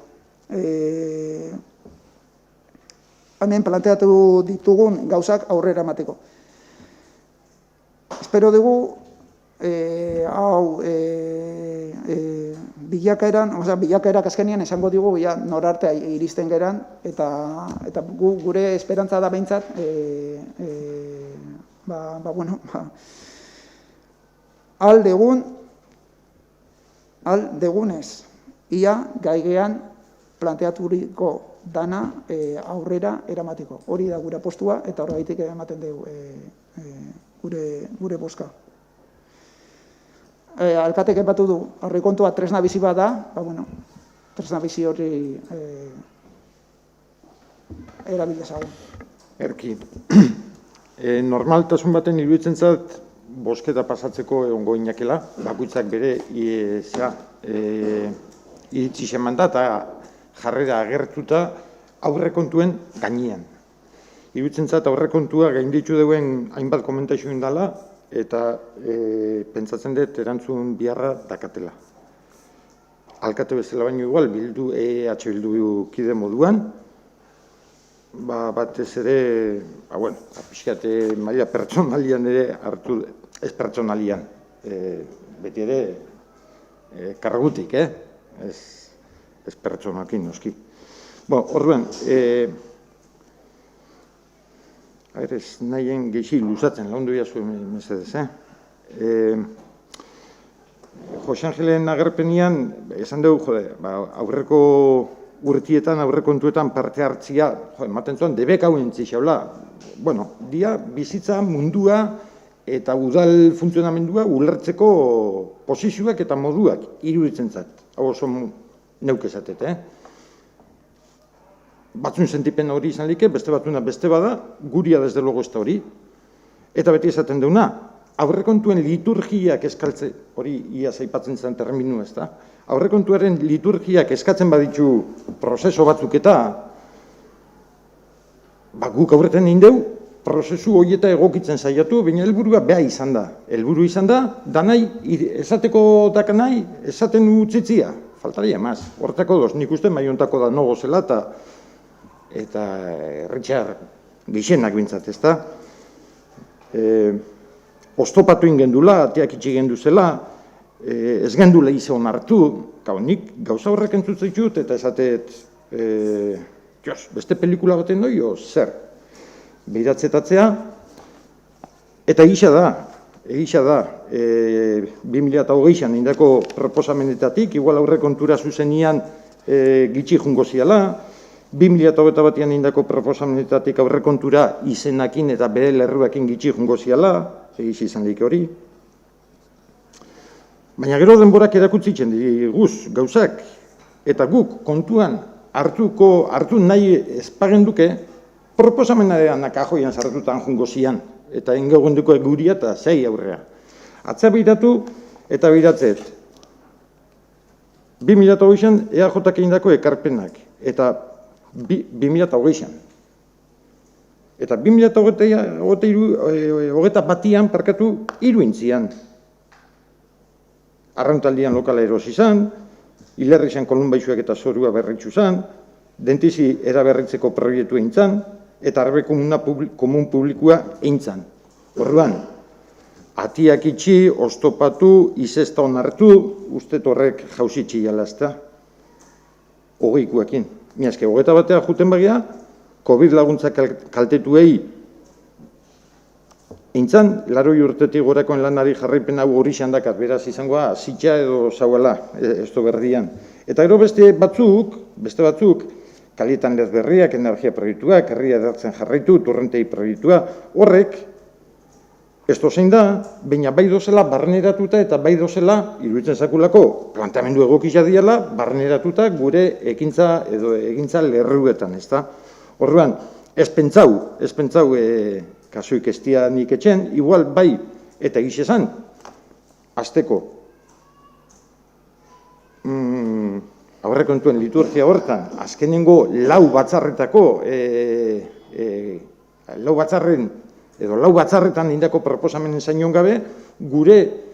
Hemen planteatu ditugun gauzak aurrera emateko. Espero dugu bilakaerak azkenean esango digu norarte iristen geran, eta gure esperantza da behintzat, aldegunez, ia gaigean planteaturiko dana aurrera eramateko. Hori da gure postua, eta horregaitik ematen dugu gure bozka. Alkatek epatu du, aurrekontua tresna bizi bat da, tresna bizi hori erabil dezagun. Erki, normaltasun baten iruditzen zait, bosketa pasatzeko egongo inakela, bakoitzak bere iritzi eman da eta jarrera agertuta aurrekontuen gainean. Iruditzen zait aurrekontua gainditu duen hainbat komentazio indala eta pentsatzen dut erantzun biharra dakatela. Alkate bezala baino igual, bildu kide moduan, batez ere, pixkate maila pertsonalian ere hartu, ez pertsonalian, beti ere kargutik, ez pertsonakin noski. Orduan, ez nahien geixi luzatzen, laundu jazu mesedez, Jose Angelen agerpenian, esan dugu, aurreko urtietan, aurrekontuetan parte hartzia, ematen zuen, debek hauen zixaula. Dia bizitza mundua eta udal funtzionamendua ulertzeko posizioak eta moduak iruditzen zat. Hau oso neuk esatet, Batzun sentipen hori izan like, beste batuna beste bada, guria desde logo ez da hori. Eta beti esaten deuna, aurrekontuen liturgiak eskaltze, hori ia zaipatzen zen terminu ez da, aurrekontuaren liturgiak eskatzen baditu prozeso batzuk eta guk aurreten egin deu, prozesu horieta egokitzen saiatu, baina helburua beha izan da. Helburu izan da, danai, esateko dakanai, esaten utzitzia, faltaria emaz. Hortako doz, nik uste maiontako da nogo zela eta erritxar gixenak bintzat, ez da. Oztopatu ingendula, ateak itxi gendu zela, ez gendula izan hartu, nik gauza horrek entzutzitut eta esatet, beste pelikula baten doi, zer, behiratzetatzea, eta egisa da, 2008an indako proposamenetatik, igual aurrekontura zuzenian gitxi jungo ziala, 2008 batean indako proposamenetatik aurrekontura izenakin eta bere lerruakin gitxi jungo ziala, egisi izan dik hori. Baina gero denborak erakutsitzen diguz gauzak, eta guk kontuan hartu nahi ezpagenduke, proposamenarean akajoian sartutan jungo zian, eta ingegunduko guria eta zei aurrea. Atza behiratu eta behiratzet. 2008an EAJak indako ekarpenak, eta 2008an. Eta 2008 batian parkatu iruintzian. Arrauntaldian lokala erosi izan, hilerri izan kolunbaixuak eta zorua berritxu izan, dentizi eraberritzeko proiektu eintzan, eta arbe komun publikoa eintzan. Orduan, atiak itxi, oztopatu, izesta onartu, uste horrek jauzitxi jalazta. Hogeikuekin. Miazke, 21 batea juten bagia, COVID laguntza kaltetuei eintzan, 80 urtetik gorakoen lanari jarraipen hau hori xandakat, beraz izangoa, zitxa edo zauela, ez do berdian. Eta gero beste batzuk, kalietan lez berriak, energia proiektuak, herria edartzen jarraitu, torrentei proiektua, horrek, ez dozein da, baina bai dozela barneratuta eta bai dozela, iruditzen zakulako, planteamendu egokisa diala, barneratuta gure ekintza edo egintza lerruetan, ez da? Orduan, ez pentsau, kasuik ez nik etxen, igual bai, eta egiz esan, azteko, aurrekontuen liturgia hortan, azkenengo lau batzarretan indako proposamenen zainion gabe, gure,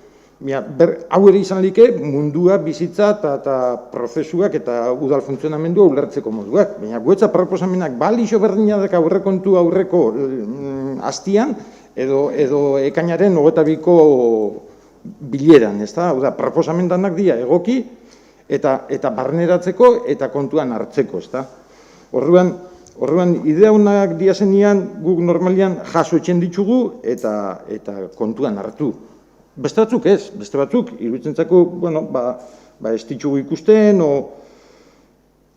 hau ere izan like, mundua, bizitza eta prozesuak eta udal funtzionamendua ulertzeko moduak. Baina guetza proposamenak balixo berdinak aurrekontu aurreko hastian, edo ekainaren 22ko bileran, ez da? Proposamendanak dira egoki, eta barneratzeko eta kontuan hartzeko, ez da? Orduan, idea honak diazenean guk normalian jaso etxen ditugu eta kontuan hartu. Beste batzuk ez, beste batzuk, iruditzen zako, ez ditugu ikusten,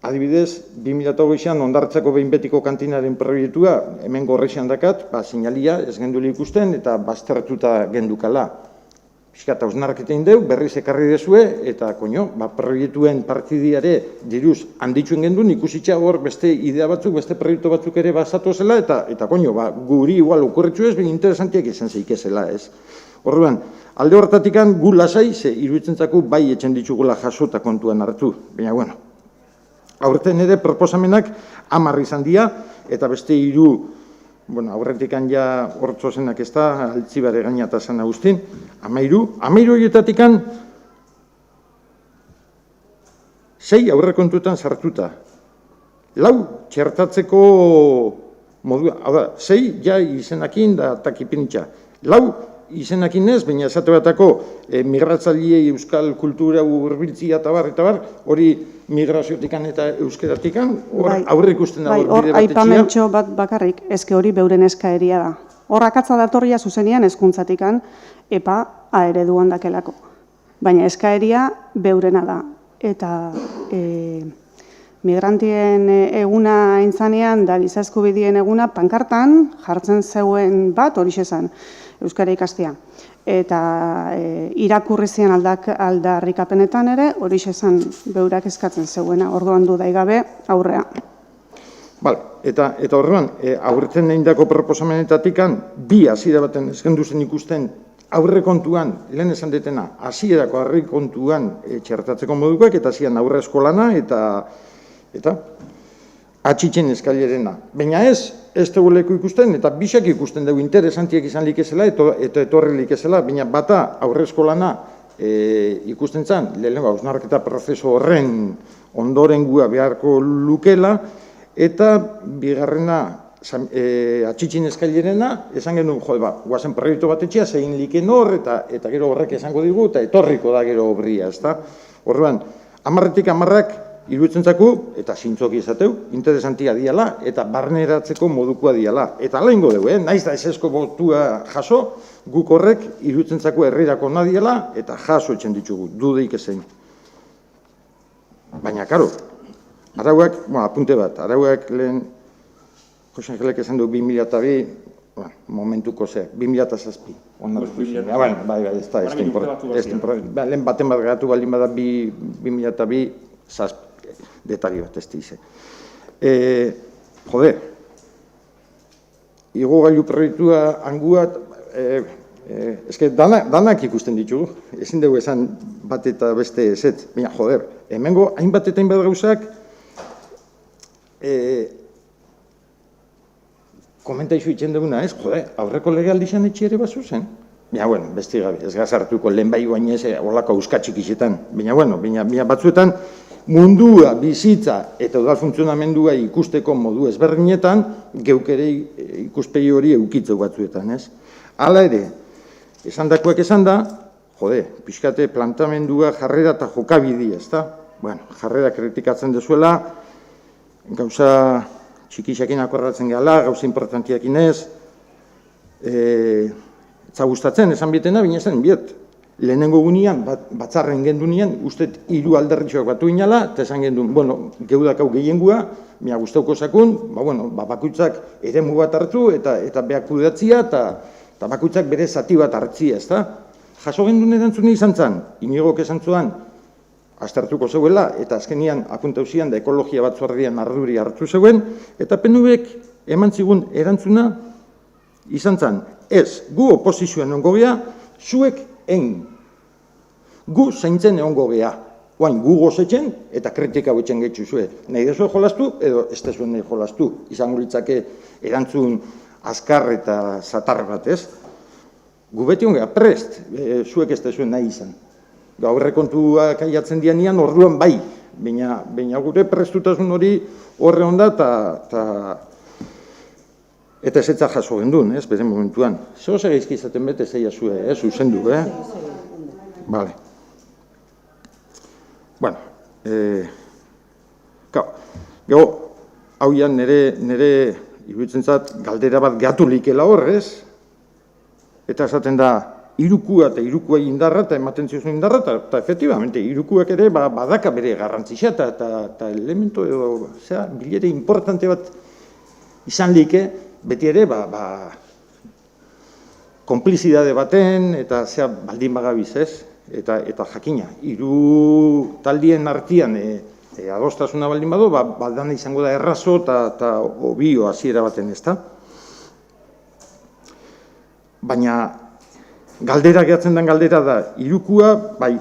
adibidez, 2008an ondartzako behin betiko kantinaren proiektua, hemen gorrexean dakat, sinalia ez genduli ikusten eta baztertuta gendukala. Piskat, hausnarketein deu, berriz ekarri dezue, eta, proiektuen partidiare diruz handitxuen gendun, ikusitza hor beste idea batzuk, beste proiektu batzuk ere basatu zela, eta guri igual okurritzu ez, baina interesantiak izan zeikezela, ez. Orduan, alde hortatikan gu lasai, ze iruditzen zaku bai etxen ditugula jasota kontuan hartu. Baina, bueno, aurten ere proposamenak 10 izan dira, eta beste 3, bueno, aurretikan ja hortzo zenak ez da, Altzibare gainata San Agustin, 13 horietatikan 6 aurrekontuetan sartuta. 4 txertatzeko modua, hau da, 6 ja izenakin da takipinitza. 4 izenakin ez, baina esate batako migratzaileei euskal kultura hurbiltzia eta bar, hori migraziotikan eta euskeratikan, aurre ikusten da bide bat etxia. Aipamentxo bat bakarrik, eske hori beuren eskaeria da. Horrakatza datorria zuzenian hezkuntzatikan epa ereduan dakelako. Baina eskaeria beurena da. Eta migrantien eguna aintzanean da giza eskubideen eguna pankartan jartzen zeuen bat horixe zen euskara ikastea. Eta irakurri zian aldarrikapenetan ere horixe zen beurak eskatzen zeuena, orduan dudaigabe aurrea. Eta horrean, aurretzen egindako proposamenetatikan, 2 hasiera baten eskendu zen ikusten aurrekontuan, lehen esan detena, hasierako aurrekontuan txertatzeko modukoak, eta zian aurre eskolana, eta atxitzen eskailerena. Baina ez teguleko ikusten, eta bisak ikusten dugu interesantiak izan likezela, eta etorri likezela, baina bata aurre eskolana ikusten zen, lehenengo hausnarketa prozesu horren ondorengua beharko lukela, eta bigarrena atxitzin eskailerena, esan genuen, guazen proiektu bat etxea, zein liken hor, eta gero horrek esango digu, eta etorriko da gero obria, ez da? Horrean, 10-tik 10 iruditzen zaku, eta zintzoki esateu, interesantia diala, eta barneratzeko modukoa diala. Eta ala ingo dugu, naiz da esesko botua jaso, guk horrek iruditzen zaku herrirako nadiela, eta jaso etxen ditugu, dudeik ezein. Baina, karo, arauak, apunte bat, arauak lehen, Jose Angelek esan du 2002, momentuko ze, 2007. Bai, ez da, lehen baten bat gatu baldin bada 2002, detali bat ez dize. Igogailu proiektua anguat, danak ikusten ditugu, ezin dugu esan bat eta beste ezetz, baina hemengo hainbat eta hainbat gauzak, komentaixo itzen duguna ez, aurreko legealdizan etxe ere bazu zen. Baina, besti gabe, ez gazartuko lehen bai guainez, holako euskatxik izetan. Baina, batzuetan mundua, bizitza eta udal funtzionamendua ikusteko modu ezberdinetan, geuk ere ikuspegi hori eukitzeu batzuetan, ez? Hala ere, esandakoak esan da, pixkate plantamendua jarrera eta jokabidi, ez da? Jarrera kritikatzen dezuela, gauza txikisakin akorratzen gehala, gauza importantiakin ez, gustatzen esan bietena, baina esan biet. Lehenengo gunean, batzarren gendunean, ustet 3 alderritxoak batu inala, eta esan gendun, geudakau gehiengua, mia guztauko sakun, bakuitzak eremu bat hartu, eta behak kudeatzia, eta bakuitzak bere zati bat hartzia, ez da? Jaso gendun erantzune izan zen, Inigok esan zuan, aztertuko zeuela, eta azkenian apuntauzian da ekologia batzordean arduri hartu zeuen, eta PNVek eman zigun erantzuna izan zen, ez, gu oposizioan ongo geha, zuek gu zaintzen egongo geha. Oain, gu gozetzen eta kritika hauetzen gaitzu zuen. Nahi dezue jolastu edo ez dezuen nahi jolastu. Izango litzake erantzun azkar eta zatar bat, ez? Gu beti ongea prest, zuek ez dezuen nahi izan. Gaurre kontuak aiatzen dianian orduan bai, baina gure prestutasun hori horre onda eta ezetza jaso gendun, ez, bere momentuan. Zer osa gaizki izaten bete zeia zue, zuzendu, Bale. Bueno, gero, hau jan nire iruditzen zat, galdera bat gatu likela horrez, eta esaten da, irukua eta irukua indarra eta ematen ziozun indarra, eta efektibamente, irukuak ere badaka bere garrantzia eta elemento edo, bilere importante bat izan like, beti ere, konplizidade baten, eta baldin bagabiz ez, eta jakina, 3 taldien artean adostasuna baldin badu, badana izango da errazo eta obio hasiera baten, ez da? Baina, Galdera gehatzen den galdera da, irukua, bai,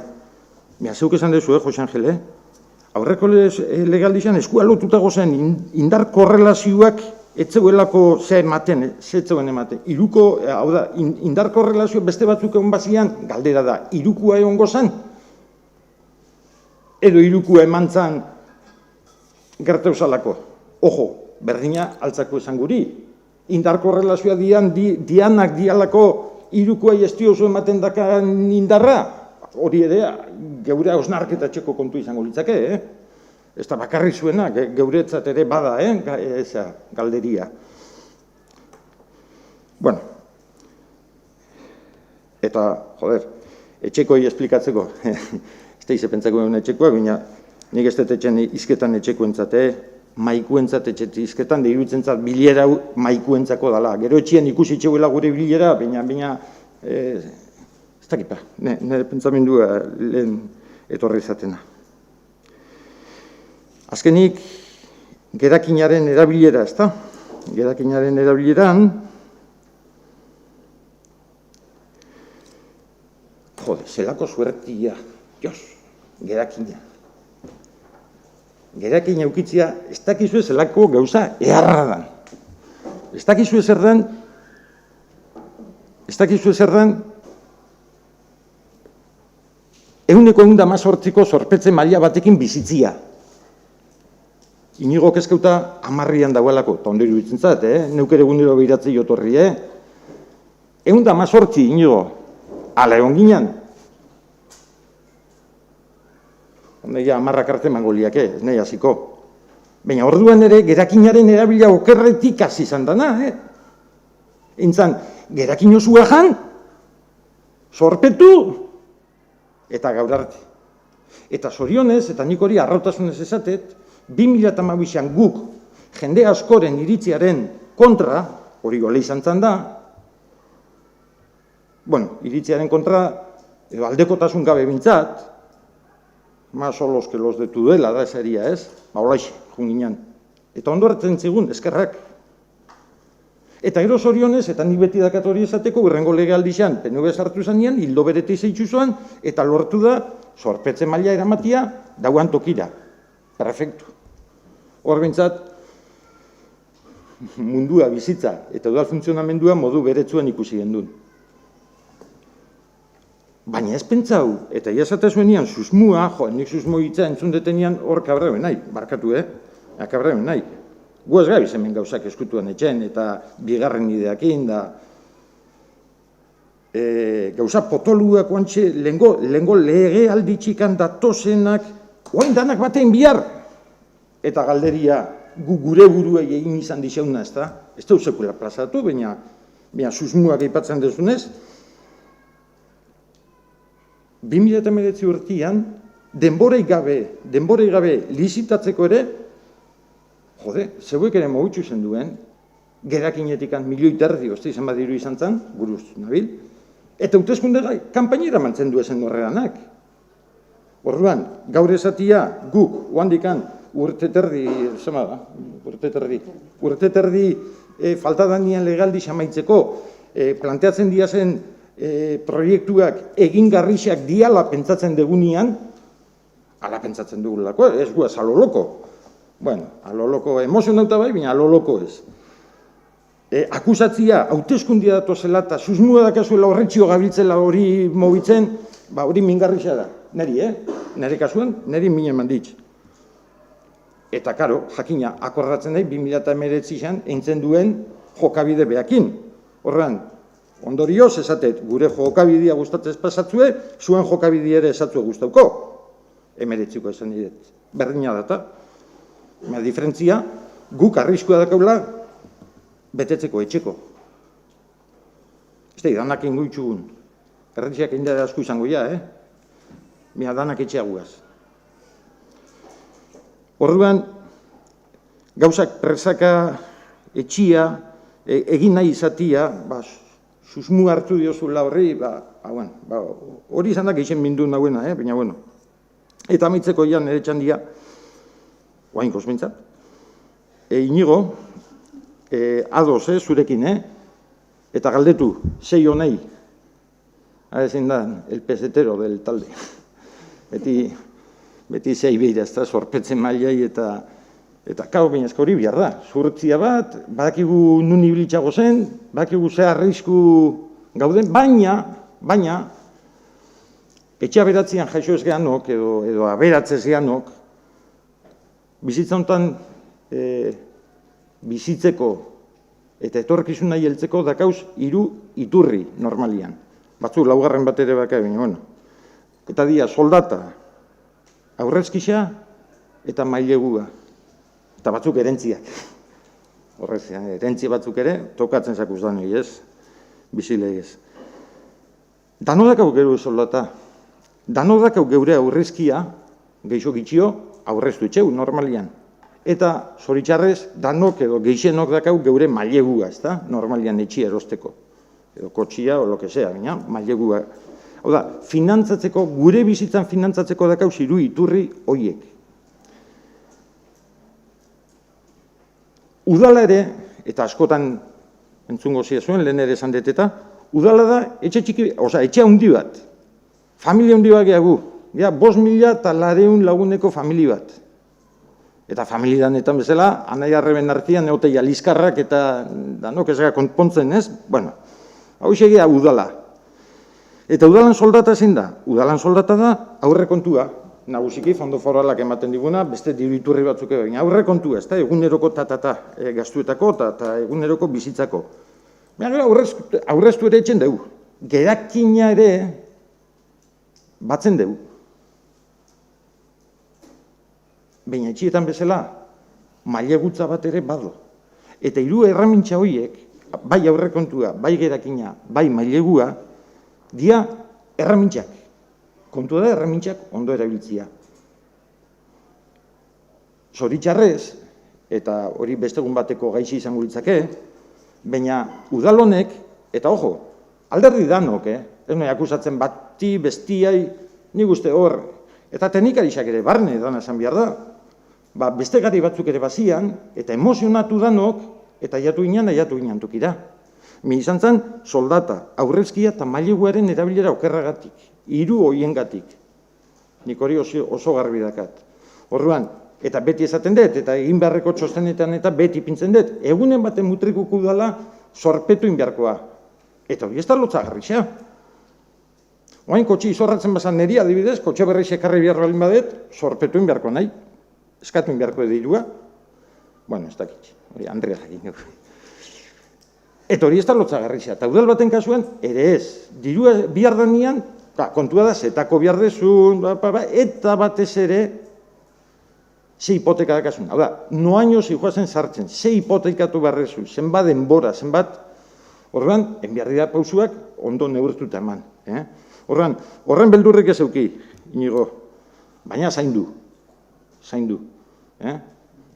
zeuk esan dezu, Jose Angel, aurreko legaldizan eskua lotutago zen indar korrelazioak etzeuelako ze ematen, ze etzeuen ematen. Iruko, hau da, indar korrelazioak beste batzuk egon bazian, galdera da, irukua egongo zen? Edo irukua eman zan gerteuzalako? Ojo, berdina altzako esan guri. Indar korrelazioa dianak dialako irukua estio oso ematen dakan indarra? Hori ere, geure hausnarketa txeko kontu izango litzake, Ez da bakarri zuena, geuretzat ere bada, galderia. Bueno, eta, joder, etxekoi esplikatzeko, ez da izepentzako egun etxekoak, baina nik ez dut etxen izketan etxekoentzat, maikuentzat etxet izketan, da iruditzen bilera maikuentzako dala. Gero etxean ikusi txeuela gure bilera, baina, ez dakipa, nire pentsamendua lehen etorri izatena. Azkenik, gerakinaren erabilera, ez da? Gerakinaren erabileran, jode, zelako suertia, jos, gerakina. Gerakina eukitzia, ez dakizue zelako gauza eharra dan. Ez dakizue zer dan, ehuneko 118ko zorpetze maila batekin bizitzia. Inigo kezkeuta 10 dagoelako, eta ondo iruditzen zat, neuk ere gundero behiratzei jotorri, 118, Inigo, ala egon ginen. Ondeia 10 arte mangoliak, ez nahi hasiko. Baina orduan ere, gerakinaren erabila okerretik hasi izan dana, Entzan, gerakin osua jan, zorpetu, eta gaur arte. Eta zorionez, eta nik hori arrautasunez esatet, 2012an guk jende askoren iritziaren kontra, hori gole izan zan da, bueno, iritziaren kontra, edo aldekotasun gabe bintzat, más solos que los de Tudela da esaria, ez? Olaix, junginan. Eta ondo hartzen zigun, eskerrak. Eta gero zorionez, eta nik beti dakat hori esateko, urrengo legealdizan, PNV sartu zanean, hildo berete zeitzu zoan, eta lortu da, zorpetze maila eramatia, dauan tokira. Perfektu. Hor bintzat, mundua, bizitza, eta udal funtzionamendua modu beretzuen ikusi gendun. Baina ez pentsau, eta iazate zuenian, susmua, nik susmo hitza entzun detenian hor kabreuen nahi, barkatu, kabreuen nahi. Gu ez gabiz hemen gauzak eskutuan etxen, eta bigarren ideakin, da gauza potoluak oantxe, lehengo lege alditxikan datozenak, oain danak batean bihar, eta galderia gure buruei egin izan dixeuna, ez da? Ez da sekula plazatu, baina susmuak aipatzen dezunez, 2019 urtean, denborei gabe lizitatzeko ere, jode, zeuek ere mogutxu zen duen, gerakinetikan 1,5 milioi, oste izan badiru izan zen, buruz nabil, eta hauteskunde kanpainera mantzen du ezen horreganak. Orduan, gaur esatia guk, oandikan, urte terdi falta danien legaldi xamaitzeko, planteatzen diazen proiektuak egingarrixak diala pentsatzen degunian, ala pentsatzen dugulako, ez guaz, aloloko. Bueno, aloloko emozionauta bai, baina aloloko ez. Akusatzia, hauteskundia datozela eta susmua dakazuela horretxio gabiltzela hori mobitzen, hori mingarrixa da. Neri kasuen, neri minen manditz. Eta, karo, jakina, akordatzen nahi, 2019an eintzen duen jokabide behakin. Horrean, ondorioz, esatet, gure jokabidea gustatzez pasatzue, zuen jokabidea ere esatzue gustauko. Emeretziko esan diret. Berdina data. Diferentzia, guk arriskua dakaula, betetzeko etxeko. Ez da, danak ingo itxugun. Erretziak indara asko izango ja, Mira, danak etxeaguaz. Orduan, gauzak presaka etxia, egin nahi izatia, susmu hartu diozula horri, hori izan da geixen mindu nahuena, baina bueno. Eta amitzeko ian ere txandia, oain kosmintzat, Inigo, ados, zurekin, eta galdetu, sei honei, ezin da, el pesetero del talde. Beti zei behira, ez da, sorpetzen mailai eta kau bainazko hori behar da. Zuhurtzia bat, badakigu nun ibilitzago zen, badakigu ze arrisku gauden, baina, etxe aberatzean jaixo ez gehanok, edo aberatzez gehanok, bizitza honetan bizitzeko eta etorkizuna heltzeko dakauz 3 iturri normalian. Batzu laugarren bat ere baka, baina, bueno. Eta dia, soldata, aurrezkisa eta mailegua. Eta batzuk erentziak. Horrez, erentzi batzuk ere, tokatzen zakuz da nahi, ez? Bizilei ez. Dano dakau gero soldata. Dano dakau geure aurrezkia, geixo gitxio, aurreztu etxeu, normalian. Eta, zoritxarrez, danok edo geixenok dakau geure mailegua, ez da? Normalian etxia erosteko. Edo kotxia, o lo que sea, baina, mailegua. Hau da, finantzatzeko, gure bizitzan finantzatzeko dakau 3 iturri hoiek. Udala ere, eta askotan entzungo zuen, lehen ere esan deteta, udala da etxe txiki, etxe handi bat. Familia handi bat gehiago. 5.200 laguneko familia bat. Eta familianetan bezala, anai arreben artean, egotea liskarrak eta danok ez konpontzen, ez? Bueno, hau segea udala. Eta udalan soldata zein da? Udalan soldata da aurrekontua. Nagusiki fondo foralak ematen diguna, beste diru iturri batzuk baina aurrekontua, ez da? Eguneroko gastuetako eta eguneroko bizitzako. Baina aurreztu ere etxen dugu. Gerakina ere batzen dugu. Baina etxietan bezala, mailegutza bat ere bado. Eta 3 erramintza horiek, bai aurrekontua, bai gerakina, bai mailegua, dia erramintzak. Kontua da erramintzak ondo erabiltzia. Zoritxarrez, eta hori bestegun bateko gaixi izango litzake, baina udalonek, eta ojo, alderdi danok, ez nahi akusatzen bati, bestiai, nik uste hor, eta teknikarixak ere barne dana esan behar da, beste gari batzuk ere bazian, eta emozionatu danok, eta jatu ginen tukira. Mi izan zen soldata, aurrezkia eta maileguaren erabilera okerragatik, 3 hoiengatik. Nik hori oso garbi dakat. Orduan, eta beti esaten dut, eta egin beharreko txostenetan eta beti pintzen dut, egunen baten mutrikuku dala sorpetu inbiarkoa. Eta hori ez da lotzagarrixa. Oain kotxe izorratzen bazan niri adibidez, kotxe berri sekarri behar balin badet, sorpetu inbiarko nahi. Eskatu inbiarko dirua. Bueno, ez dakit, hori Andrea jakin dugu. Eta hori ez da lotzagarrixa. Eta udal baten kasuen, ere ez. Dirua bihar danian, kontua da, zetako bihar dezun, eta batez ere, ze hipoteka da kasun. Hau da, noaino zijoazen sartzen, ze hipotekatu behar dezu, zenbat denbora, zenbat, horrean, enbiarri da pausuak, ondo neurtuta eman. Horren beldurrik ez euki, Inigo, baina zaindu.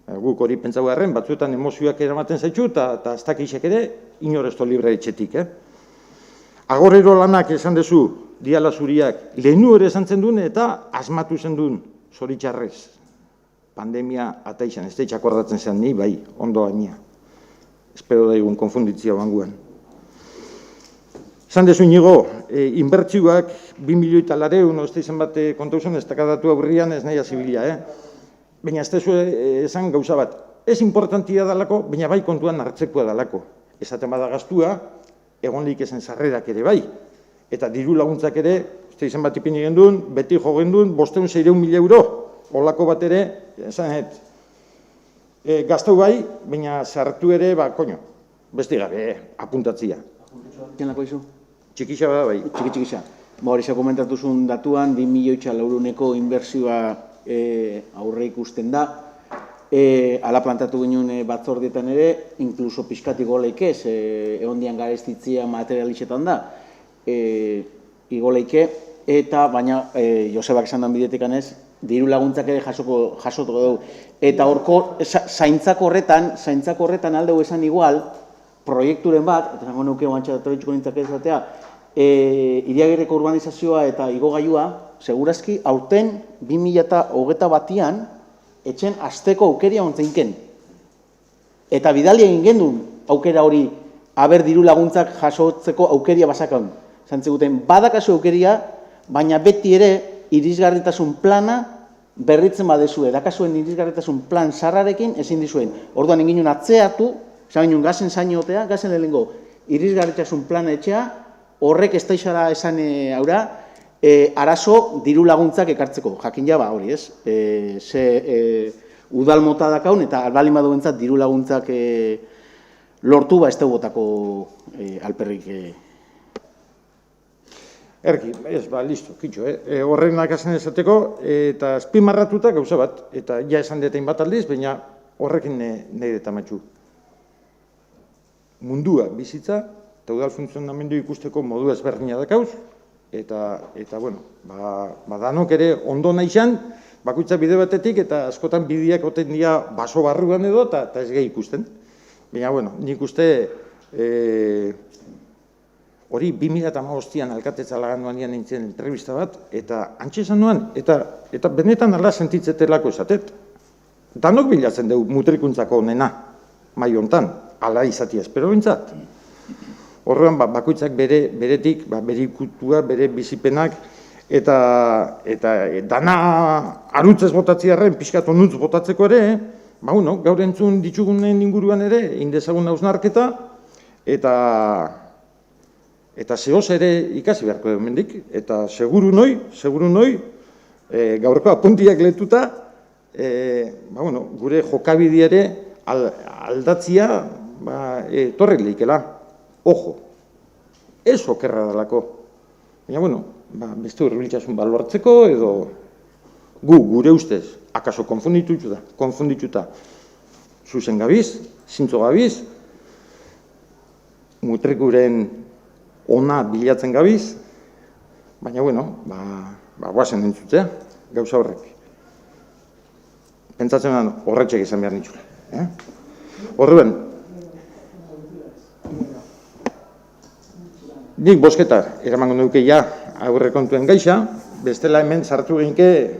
Guk hori pentsau garren, batzuetan emozioak eramaten zaitxu, eta ez dakixek ere, inoresto libre etxetik. Agorero lanak esan dezu, diala zuriak, lehenu ere esan zen duen, eta asmatu zen duen, zoritxarrez. Pandemia ata izan, ez da itxakordatzen zen ni, bai, ondo baina. Espero daigun konfunditzia banguan. Esan dezu Inigo, inbertsioak 2.000.000 ez da izan bat kontauzun, ez dakadatu aurrian ez nahi azibila, Baina ez dezu esan gauza bat, ez importantia dalako, baina bai kontuan hartzekoa dalako. Esaten bada gastua, egonlik ezen sarrerak ere bai. Eta diru laguntzak ere, ez da izan bat ipini gendun, beti jo gendun, 500.000 euro. Olako bat ere, esan gaztau bai, baina sartu ere, beste gabe, apuntatzia. Apuntatzianako izu? Txikixa bada bai. Txikixa. Hori komentatu zuen datuan, 2.300.000 inbertsioa aurre ikusten da. Ala plantatu ginen batzordietan ere, inkluso pixkat igoleike, egondian garestitzia materialitzetan da, igoleike, eta baina Josebak esan dan bidetekan ez, diru laguntzak ere jasotuko dugu. Eta horko, zaintzako horretan aldeu esan igual, proiekturen bat, eta zango nuke oantxatatore nintzak ezatea, Iriagirreko urbanizazioa eta igogailua, segurazki, aurten 2021an, etxen asteko aukeria ontzeinken. Eta bidalia egin gendun aukera hori, aber diru laguntzak jasotzeko aukeria basakaun. zantzeguten, badakazu aukeria, baina beti ere irisgarritasun plana berritzen badezue, dakazuen irisgarritasun plan sarrarekin ezin dizuen. Orduan egin atzeatu, esan ginen gazen zainotea, gazen lehenengo irisgarritasun plana etxea, horrek ez daixara esan aura, arazo diru laguntzak ekartzeko. Jakin jaba hori, ez? Udal mota dakaun eta albali maduentzat diru laguntzak lortu ez botako alperrik. Erki, ez, listo, kitxo, horren nakasen esateko, eta azpimarratuta gauza bat, eta ja esan detein bat aldiz, baina horrekin nahi detamatxu. Mundua bizitza, eta udal funtzionamendu ikusteko modu ezberdina dakauz, eta bueno, danok ere ondo naixan, bakoitza bide batetik, eta askotan bideak oten dira baso barruan edo, eta ez gehi ikusten. Baina, bueno, nik uste hori 2015an alkatetza laganduan nintzen entrevista bat, eta antxe esan nuen, eta benetan ala sentitzetelako esatet. Danok bilatzen dugu mutrikuntzako onena, mai hontan, ala izatia espero bintzat. Horrean, bakoitzak beretik, bere ikutua, bere bizipenak, eta dana arutzez botatziarren, pixkat onutz botatzeko ere, gaur entzun ditugunen inguruan ere, indezagun hausnarketa, eta zehoz ere ikasi beharko dugu mendik, eta seguru noi, gaurko apuntiak letuta, gure jokabide ere aldatzia torrek lehikela. Ojo, ez okerra dalako. Baina, beste hurbiltasun balortzeko edo gure ustez, akaso konfundituta, zuzen gabiz, zintzo gabiz, mutrikuren ona bilatzen gabiz, baina, guazen entzutzea, gauza horrek. Pentsatzen da, horretxek izan behar nitxula. Horren, nik bosketa eramango nuke ja aurrekontuen gaixa, bestela hemen sartu ginke...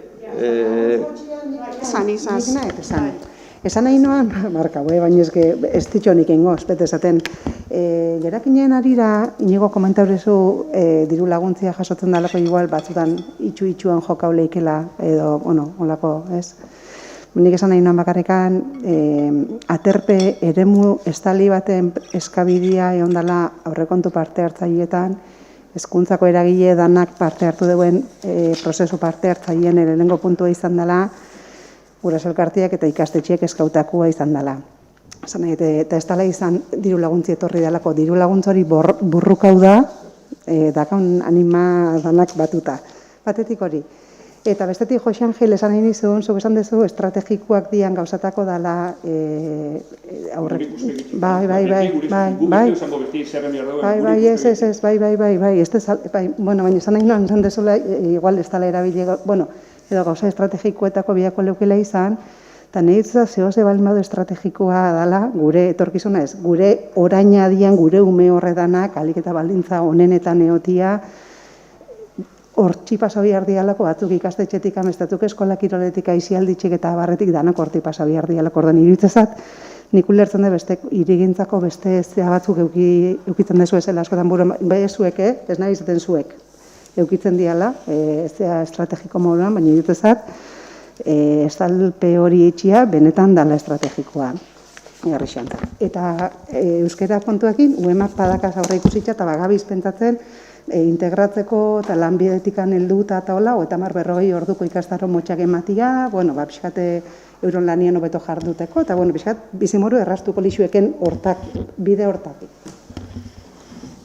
Esan nahi noan, marka, baina ez ditxonik ingo, espete esaten. Gerakinen arira, inigo komentaurizu diru laguntzia jasotzen dalako igual batzutan itxu-itxuan jokau lehikela edo, olako, ez? Nik esan nahi noan bakarrikan, aterpe eremu estali baten eskabidia egon dela aurrekontu parte hartzaileetan, hezkuntzako eragile danak parte hartu duen prozesu parte hartzaileen lehenengo puntua izan dela, guraso elkarteak eta ikastetxeek eskautakua izan dela. Eta ez dela izan diru laguntzi etorri delako, diru laguntzori burrukau da, dakaun anima danak batuta. Batetik hori. Eta bestetik Jose Angel esan nahi nizun, zuk esan duzu, estrategikoak dian gauzatako dela aurrek. Bai, baina esan nahi noan, esan dezula, igual ez dela erabile, edo gauza estrategikoetako biako leukela izan, eta nahi dut zehoze balmado estrategikoa dela, gure etorkizuna ez, gure oraina dian, gure ume horredanak, alik eta baldintza onenetan eotia, hortzi paso bihar dialako, batzuk ikastetxetik amestatuk eskola kiroletik aizialditxik eta abarretik danak hortzi paso bihar dialako. Ordan iruditzezat, nik ulertzen da beste irigintzako beste zea batzuk eukitzen dezu ezela askotan buru, zuek, ez nahi izaten zuek, eukitzen diala, zea estrategiko moduan, baina iruditzezat, estalpe hori etxia benetan dala estrategikoa. Eta euskera kontuekin, uemak padakaz aurre ikusitza eta bagabiz pentsatzen, integratzeko eta lanbidetikan heldu eta hola, eta 40 orduko ikastaro motxak ematia, pixkate euron lanien hobeto jarduteko, eta pixkat bizimoru errastuko lixueken bide hortatik.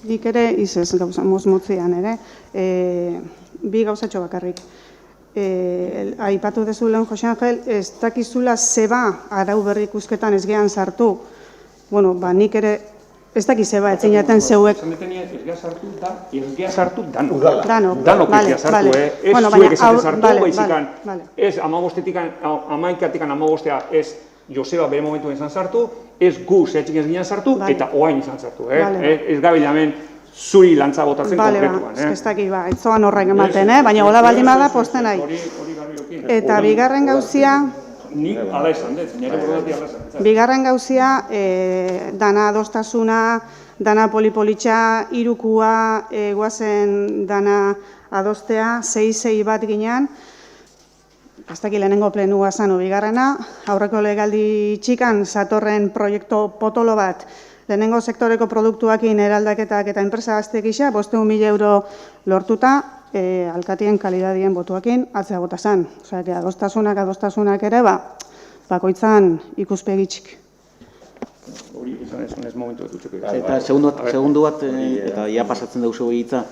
Nik ere, izez gauza mozmotzean ere, bi gauzatxo bakarrik. Aipatu dezu lehen, Jose Angel, ez dakizula zeba arau berrikusketan ez gehan sartu. Nik ere, ez dakiz zeba, etzinaten zeuek. Ez geha sartu danok. Danok ez geha sartu, ez zuek esaten sartu, baizikan, ez amaikatikan amabostea, ez Joseba bere momentu izan sartu, ez gu zehatxik ez ginen sartu, eta oain izan sartu. Ez gabila hemen zuri lantza botatzen konkretuan. Ez dakit, ez zoan horrek ematen, baina hola baldin bada posten nahi. Eta bigarren gauzia... Nik ala esan dut, nire bordatik ala esan dut. Bigarren gauzia, dana adostasuna dana polipolitxa, irukua guazen dana adostea, 6 bat ginean, ez dakit lehenengo plenua zan bigarrena, aurreko legaldi txikan satorren proiektu potolo bat, lehenengo sektoreko produktuakin eraldaketak eta enpresa gazteek isa, 500.000 euro lortuta, alkatien kalidadien botuakin atzea bota zan. Osea, adostasunak ere, bakoitzan ikuspegitxik. Hori izan ez momentu dutxeko. Eta segundu bat, eta ja pasatzen duzu egitza.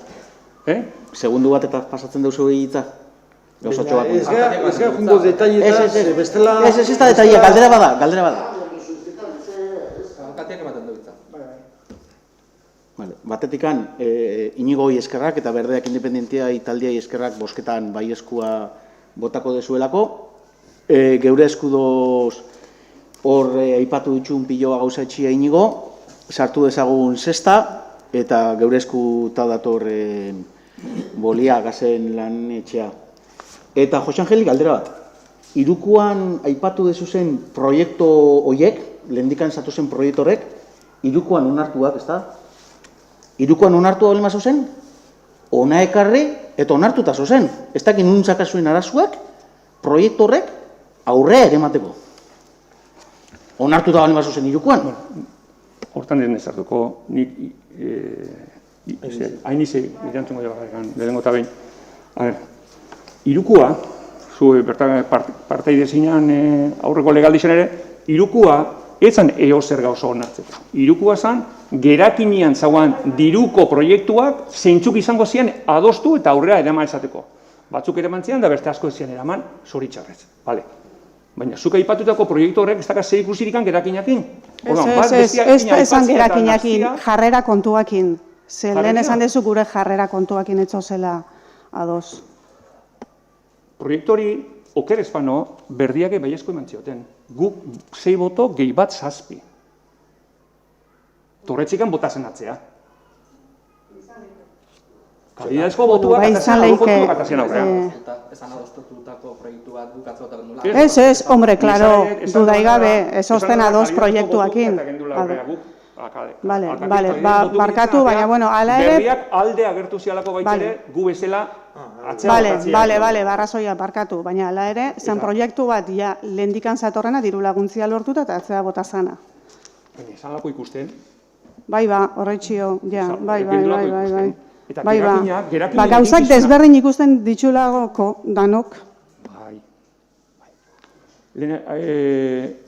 Segundu bat eta pasatzen duzu egitza. Gauzatxo bat. Ez gara jungo detailetan, bestela... Ez da detaile, galdera bada. Alkateak ematen du hitza. Batetikan, Inigoi eskerrak eta Berdeak Independentia Italdiai eskerrak bosketan baieskua botako dezuelako. Geure eskudoz hor aipatu dutxun piloa gauza etxia Inigo, sartu dezagun sexta, eta geure eskuta dator bolia gazen lan etxea. Eta Jose Angeli galdera bat, irukuan aipatu dezuzen proiektu horiek, lehendikan zatu zen proiektu horrek, irukuan onartuak, ez da? Irukuan onartu hau lema zuzen, ona ekarri eta onartuta zuzen. Ez dakin nuntzaka zuen arazuak, proiektu horrek aurrea ere mateko. Onartuta hau lema zuzen irukuan. Hortan ez nezartuko, hainize irantzungo jagarrekan, lehenengo eta behin. Irukua, zu parteide zinean aurreko legaldizan ere, irukua etzan zer gauza onartzeko. Irukua zan, gerakinean zauan diruko proiektuak zeintzuk izango zian adostu eta aurrera eraman esateko. Batzuk eraman zian da beste asko ez zian eraman zoritxarrez. Baina zuk aipatutako proiektu horrek ez dakaz zer ikusirikan gerakinakin? Ez esan gerakinakin, jarrera kontuakin. Lehen esan dezu gure jarrera kontuakin etzo zela ados. Proiektu hori oker espano berdiake baiezko eman zioten. Guk 6 boto gehi bat 7. Torretxikan botazen atzea. Kalidadezko botuak atazian aurrea. Esan adostutako proiektu bat guk atzotaren dula. Ez, hombre, klaro, dudaigabe, ez osten ados proiektuakin. Barkatu, baina, bueno, ala ere... Berriak alde agertu zialako baitere, gu bezala atzea botatzea. Bale, barrazoia, barkatu, baina ala ere, zen proiektu bat, ja, lehendikan zatorrena, diru laguntzia lortuta eta atzea botazana. Baina, esan lako ikusten? Bai, horretxio, ja, bai. Gerakinak... Gauzak desberdin ikusten ditxulagoko danok. Bai.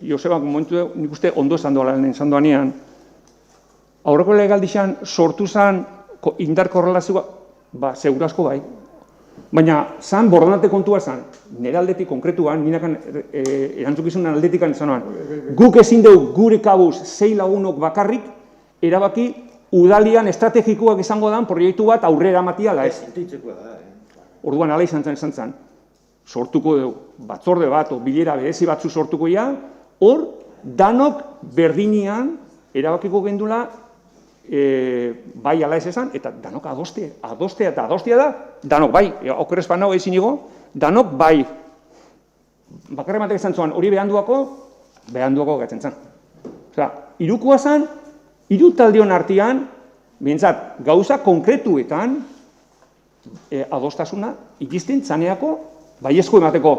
Joseba, momentu nik uste ondo esan doa esan doanean, aurreko legaldixan sortu zan indar korrelazioa, segurazko bai. Baina, zan bordanate kontua zan, nire aldetik konkretuan, ninakan erantzukizunan aldetikan izan noan, guk ezin dugu gure kabuz 6 lagunok bakarrik, erabaki udalian estrategikoak izango dan proiektu bat aurrera matia da ez. Orduan, ala izan zen, sortuko dugu batzorde bat, o bilera berezi batzu sortuko ja, hor, danok berdinean erabakiko gendula bai ala ez esan, eta danok adostea da, danok bai, oker espanau ezin igo, danok bai. Bakarre matek izan zuan, hori behanduako gatzen zan. Osea, irukua zan, hiru taldeon artean, bintzat, gauza konkretuetan adostasuna ikizten zaneako baiezko emateko.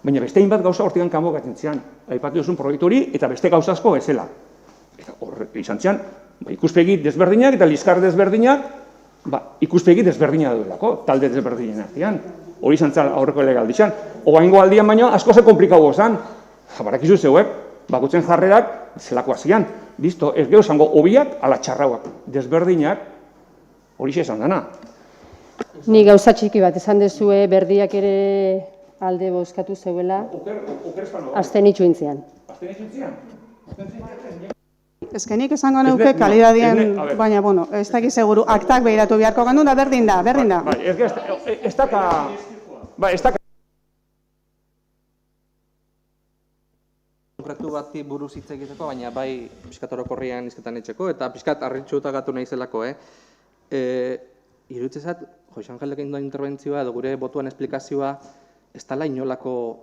Baina beste hainbat gauza hortikan kanbo gatzen zian. Aipatu duzun proiektu hori eta beste gauza asko bezala. Eta horrek izan zian, ikuspegi desberdinak eta liskar desberdinak, ikuspegi desberdina duelako, talde desberdinen artean. Hori izan zan aurreko legaldizan. Oaingo aldian baina asko ze komplikau zan. Barakizu zeuek, bakutzen jarrerak zelakoa zian. Listo, ez geho zango obiak ala txarrauak. Desberdinak, hori esan dana. Ni gauza txiki bat esan dezue berdiak ere alde bozkatu zeuela. Azten itxuintzian. Ezkenik esango neuke kalidadien, baina, bueno, ez dakit seguru, aktak behiratu beharko gendu da, berdin da. Ez daka... Konkretu bati buruz hitz egiteko, baina bai pixkat orokorrian izketan etxeko, eta pixkat harritxuta gatu nahi zelako, Irutzezat, Jose Angelek egin duen interbentzioa edo gure botuan esplikazioa ez dela inolako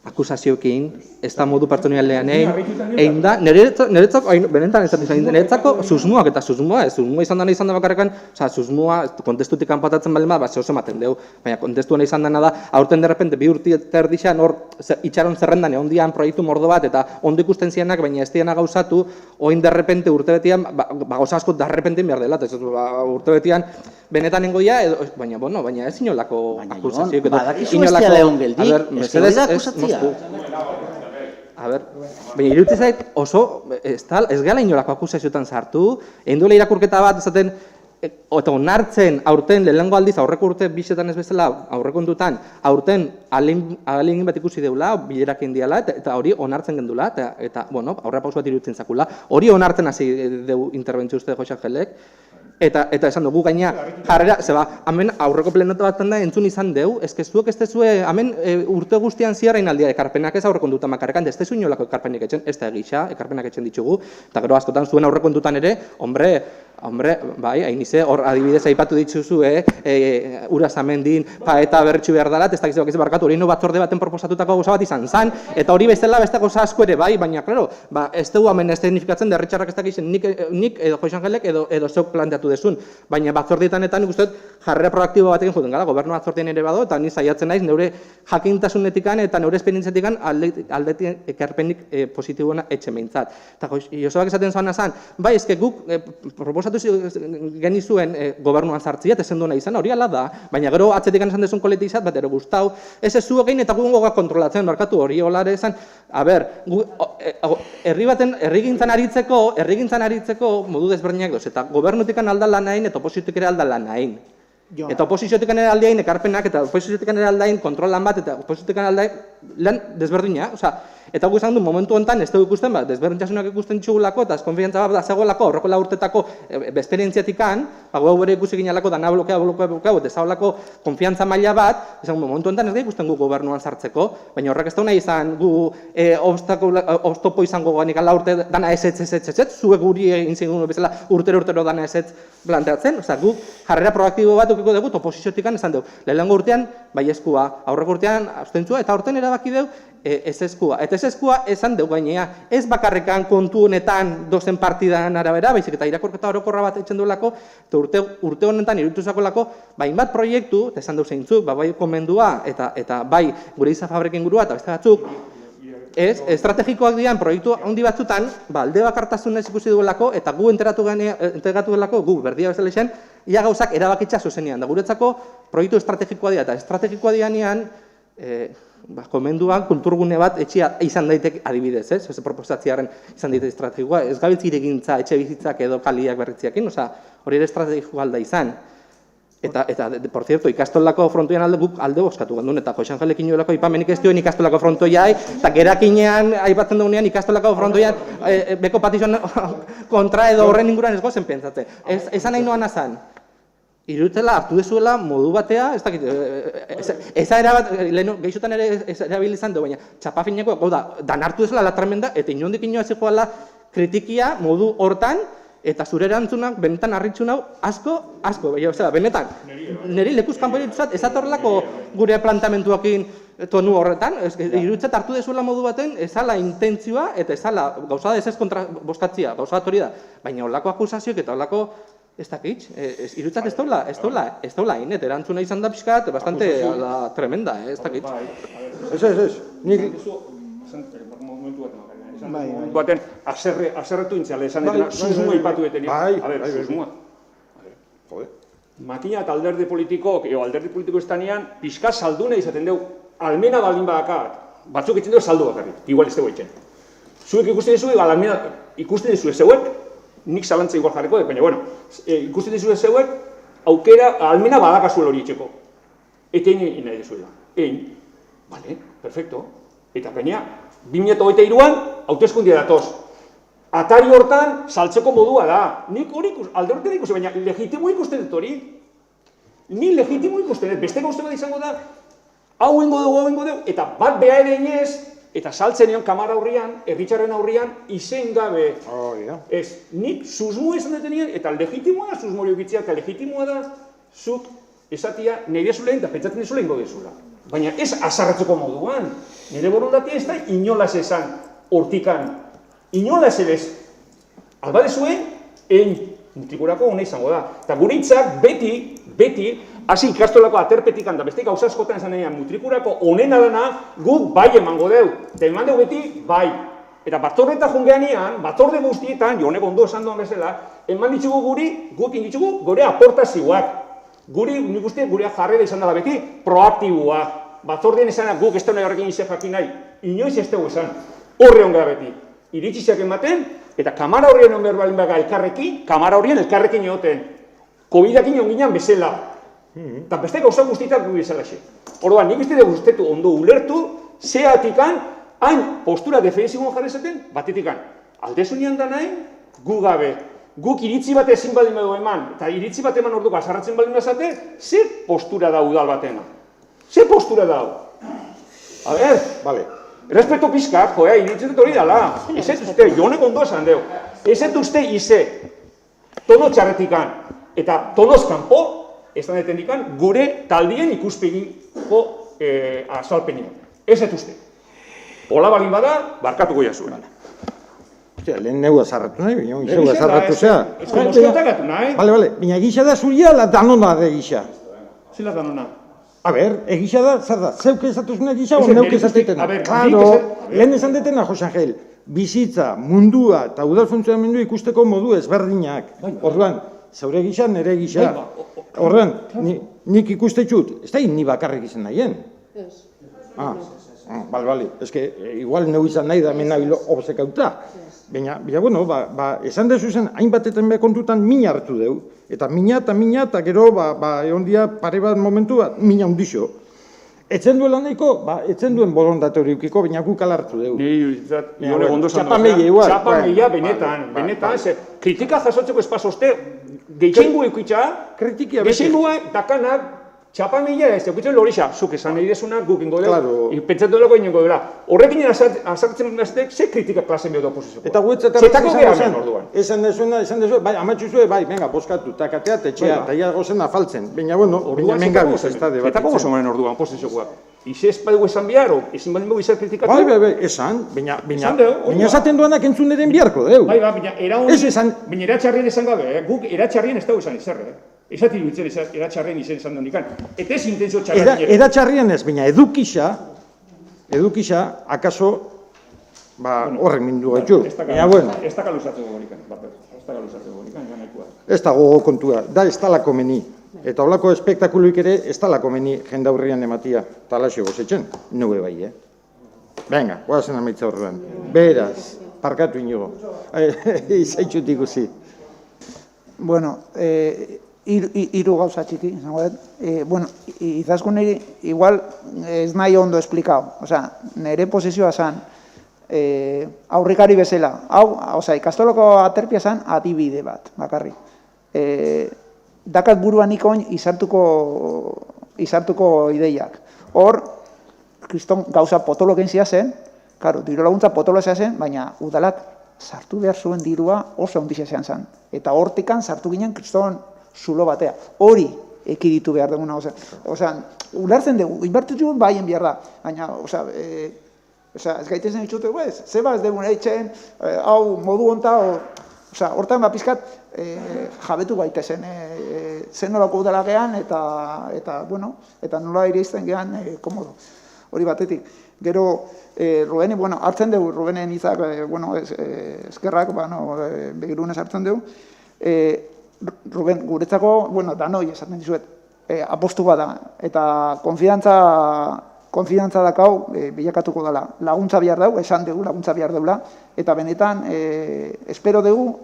akusazioekin, ez da modu pertsonalean egin da, niretzako, benetan ez da niretzako susmoak eta susmoa izan da bakarrekan, susmoa kontestutik kanpatatzen balen bat, oso ematen dugu, baina kontestuan izan dena da, aurten derrepente bi urti erdixan hor itxaron zerrendan egon dian proiektu mordo bat, eta ondo ikusten zianak, baina ez diana gauzatu, oin derrepente urtebetian, gauza asko derrepentin behar dela, urtebetian benetan engoia, baina ez inolako akusazioik. Badakizu ez dela egon geldik, ez da akusazioa. A ber, baina iruditzen zait oso, ez gala inolako akusazioetan sartu, egin duela irakurketa bat, esaten, eta onartzen aurten lehenengo aldiz aurreko urte bisetan ez bezala aurrekontutan aurten ahalegin bat ikusi deula, bilerak indiala, eta hori onartzen gendula, eta aurrera pausu bat iruditzen zakula. Hori onartzen hasi deu interbentzio uste Jose Angelek, eta esan dugu gaina jarrera, hemen aurreko plenota bat da entzun izan deu, zuek ez dezue, hemen urte guztian ziarrain aldia ekarpenak ez aurrekontutan makarrekan, ez dezu inolako ekarpenik etxen, ez da egisa, ekarpenak etxen ditugu, eta gero askotan zuen aurrekontutan ere, hombre, bai, hainize, hor adibidez aipatu dituzu, Uraz Amendin, Paeta berretxu behar dalat, ez da gizabak ez barkatu, hori batzorde baten proposatutako gauza bat izan zan, eta hori bezala beste gauza asko ere, bai, baina, klaro, ez dugu hemen ez teknifikatzen, derritxarrak ez dakizen, nik edo Jose Angelek edo zeuk planteatu desun, baina batzordietan eta nik uste jarrera proaktibo batekin juten gara, gobernu batzordien ere bado, eta ni saiatzen naiz, neure jakintasunetikan eta neure esperientzetikan aldetien ekarpenik positiboena etxe behintzat. Eta Josebak esaten zoan azan, bai, ezke guk proposatu genizuen gobernuan sartzia, eta zendu nahi izan, hori ala da, baina gero atzetik esan dezun koletizat, bat ero guztau, ez ez zuek egin eta gu goga kontrolatzen, barkatu hori holare esan, a ber, herrigintzan aritzeko modu desberdinak doz, eta gobernutikan aldala nahin, eta oposiziotik ere aldala nahin. Eta oposiziotik ere aldeain ekarpenak, eta oposiziotik ere aldeain kontrolan bat, eta oposiziotik ere aldeain lan desberdina. Eta gu esan du, momentu honetan ez dugu ikusten, desberdintasunak ikusten txugulako, eta konfiantza bat zegoelako, horreko urtetako esperientziatikan, gu bere ikusi ginalako, dana blokeau, eta zaolako konfiantza maila bat, esan momentu honetan ez da ikusten gu gobernuan sartzeko, baina horrek ez da nahi izan gu oztopo izango ganik ala urte dana ez, zuek guri egin zingun bezala urtero dana ez planteatzen, gu jarrera proaktibo bat ukiko dugu, oposiziotikan esan dugu, lehenengo urtean baiezkoa, aurreko urtean abstentzua, eta aurten erabaki dugu ezezkoa. Eta ezezkoa esan dugu gainea, ez bakarrekan kontu honetan dozen partidan arabera, baizik eta irakorketa orokorra bat etxen duelako, eta urte honetan iruditu zakolako, hainbat proiektu, eta esan dugu zeintzuk, bai komendua, eta bai gure izafabrek ingurua, eta beste batzuk, estrategikoak dian proiektu handi batzutan, alde bakartasunez ikusi duelako, eta gu enteratu delako, gu berdia bezala izan, ia gauzak erabakitza zuzenean. Da guretzako proiektu estrategikoa dira, eta estrategikoa dianean, komenduan kulturgune bat etxea izan daiteke adibidez, ez proposatziaren izan daiteke estrategikoa, ez gabiltz iregintza etxe bizitzak edo kaliak berritziakin, hori ere estrategikoa alda izan. Eta, por cierto, ikastolako frontoian alde boskatu gandun, eta Jose Angelekin joelako ipamenik ez duen ikastolako frontoiai, eta gerakinean aipatzen dugunean ikastolako frontoian beko patizioan kontra edo horren inguruan ez gozen pentsatzen. Esan nahi noan azan. Iruditzela hartu dezuela modu batea, ez dakit, eza erabat, gehixotan ere erabilizan du, baina txapafineko, dan hartu dezuela la tremenda, eta inondik inoa zikoala kritikia modu hortan, eta zure erantzunak benetan harritxu nau asko, benetan, niri lekuzkan proiektuzat ez atorrelako gure plantamentuakin tonu horretan, iruditzat hartu dezuela modu baten, ezala intentzioa, eta ezala gauza da ez kontra boskatzia, gauza bat hori da, baina holako akusazioak eta holako ez dakit, iruditzat ez daula hain, eta erantzuna izan da pixkat, bastante tremenda, ez dakit. Ez, baten, aserretu intziale, esan dutena, susmoa ipatu duten. Susmoa. Makina eta alderdi politikok, alderdi politiko estanean, pixka salduna izaten dugu, almena baldin badakat, batzuk itzen dugu saldu bakarrik, igual ez dugu itxen. Zuek ikusten dizu, almena ikusten dizu zeuek, nik zalantza igual jarriko dut, baina, ikusten dizu zeuek, aukera, almena badakazuel hori itxeko. Eta egin nahi dizuela. Egin, bale, perfecto. Eta gaina, 2023an, hauteskundia datoz. Atari hortan, saltzeko modua da. Nik hori alde horretan ikusten, baina legitimo ikusten dut hori. Ni legitimo ikusten dut. Beste gauzte bat izango da, hau ingo dugu, eta bat beha ere inez, eta saltzen egon kamara aurrian, erritxarren aurrian, izen gabe. Ez, nik susmoa esan detenien, eta legitimoa da susmoa eukitzea, eta legitimoa da zuk esatia nahi dezulein, eta pentsatzen dezulein godezula. baina ez azarretzeko moduan. Nire borondatia ez da inolaz esan hortikan. Inolaz ere ez. Alba dezuen, mutrikurako hona izango da. Eta gure hitzak beti, hasi ikastolako aterpetikan da beste gauza askotan esan denean mutrikurako honena dana guk bai emango deu. Eta eman deu beti bai. Eta batzordeta jongeanean, batzorde guztietan, jonek ondo esan duan bezala, eman ditugu guk inditzugu gure aportazioak. Nik uste gurea jarrera izan dela beti proaktiboa. Batzordien esan guk ez da horrekin izan jakin nahi. Inoiz ez dugu esan. Horre honga beti. Iritsiak ematen, eta kamara horien onber balin baga elkarrekin, kamara horien elkarrekin egoten. COVID-akin onginan bezala. Eta beste gauza guztietak gu bezala xe. Orduan, nik uste dugu ustetu ondo ulertu, zeatikan, hain postura defensiboan jarri zaten, batetikan. Aldezunian da nahi, gu gabe. Guk iritzi bat ezin baldin badu eman, eta iritzi bat eman orduko azarratzen baldin bazate, ze postura da udal batena? Ze postura da? A ber, bale. Respeto pizkak, joa, iritzen dut hori dala. Ez uste, jonek ondo esan deu. Ez uste ize, tono txarretikan, eta tonoz kanpo, ez da netendikan, gure taldien ikuspegiko azalpenean. Ez uste. Ola balin bada, barkatuko jazuen. Lehen neu azarratu nahi, baina izan azarratu zea. Ez konoskiotak atu nahi. Bale, baina egisa da zuria, la danona da egisa. Zila danona. A ber, egisa da, zer da, zeuk ezatuzun egisa, o neuk ezatetena. Claro, lehen esan detena, Jose Angel, bizitza, mundua eta udal funtzionamendu ikusteko modu ezberdinak. Orduan, zeure egisa, nire egisa. Orduan, nik ikustetsut, ez da ni bakarrik izan nahien. Bale, ez que igual neu izan nahi da mena bilo obsekauta. Baina, bueno, esan dezu zen, hainbatetan behar kontutan mina hartu deu. Eta mina, eta gero, egon dia pare bat momentu bat, mina hundixo. Etzen duela nahiko, etzen duen bolondate hori ukiko, baina guk alartu deu. Txapameia benetan, kritika jasotzeko espazozte, geixengu eukitza, geixengua dakanak, txapameia ez, eukitzen lorixa, zuk esan nahi desuna, guk ingo dela, pentsatu delako ingo dela. Horrekin azartzen beztek, ze kritika klasen behar da oposizioa. Eta guetzat esan dezuena, bai, amatxu zuen, bai, venga, boskatu, takatea, tetxea, eta ia gozen afaltzen. Baina, bueno, baina mengabiz ez da debatitzen. Etako gozo maren orduan, oposizioak. Ize ez badugu esan behar, ezin badin dugu izan kritikatu? Bai, esan, baina esaten duanak entzun eren biharko, deu. Bai, baina eratxarrien esan gabe, guk eratxarrien ez dugu esan izerre. Esati duitzen eratxarrien izan esan donikan. Eta ez intenzio txarrien. Eratxarrien ez, baina edukisa, akaso, horrek mindu gaitu. Ez da kaluzatzeko gorikan, ez da gogo kontua, da ez talako meni. Eta holako espektakuluik ere ez talako meni jendaurrian ematia. Talaxo gozetzen, nube bai, Venga, guazen amaitza horrean. Beraz, parkatu inigo. Izaitxut ikusi. Bueno, hiru gauza txiki, izango dut. Bueno, izaskun niri, igual ez nahi ondo esplikau. Osea, nire posizioa zan, aurrikari bezala. Hau, ikastoloko aterpia zan, adibide bat, bakarri. Dakat buruan ikoin izartuko ideiak. Hor, kriston gauza potoloken ziazen, karo, diru laguntza potolo ziazen, baina udalak sartu behar zuen dirua oso ondizia zean zen. Eta hortikan sartu ginen kriston zulo batea. Hori ekiditu behar duguna. Osea, ulertzen dugu, inbertitu baien behar da. Baina, ez gaitezen ditxute, zeba ez dugu eitzen, hau modu onta, hortan pizkat jabetu gaitezen, zen nolako udalagean, eta nola ireizten gehan komodo. Hori batetik. Gero, Rubeni, hartzen dugu, Rubenen izak, eskerrak, begirunez hartzen dugu. Ruben, guretzako, danoi esaten dizuet, apostu bada, eta konfidantza dakau bilakatuko dela. Laguntza behar dugu, esan dugu laguntza behar dugula, eta benetan, espero dugu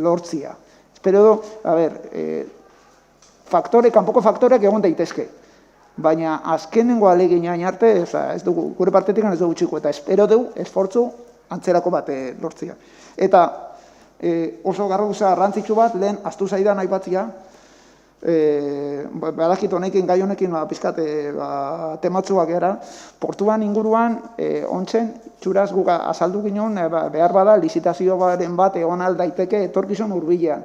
lortzia. Espero dugu, kanpoko faktoreak egon daitezke. Baina azkenengo alegina arte, ez dugu, gure partetik ez dugu txiko, eta espero dugu esfortzu antzerako bat lortzia. Eta oso garruza garrantzitsu bat, lehen astu zaidan aipatzia, badakit honekin, gai honekin pizkat tematzuak gara, portuan inguruan, ontzen, txuraz guk azaldu ginen, behar bada, lizitazioaren bat egon aldaiteke etorkizun hurbilean.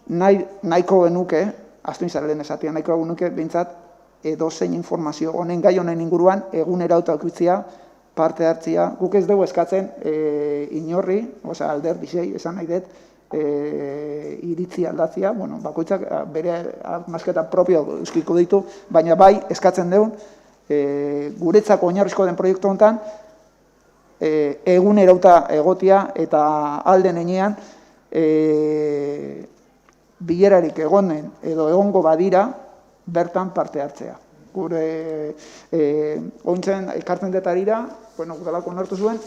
Nahiko genuke, astu izan lehen esatia, nahiko genuke bintzat, edozein informazio honen gai honen inguruan egunerauta edukitzea, parte hartzea. Guk ez dugu eskatzen inorri, alderdixei esan nahi dut, iritzi aldatzea, bakoitzak bere masketa propio euskiko ditu, baina bai eskatzen dugu guretzako oinarrizko den proiektu honetan egunerauta egotia eta alden enean bilerarik egonen edo egongo badira bertan parte hartzea. Gure ointzen ekartzen detarira, udalak onartu zuen,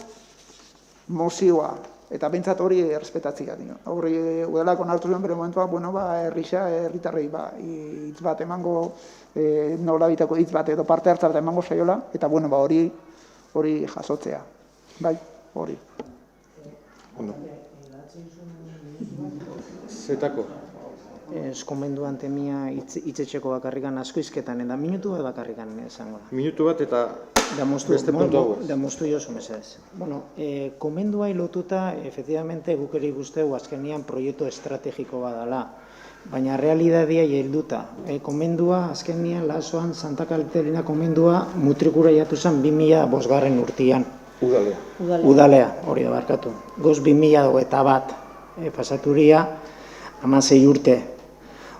mozioa, eta bintzat hori errespetatzea. Hori udalak onartu zuen bere momentua, herritarrei hitz bat emango, nola bitako hitz bat edo parte hartza bat emango saiola, eta hori jasotzea. Bai, hori. Zetako? Eskomenduan temia itzetxeko bakarrikan askoizketan, eta minutu bat bakarrikan esango da. Minutu bat eta beste puntu hau. Da moztu jozu mesedez. Komenduai lotuta, efectivamente, guk ere guzteu azkenian proiektu estrategiko badala. Baina realidadia helduta. Komendua, azkenian, lasoan, Santa Katerina komendua mutrikura jatu zen 2005 urtean. Udalea, hori da barkatu. Goz 2021 pasaturia, 16 urte.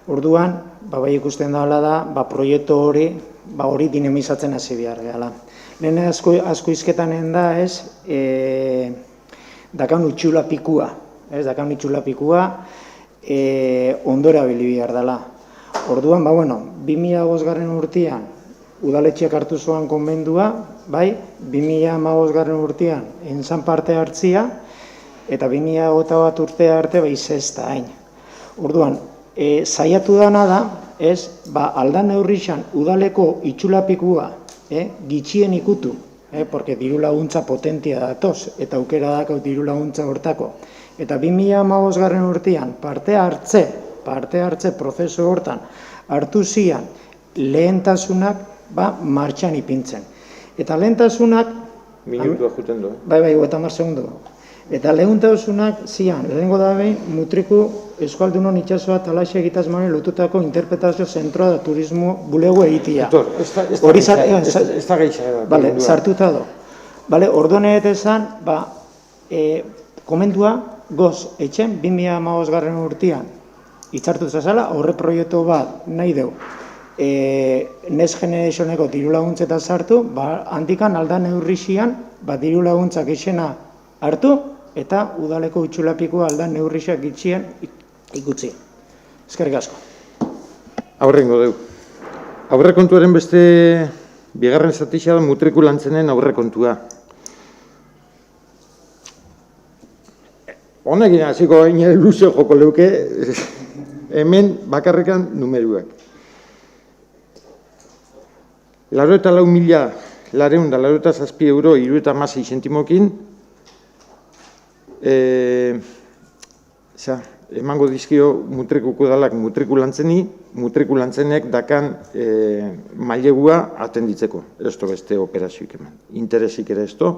Orduan, bai ikusten dela da, proiektu hori dinamizatzen hasi behar gehala. Lehen asko izketanen da, dakan utxula pikua. Dakan utxula pikua, ondora bili behar dela. Orduan, 2005 urtean, udaletxeak hartu zuan konbendua, 2015 urtean, entzan parte hartzia, eta 2021 urtea arte, zesta hain. Orduan, saiatu dana da, aldan neurrixan udaleko itxulapikua gitxien ikutu, porque diru laguntza potentia datoz, eta aukera dakau diru laguntza hortako. Eta 2015 urtean parte hartze prozesu hortan hartu zian lehentasunak martxan ipintzen. Eta lehentasunak... Minutua juten du. Bai, 50 segundu. Eta lehentasunak zian, lehenengo da behin, mutriku Euskaldunon itxasoa talaxe egitazmanen lotutako interpretazio zentroa da turismo bulego egitea. Ez da gehiago. Bale, sartuta do. Bale, orduanet esan, komendua goz etxen 2015 urtean itzartu zazala, horre proiektu bat nahi deu. Next Generationeko diru laguntzeta sartu, handikan aldan neurrixian, diru laguntzak izena hartu, eta udaleko utxulapikoa aldan neurrixiak gitxien ikutzi. Eskerrik asko. Aurrengo deu. Aurrekontuaren beste bigarren zatixea da mutrikulantzenen aurrekontua. Honekin hasiko gaine luze joko leuke, hemen bakarrekan numeruak. 84.407 euro 76 zentimokin, emango dizkio mutrikuko dalak mutrikulantzeni, mutrikulantzenek dakan mailegua atenditzeko, ez to beste operazioik eman. Interesik ere ez to,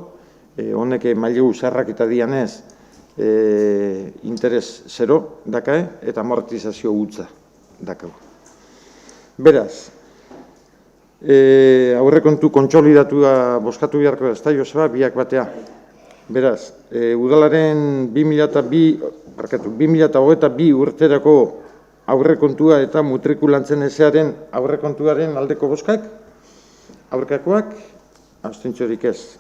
honek mailegu zarrak eta dianez, interes zero dakae eta amortizazio gutza dakau. Beraz, aurrekontu kontsolidatua bozkatu beharko da, ez da, Joseba, biak batea. Beraz, udalaren 2022 urterako aurrekontua eta mutrikulantzen ezearen aurrekontuaren aldeko bozkak, aurkakoak, abstentziorik ez.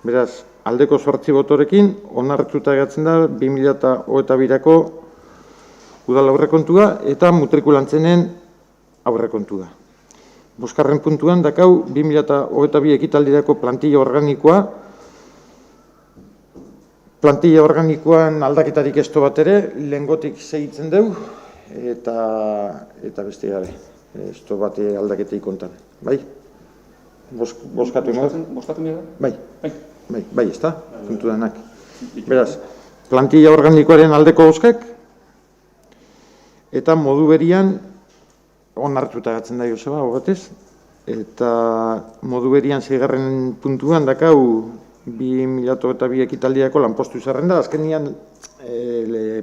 Beraz, aldeko 8 botorekin, onartuta egatzen da 2022ko udal aurrekontua eta mutrikulantzenen aurrekontua. Boskarren puntuan dakau 2022 ekitaldirako plantilla organikoa. Plantilla organikoan aldaketarik esto bat ere, lehengotik segitzen deu, eta beste gabe. Esto bat aldaketeik kontan. Bai? Boskatu emar? Boskatu emar? Bai, ez da? Puntu denak. Beraz, plantilla organikoaren aldeko boskak, eta modu berian, onartuta gatzen da Joseba, hogatez, eta modu berian 6. puntuan dakau 2022 ekitaldiako lanpostu zerrenda, azkenian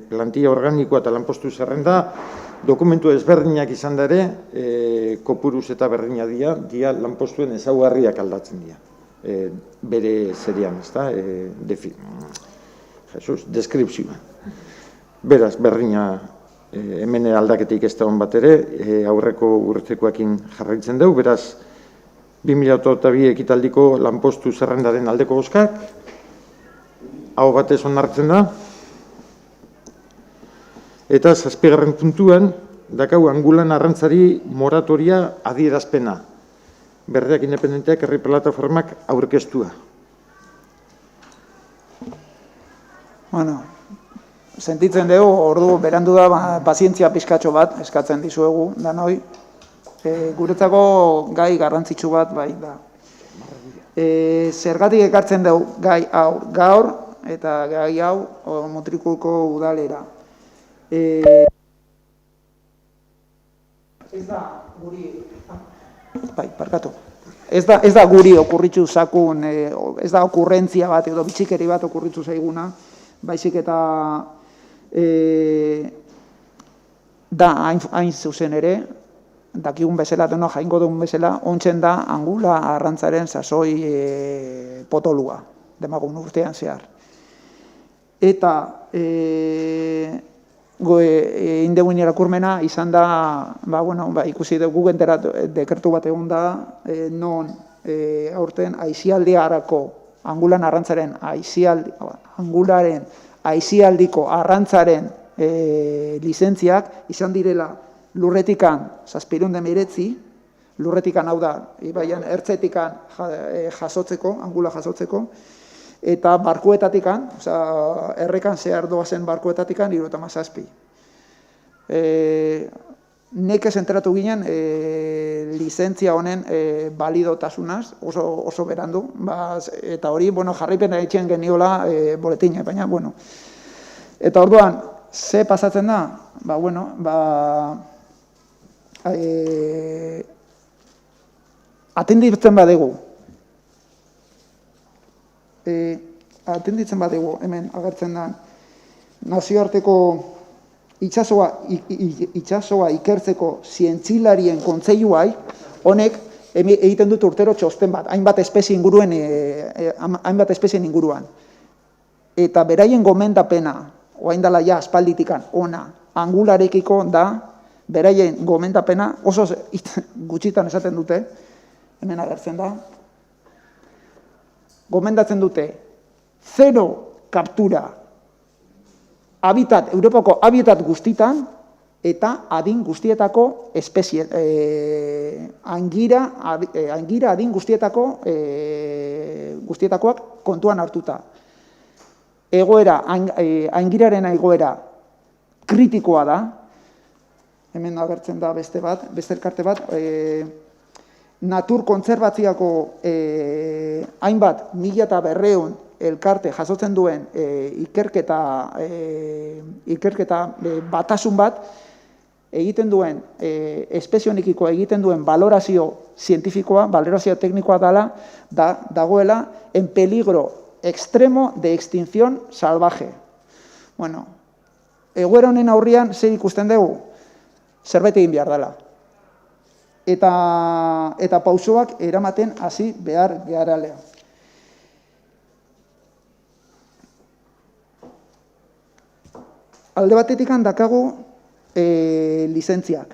plantilla organikoa eta lanpostu zerrenda Dokumentu ezberdinak izan da ere, kopuruz eta berdina dia lanpostuen ezaugarriak aldatzen dira. Bere zerian, ezta? Deskripzioa. Beraz, berdina hemen aldaketik ez da hon bat ere, aurreko urtekoekin jarraitzen dugu, beraz, 2002 ekitaldiko lanpostu zerrendaren aldeko bozkak, hau batez onartzen da, eta 7. puntuan, dakau Angulan arrantzari moratoria adierazpena. Berdeak independenteak herri plataformak aurkeztua. Bueno, sentitzen dugu, ordu berandu da pazientzia pizkatxo bat eskatzen dizuegu, danoi. Guretzako gai garrantzitsu bat bai da. Zergatik ekartzen dugu gai hau gaur eta gai hau Mutrikuko udalera. Ez da guri Ez da guri okurritzu zakun, ez da okurrentzia bat edo bitxikeri bat okurritzu zaiguna, baizik eta da hain zuzen ere, dakigun bezala, deno jaingo duen bezala, ontzen da Angula arrantzaren sasoi potolua, demagun urtean zehar. Eta indeguen irakurmena izan da, ikusi dugu dekertu bat egon da, non aurten aizialdiarako Angulan arrantzaren Angularen aizialdiko arrantzaren lizentziak izan direla lurretikan 719, lurretikan hau da, ibaian ertzetikan jasotzeko, Angula jasotzeko, eta barkuetatikan, errekan zehar doazen barkuetatikan 77. Nekez enteratu ginen lizentzia honen balidotasunaz, oso berandu, eta hori jarraipen egiten geniola boletina, baina, eta orduan, ze pasatzen da? Atenditzen badegu, hemen agertzen da, nazioarteko itsasoa ikertzeko zientzilarien kontseiluai, honek egiten dut urtero txosten bat, hainbat espezien inguruan. Eta beraien gomendapena, oain dela ja aspalditikan ona, Angularekiko da, beraien gomendapena, oso gutxitan esaten dute, hemen agertzen da, gomendatzen dute, 0 kaptura Europako habitat guztitan eta adin guztietako espezie, angira adin guztietakoak kontuan hartuta. Angiraren egoera kritikoa da, hemen agertzen da beste elkarte bat, natur kontserbatziako hainbat 1200 elkarte jasotzen duen ikerketa batasun bat egiten duen, espezionikiko egiten duen valorazio zientifikoa, valorazio teknikoa dagoela en peligro extremo de extinción salvaje. Egoera honen aurrian zer ikusten dugu? Zerbait egin behar dela. Eta pausoak eramaten hasi behar geharalea. Alde batetikan dakagu lizentziak.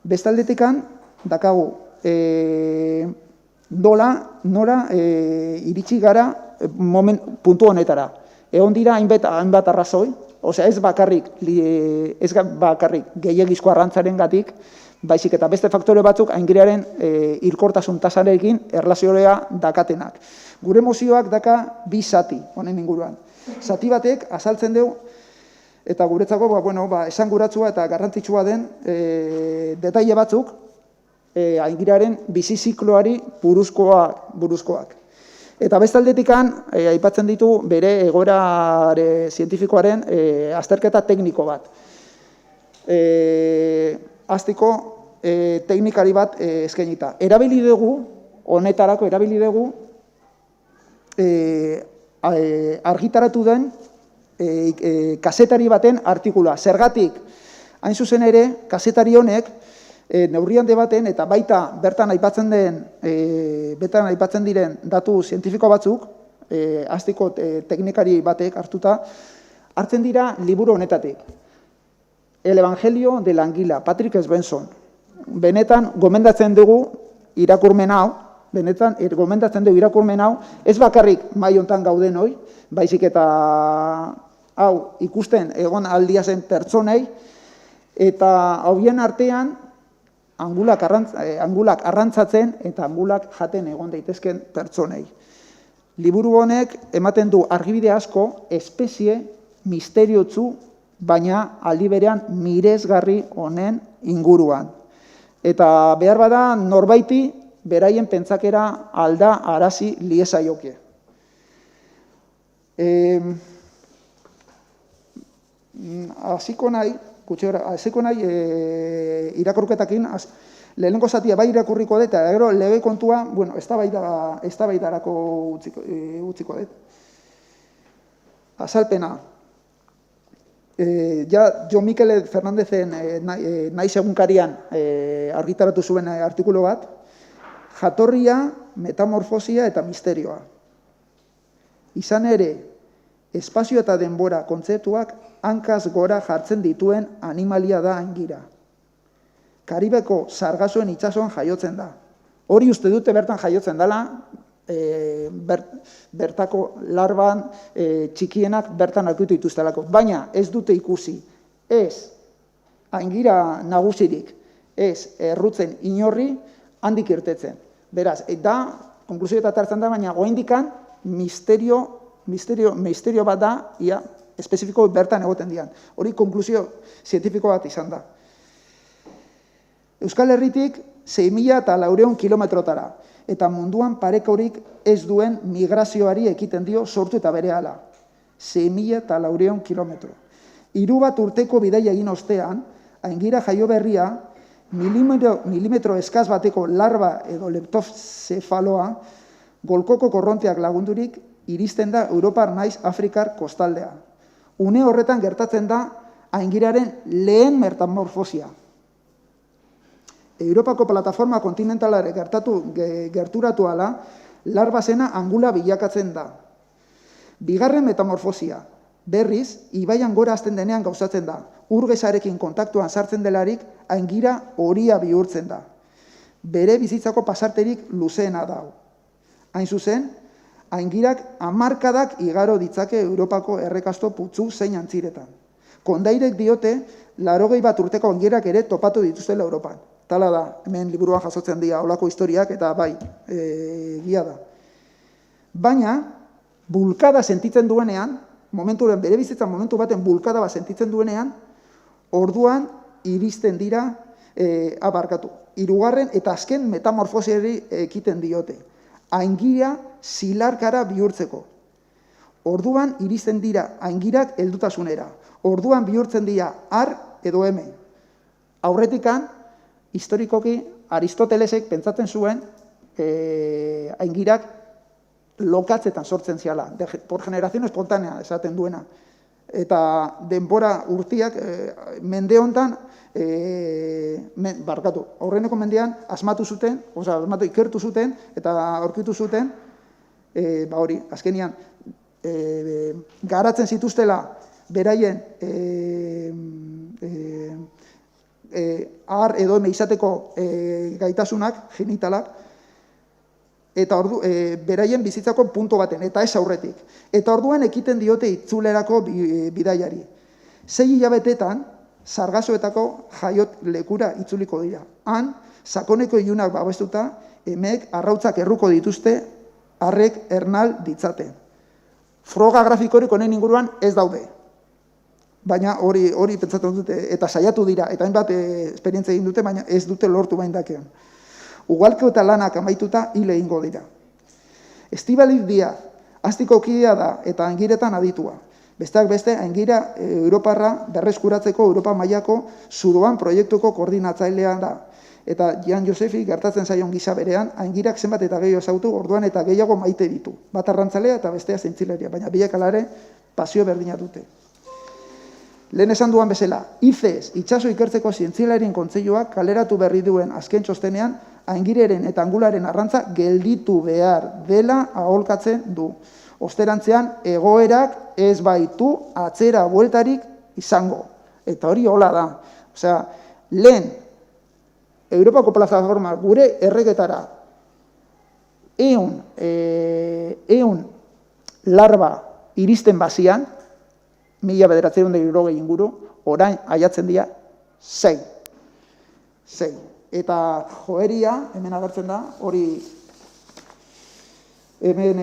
Beste aldetikan dakagu nora iritsi gara puntu honetara. Egon dira hainbat arrazoi, ez bakarrik gehiegizko arrantzaren gatik, baizik eta beste faktore batzuk aingiraren hilkortasun tasarekin erlazioa dakatenak. Gure mozioak daka 2 zati honen inguruan. Zati batek azaltzen dugu, eta guretzako esanguratsua eta garrantzitsua den detaile batzuk aingiraren bizi-zikloari buruzkoak. Eta beste aldetikan aipatzen ditu bere egoera zientifikoaren azterketa tekniko bat. Hasteko teknikari bat eskainita. Erabili dugu argitaratu den kazetari baten artikulua. Zergatik Hain zuzen ere, kazetari honek, neurri handi baten eta baita bertan aipatzen diren datu zientifiko batzuk, astiko teknikari batek hartuta, hartzen dira liburu honetatik. El Evangelio de la Anguila, Patrick Svensson. Benetan, gomendatzen dugu irakurmen hau, ez bakarrik mai hontan gauden hoi, baizik eta hau ikusten egon aldia zen pertsonei, eta hauen artean angulak arrantzatzen eta angulak jaten egon daitezken pertsonei. Liburu honek ematen du argibide asko espezie misteriotsu, baina aldi berean miresgarri honen inguruan. Eta behar bada norbaiti beraien pentsakera alda arazi liezaioke. Hasiko nahi irakurketakin, lehenengo zatia bai irakurriko dut, eta gero lege kontua, eztabaidarako utziko dut. Azalpena. Jo Mikel Fernandezen Naiz egunkarian argitaratu zuen artikulu bat, jatorria, metamorfosia eta misterioa. Izan ere, espazio eta denbora kontzeptuak hankaz gora jartzen dituen animalia da angira. Karibeko sargasoen itsasoan jaiotzen da. Hori uste dute bertan jaiotzen dela, bertako larban txikienak bertan aurkitu dituztelako. Baina ez dute ikusi, ez angira nagusirik, ez errutzen inorri handik irtetzen. Beraz, eta konklusioetat hartzen da, baina oraindikan misterio bat da, ia espezifiko bertan egoten dian. Hori konklusio zientifiko bat izan da. Euskal Herritik 6.400 kilometrotara, eta munduan parekorik ez duen migrazioari ekiten dio sortu eta berehala. 6.400 kilometro. 3 bat urteko bidaia egin ostean, aingira jaio berria, milimetro eskaz bateko larba edo leptozefaloa, golkoko korronteak lagundurik, iristen da Europar naiz Afrikar kostaldea. Une horretan gertatzen da aingiraren lehen metamorfosia. Europako plataforma kontinentalare gerturatu ala, larba zena angula bilakatzen da. Bigarren metamorfosia, berriz, ibaian gora azten denean gauzatzen da. Urgezarekin kontaktuan sartzen delarik, aingira horia bihurtzen da. Bere bizitzako pasarterik luzeena da. Hain zuzen, aingirak hamarkadak igaro ditzake Europako errekasto putzu zein antziretan. Kondairek diote, 80 urteko aingirak ere topatu dituztela Europan. Tala da, hemen liburuan jasotzen dira holako historiak, eta bai, egia da. Baina, bulkada sentitzen duenean, bere bizitzan momentu baten bulkada bat sentitzen duenean, orduan iristen dira, hirugarren eta azken metamorfosiari ekiten diote. Aingira zilarkara bihurtzeko. Orduan iristen dira aingirak heldutasunera. Orduan bihurtzen dira ar edo eme. Aurretikan, historikoki, Aristotelesek pentsatzen zuen aingirak lokatzetan sortzen ziala, por generación espontánea esaten duena. Eta denbora urtiak mende hontan, aurreneko mendean asmatu zuten, ikertu zuten eta aurkitu zuten, hori, azkenian, garatzen zituztela beraien ahar edo eme izateko gaitasunak, genitalak, eta beraien bizitzako punto baten, eta ez aurretik. Eta orduan ekiten diote itzulerako bidaiari. 6 hilabetetan, sargasoetako jaiot lekura itzuliko dira. Han, sakoneko ilunak babestuta, emeek arrautzak erruko dituzte, harrek ernal ditzaten. Froga grafikorik honen inguruan ez daude. Baina hori pentsatzen dute, eta saiatu dira, eta hainbat esperientzia egin dute, baina ez dute lortu baindakean. Ugalko eta lanak amaituta hile egingo dira. Estibaliz Diaz, astiko kidea da eta aingiretan aditua. Besteak beste, aingira Europarra berreskuratzeko Europa mailako Sudoan proiektuko koordinatzailea da. Eta Jan Josefi gertatzen zaion gisa berean, aingirak zenbat eta gehiago zautu, orduan eta gehiago maite ditu. Bat arrantzalea eta bestea zentzileria, baina biak alare pasio berdina dute. Lehen esan duan bezala, ICES, itxaso ikertzeko zientzialarien kontseiluak kaleratu berri duen azken txostenean, aingireren eta angularen arrantza gelditu behar dela aholkatzen du. Osterantzean, egoerak ez baitu atzera bueltarik izango. Eta hori hola da. Osea, lehen, Europako plataforma gure erregetara ehun larba iristen bazian, 1960 inguru, orain aiatzen dira 6. Eta joeria, hemen agertzen da, hori hemen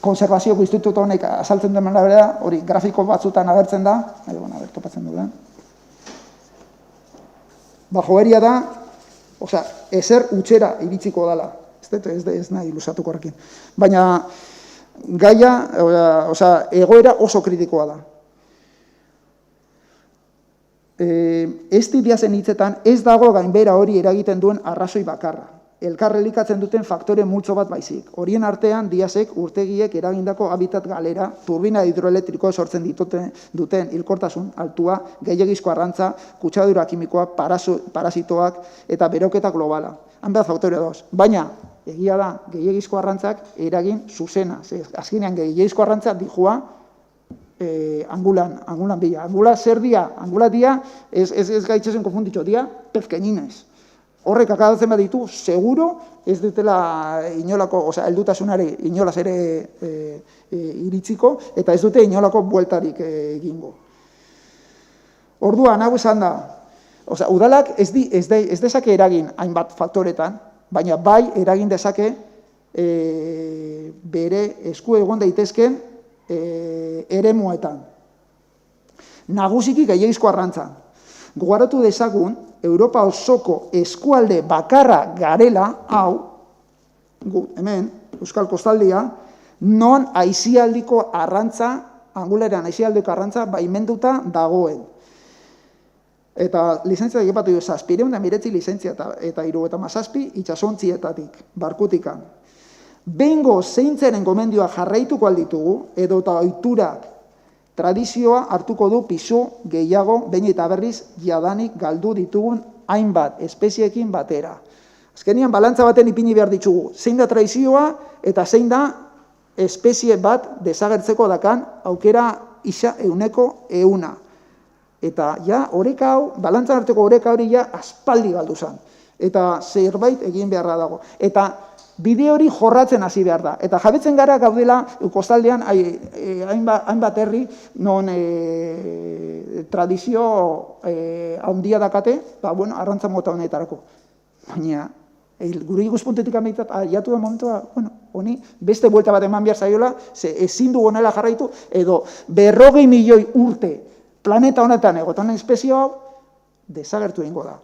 konservazioko instituto honek azaltzen den manera, hori grafiko batzutan agertzen da, topatzen du da. Joeria da, ezer utxera iritsiko dela. Ez nahi lusatuko horrekin. Baina gaia, egoera oso kritikoa da. Ez diazen hitzetan ez dago gainbera hori eragiten duen arrazoi bakarra. Elkar elikatzen duten faktore multzo bat baizik. Horien artean Diazek urtegiek eragindako habitat galera, turbina hidroelektrikoa sortzen duten hilkortasun altua, gehiagizko arrantza, kutsadura kimikoa, parasitoak eta beroketa globala. Han behar faktore doz. Baina, egia da, gehiagizko arrantzak eragin zuzena. Azkenean gehiagizko arrantza dijua angulan bila. Angula zer dia? Angula dia, ez gaitzezen konfunditxo, dia pezkeninez. Horrek akadatzen bat ditu, seguro ez dutela inolako, heldutasunari inolaz ere iritziko, eta ez dute inolako bueltarik egingo. Orduan, hau esan da, udalak ez dezake eragin hainbat faktoretan, baina bai eragin dezake bere esku egon daitezken eremuetan. Nagusiki gehiagizko arrantza. Gogoratu dezagun, Europa osoko eskualde bakarra garela, hemen, Euskal Kostaldia, non aizialdiko arrantza, anguleran aizialdiko arrantza, baimenduta dagoen. Eta lizentzia egipatu du, 719 lizentzia eta 37 itxasontzietatik, barkutikan. Bengo zeintzaren gomendioa jarraituko alditugu, edo eta oiturak, tradizioa hartuko du pisu gehiago, behin eta berriz jadanik galdu ditugun hainbat espeziekin batera. Azkenean, balantza baten ipini behar ditugu. Zein da tradizioa eta zein da espezie bat desagertzeko dakan aukera isa 100%. Eta ja, oreka hau, balantzan arteko oreka hori ja aspaldi galdu zen. Eta zerbait egin beharra dago. Eta bide hori jorratzen hasi behar da. Eta jabetzen gara gaudela kostaldean hainbat herri non tradizio handia dakate, arrantza mota honetarako. Baina, gure ikuspuntetik amaitat, jatu da momentua, honi beste buelta bat eman behar zaiola, ezin du honela jarraitu, edo 40 milioi urte planeta honetan egotan espezie hau, desagertu egingo da.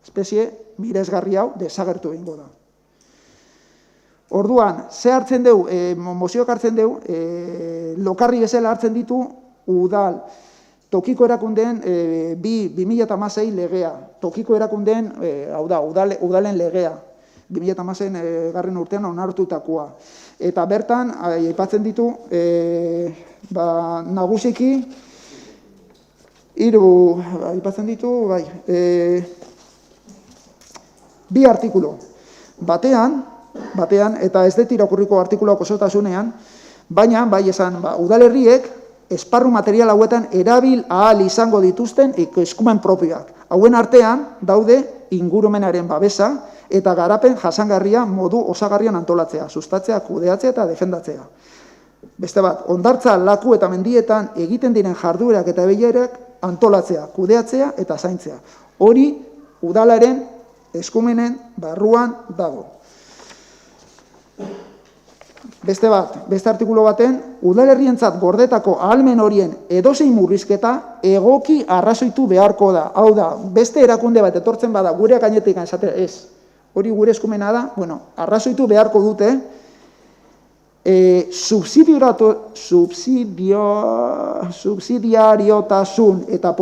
Espezie miresgarri hau desagertu egingo da. Orduan, ze hartzen dugu, mozioak hartzen dugu, lokarri bezala hartzen ditu udal, tokiko erakundeen 2016 legea, tokiko erakundeen, hau da, udalen legea, 2016 garren urtean onartutakoa. Eta bertan, aipatzen ditu, nagusiki, aipatzen ditu, bi artikulu. Batean, eta ez dut irakurriko artikuluak osotasunean, baina, bai esan, udalerriek esparru material hauetan erabil ahal izango dituzten eskumen propioak. Hauen artean daude ingurumenaren babesa eta garapen jasangarria modu osagarrian antolatzea, sustatzea, kudeatzea eta defendatzea. Beste bat, hondartza, laku eta mendietan egiten diren jarduerak eta bilerak antolatzea, kudeatzea eta zaintzea. Hori udalaren eskumenen barruan dago. Beste artikulu baten, udalerrientzat gordetako ahalmen horien edozein murrizketa egoki arrazoitu beharko da. Hau da, beste erakunde bat etortzen bada gure gainetik esate ez. Hori gure eskumena da, arrazoitu beharko dute subsidiariotasun eta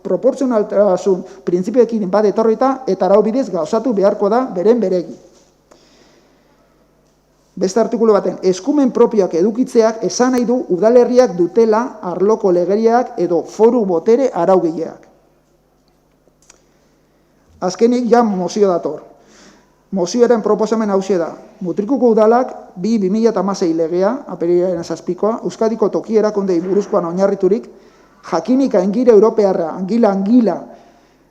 proportzionaltasun printzipioekin bat etorrita eta arau bidez gauzatu beharko da beren beregi. beste artikulu baten, eskumen propioak edukitzeak esan nahi du udalerriak dutela arloko legeriak edo foru botere araugileak. Azkenik ja mozio dator. Mozioaren proposamen hauxe da. Mutrikuko udalak 2016 legea, apirilaren 7koa, Euskadiko toki erakundei buruzkoan oinarriturik, jakinika engile europearra angila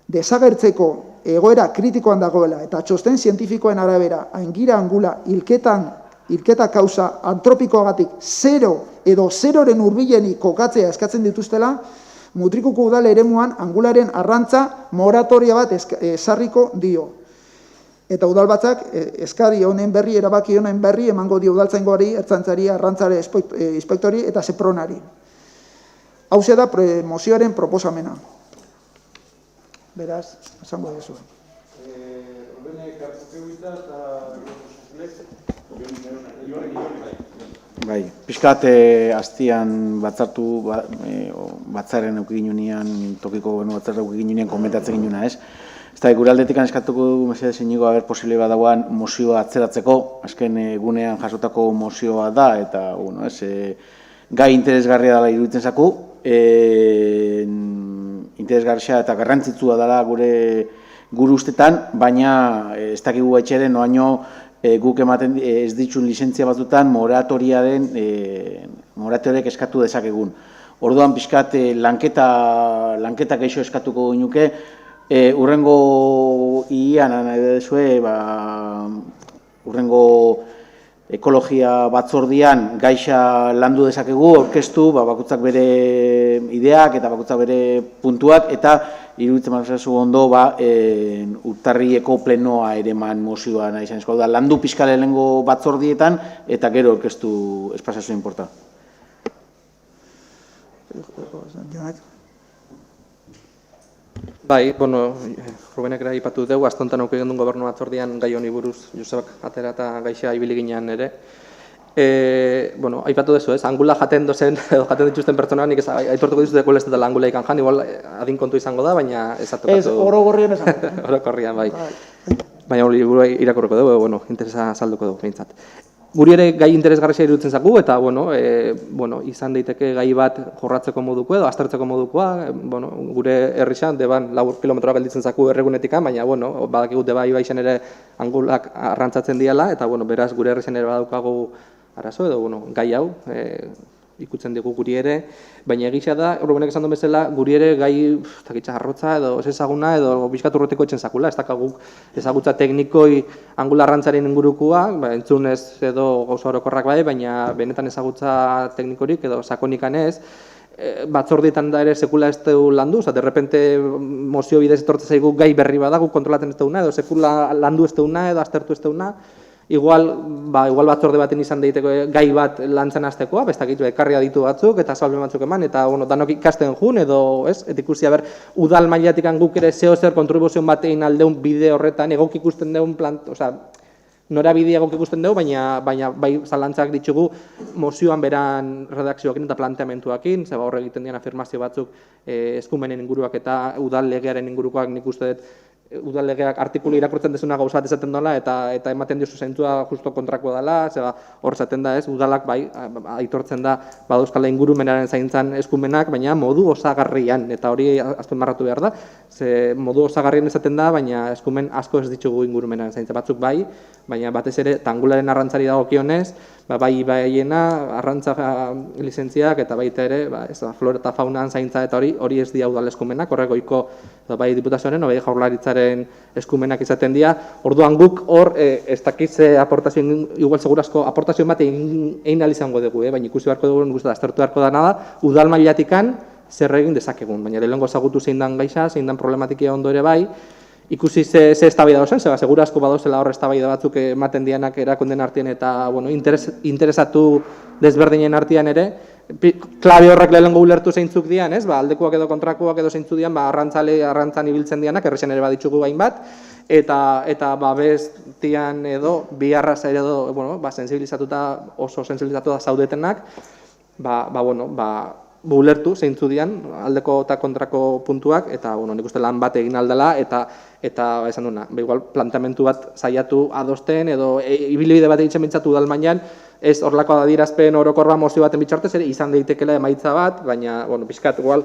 desagertzeko egoera kritikoan dagoela eta txosten zientifikoen arabera angula hilketa kausa antropikoagatik 0 edo 0ren hurbileni kokatzea eskatzen dituztela, Mutrikuko udal eremuan angularen arrantza moratoria bat ezarriko dio. Eta udalbatzak eskari honen berri, erabaki honen berri emango dio udaltzaingoari, ertzaintzari, arrantzare inspektori eta sepronari. Hauxe da mozioaren proposamena. Beraz, esango duzu. Bai, pixkat hastian batzaren eukiginunean, tokiko batzaren eukiginunean komentatzen ginuna, ez? Ez da, gure aldetik eskatuko dugu, mesedez inigo, posible badagoan mozioa atzeratzeko, azken egunean jasotako mozioa da, eta, gai interesgarria dela iruditzen zaku, interesgarria eta garrantzitsua dela gure ustetan, baina ez dakigu etxeren noaino guk ematen ez ditun lizentzia batzutan moratoriak eskatu dezakegun. Orduan pixkat lanketa geixo eskatuko ginuke, urrengo ian, urrengo ekologia batzordian gaixa landu dezakegu, orkestu, bakutzak bere ideak eta bakutzak bere puntuak, eta iruditzen mazazu ondo urtarrieko plenoa ere man mozioa nahi izan esko. Landu pixkale lehengo batzordietan eta gero orkestu espazazio inporta. Bai, Rubenek ere aipatu dugu, astontan auke gendun gobernu batzordian gai honi buruz Josebak atera eta gaixa ibili ginean ere. Aipatu duzu, angula jaten dozen, edo jaten dituzten pertsona, nik aitortuko dizute ez dela angula ikan jan, igual adin kontu izango da, baina ez atokatu... Ez, orogorrian esan. Orokorrian, bai. Baina hori irakorreko dugu, interesa salduko dugu, behintzat. Guri ere gai interesgarria iruditzen zaku, eta izan daiteke gai bat jorratzeko moduko edo aztertzeko modukoa, gure herrixan, deban 4 kilometroa gelditzen zaku erregunetikan, baina badakigu deba ibaixen ere angulak arrantzatzen diala, eta beraz gure herrixan ere badaukagu arazo edo gai hau, ikutzen dugu guri ere, baina egisa da, Rubenek esan duen bezala, guri ere gai arrotza edo ezaguna edo bizkat urroteko etxen zakula, ez dakaguk ezagutza teknikoi angularrantzaren ingurukua, entzunez edo gauza orokorrak bai, baina benetan ezagutza teknikorik edo sakonikan ez, batzordietan da ere sekula ez du landu, de repente mozio bidez etortzen zaigu gai berri badagu kontrolatzen ez duguna, edo sekula landu ez duguna edo aztertu ez duguna, igual batzorde baten izan daiteko gai bat lantzen hastekoa, bestakit ekarri aditu batzuk eta azalpen batzuk eman, eta danok ikasten jun edo, ez? Eta ikusi udal mailatik guk ere zeo zer kontribuzion batein aldeun bide horretan egok ikusten deun nora bidea egok ikusten dugu, baina bai zalantzak ditugu mozioan beran redakzioakin eta planteamentuakin, zeba horre egiten dian afirmazio batzuk eskumenen inguruak eta udal legearen ingurukoak nik uste dut udal legeak artikulu irakurtzen dezuna gauza bat esaten dola eta ematen diozu zentzua justo kontrako dela, zeba hor zaten da ez, udalak bai aitortzen da badauzkala ingurumenaren zaintzan eskumenak, baina modu osagarrian, eta hori azpimarratu behar da, ze modu osagarrian esaten da, baina eskumen asko ez ditugu ingurumenaren zaintza batzuk bai, baina batez ere tangularen arrantzari dagokionez, bai baiena, arrantza lizentziak eta baita ere, flora eta faunan zaintza eta hori ez dia udal eskumenak, horregoiko bai diputazioaren, bai jaurlaritzaren eskumenak izaten dira. Orduan guk hor, ez dakitze aportazioen, igual segurazko aportazioen bat egin izango dugu, baina ikusi beharko dugu, guztu da, aztertu beharko dana da, udal mailatikan zer egin dezakegun, baina lehenengo ezagutu zein dan gaixa, zein dan problematikia ondo ere bai, ikusi ze eztabaida dozen, zeba segurazko badozela hor eztabaida batzuk ematen dianak erakunden artean eta interesatu desberdinen artean ere, klabe horrek lehenengo ulertu zeintzuk dian, ez? Aldekoak edo kontrakoak edo zeintzu dian, arrantzan ibiltzen dianak, errexen ere baditzugu gain bat, eta bestian edo, biharraz ere edo, sensibilizatuta, oso sensibilizatuta zaudetenak, ulertu zeintzu dian aldeko eta kontrako puntuak, eta nik uste lan bat egin aldela, eta esan duena, igual plantamentu bat saiatu adosten, edo ibilbide bat egiten bintzatu udalmainan, ez horlako adierazpen orokorra mozio baten bitxartez, ere izan daitekela emaitza bat, baina, pixkat, igual,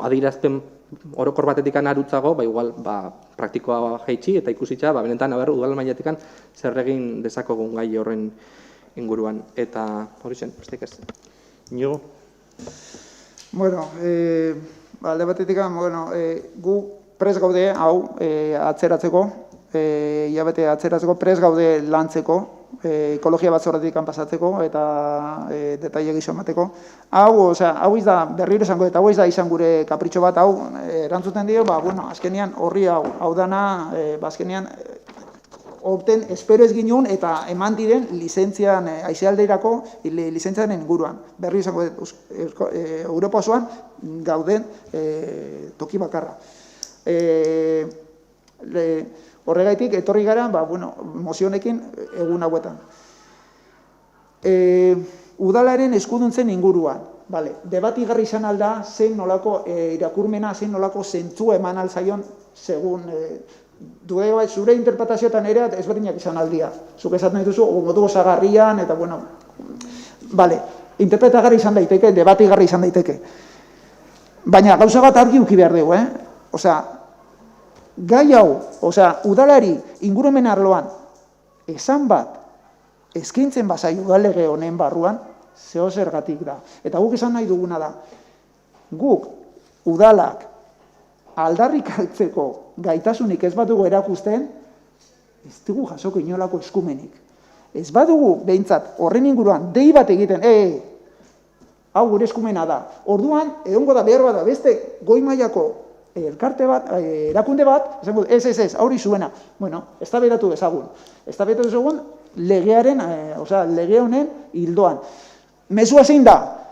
adierazpen orokor batetik arutzago, igual, praktikoa jaitsi eta ikusitza, benetan, udalmainetik zer egin dezakogun gai horren inguruan, eta hori zen, besteik ez. Inigo? Bueno, alde batetik, gu prest gaude, hau, atzeratzeko, hilabete atzeratzeko, prest gaude lantzeko, ekologia batzordetik pasatzeko eta detaile gehiago emateko. Hau ez da, berriro esango, eta hau ez da izan gure kapritxo bat, hau erantzuten dio, azkenean horri hau dana, azkenean horten espero ez ginen eta eman diren lizentzian, aizealdeirako lizentzian inguruan. Berri izango, Europa osoan gauden toki bakarra. Horregaitik, etorri gara, mozionekin egun hauetan. Udalaren eskuduntzen inguruan, debatigarri izan alda, zein nolako irakurmena, zein nolako zentzua eman alzaion, segun zure interpretazioetan ere ezberdinak izan aldia. Zuk esaten dituzu, modu osagarrian, eta interpretagarri izan daiteke, debatigarri izan daiteke. Baina gauza bat argi uki behar dugu, gai hau, udalari ingurumen arloan, esan bat, eskintzen bazai udalege honen barruan, zeo zergatik da. Eta guk esan nahi duguna da, guk udalak aldarrikatzeko gaitasunik ez badugu erakusten, ez dugu jasoko inolako eskumenik. Ez badugu, behintzat, horren inguruan, dei bat egiten, hau gure eskumena da. Orduan, egongo da behar bat da, beste goi mailako elkarte bat, erakunde bat, ez, hori zuena. Bueno, ez da beratu dezagun. Ez da beratu dezagun legearen, lege honen hildoan. Mezua zein da?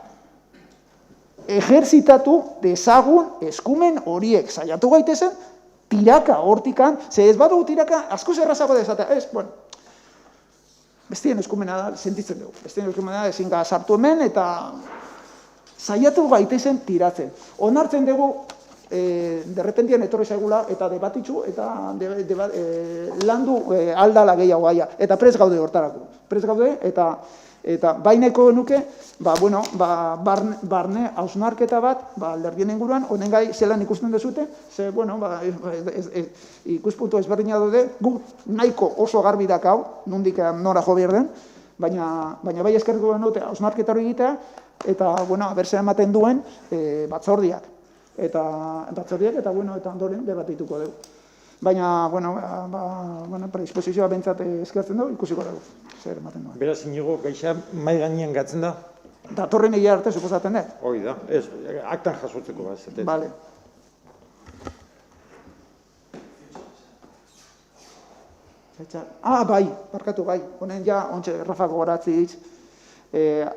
Ejerzitatu dezagun eskumen horiek. Saiatu gaitezen, tiraka hortikan, ze ez badugu tiraka, asko zerrazago dezatea. Ez, bestien eskumena da, sentitzen dugu. Bestien eskumena da, ezin gara sartu hemen, eta saiatu gaitezen tiratzen. Onartzen dugu, derrepentian etorri zaigula, eta debatitzu, eta landu aldala gehiago gaia. Eta prest gaude hortarako. Prest gaude, eta baineko nuke, barne hausnarketa bat, alderdien inguruan, honen gai zelan ikusten dezute, ze, ikuspuntu ezberdina daude, gu nahiko oso garbi dakau, nondik nora jo behar den, baina bai eskertuko dute hausnarketa hori egitea, eta, berse ematen duen batzordiak. Eta ondoren debatituko dugu. Baina, predisposizioa bentsat eskertzen dugu, ikusiko dugu. Zer ematen duen. Beraz, Inigo, gaixa mai gainean gatzen da? Datorren egia arte, suposaten dut. Hoi da, ez, aktan jasotzeko bat. Bale. Bai, barkatu, bai. Honen ja, ontsa, Rafako goratzi hitz.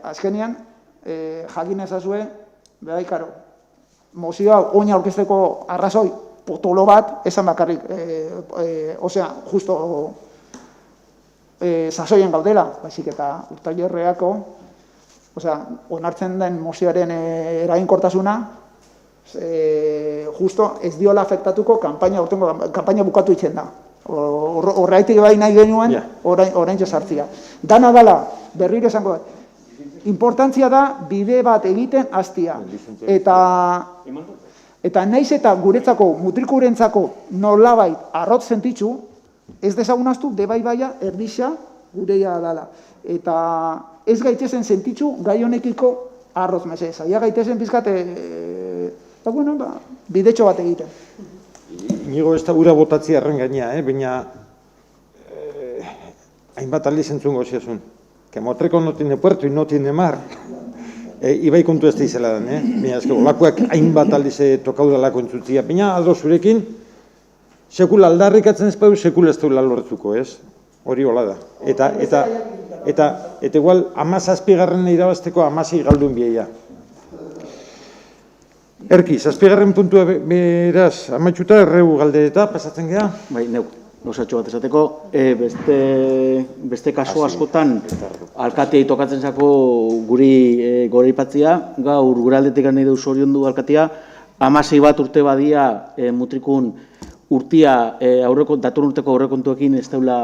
Azkenean, jakin ezazue, behai karo, mozioa oina aurkezteko arrazoi, potolo bat, esan bakarrik, justo sasoien gaudela, baizik eta urtailerreako, onartzen den mozioaren eraginkortasuna, justo ez diola afektatuko kanpaina bukatu itzen da. Horreitik bai nahi genuen, orain sartzia. Dana dala, berriro esango bat, importantzia da bide bat egiten hastia. Eta naiz eta guretzako, mutrikurentzako nolabait arrotz sentitzu, ez dezagunaztu debai baia erdixa gureia dala. Eta ez gaitezen sentitzu gai honekiko arroz mesez. Aia gaitezen pizkate, bidetxo bat egiten. Inigo ez da gura botatzia erren gaina, baina hainbat aldiz entzun goziazun. Que Motreco no tiene puerto y no tiene mar. Ibai kontu ez da izela den, baina ezkego, lakuak hainbat aldiz tokau dalako entzutzia. Baina aldo zurekin, sekula aldarrikatzen ez badu, sekula ez daula lortzuko, ez? Hori hola da. Eta igual, 17. irabazteko 16 galdun bieia. Erki, 7. puntua beraz, amaitxuta erregu galdeta, pasatzen geha? Bai, neu. gauzatxo bat esateko, beste kasu askotan alkatea tokatzen zako guri goraipatzea, gaur gure aldetik nahi deuz oriondu alkatea, 16 bat urte badia mutrikun urtia datorren urteko aurrekontuekin ez deula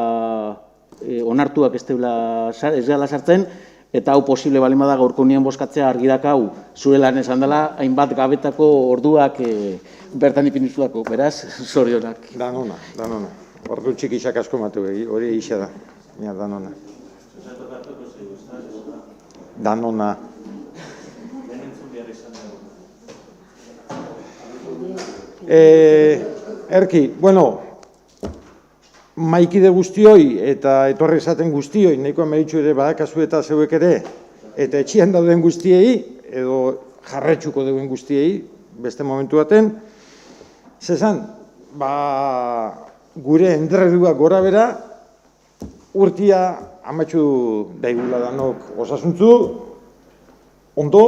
onartuak ez dela sartzen, eta hau posible balin bada gaurko nien boskatzea argi dakau zure lan esan dela, hainbat gabetako orduak bertan ipinizulako, beraz, zorionak. Danona. Ordu txikisak asko matu hori isa da. Danona. Danona. Erki, bueno, maikide guztioi eta etorri esaten guztioi, nahiko ameritzu ere badakazu eta zeuek ere, eta etxian dauden guztiei, edo jarretxuko dauden guztiei, beste momentu baten, zezan, gure endredua gora bera, urtia amatxu daigula danok osasuntzu, ondo,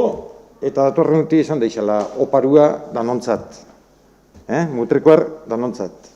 eta datorren urtia izan deixala, oparua danontzat. Mutrikoar danontzat.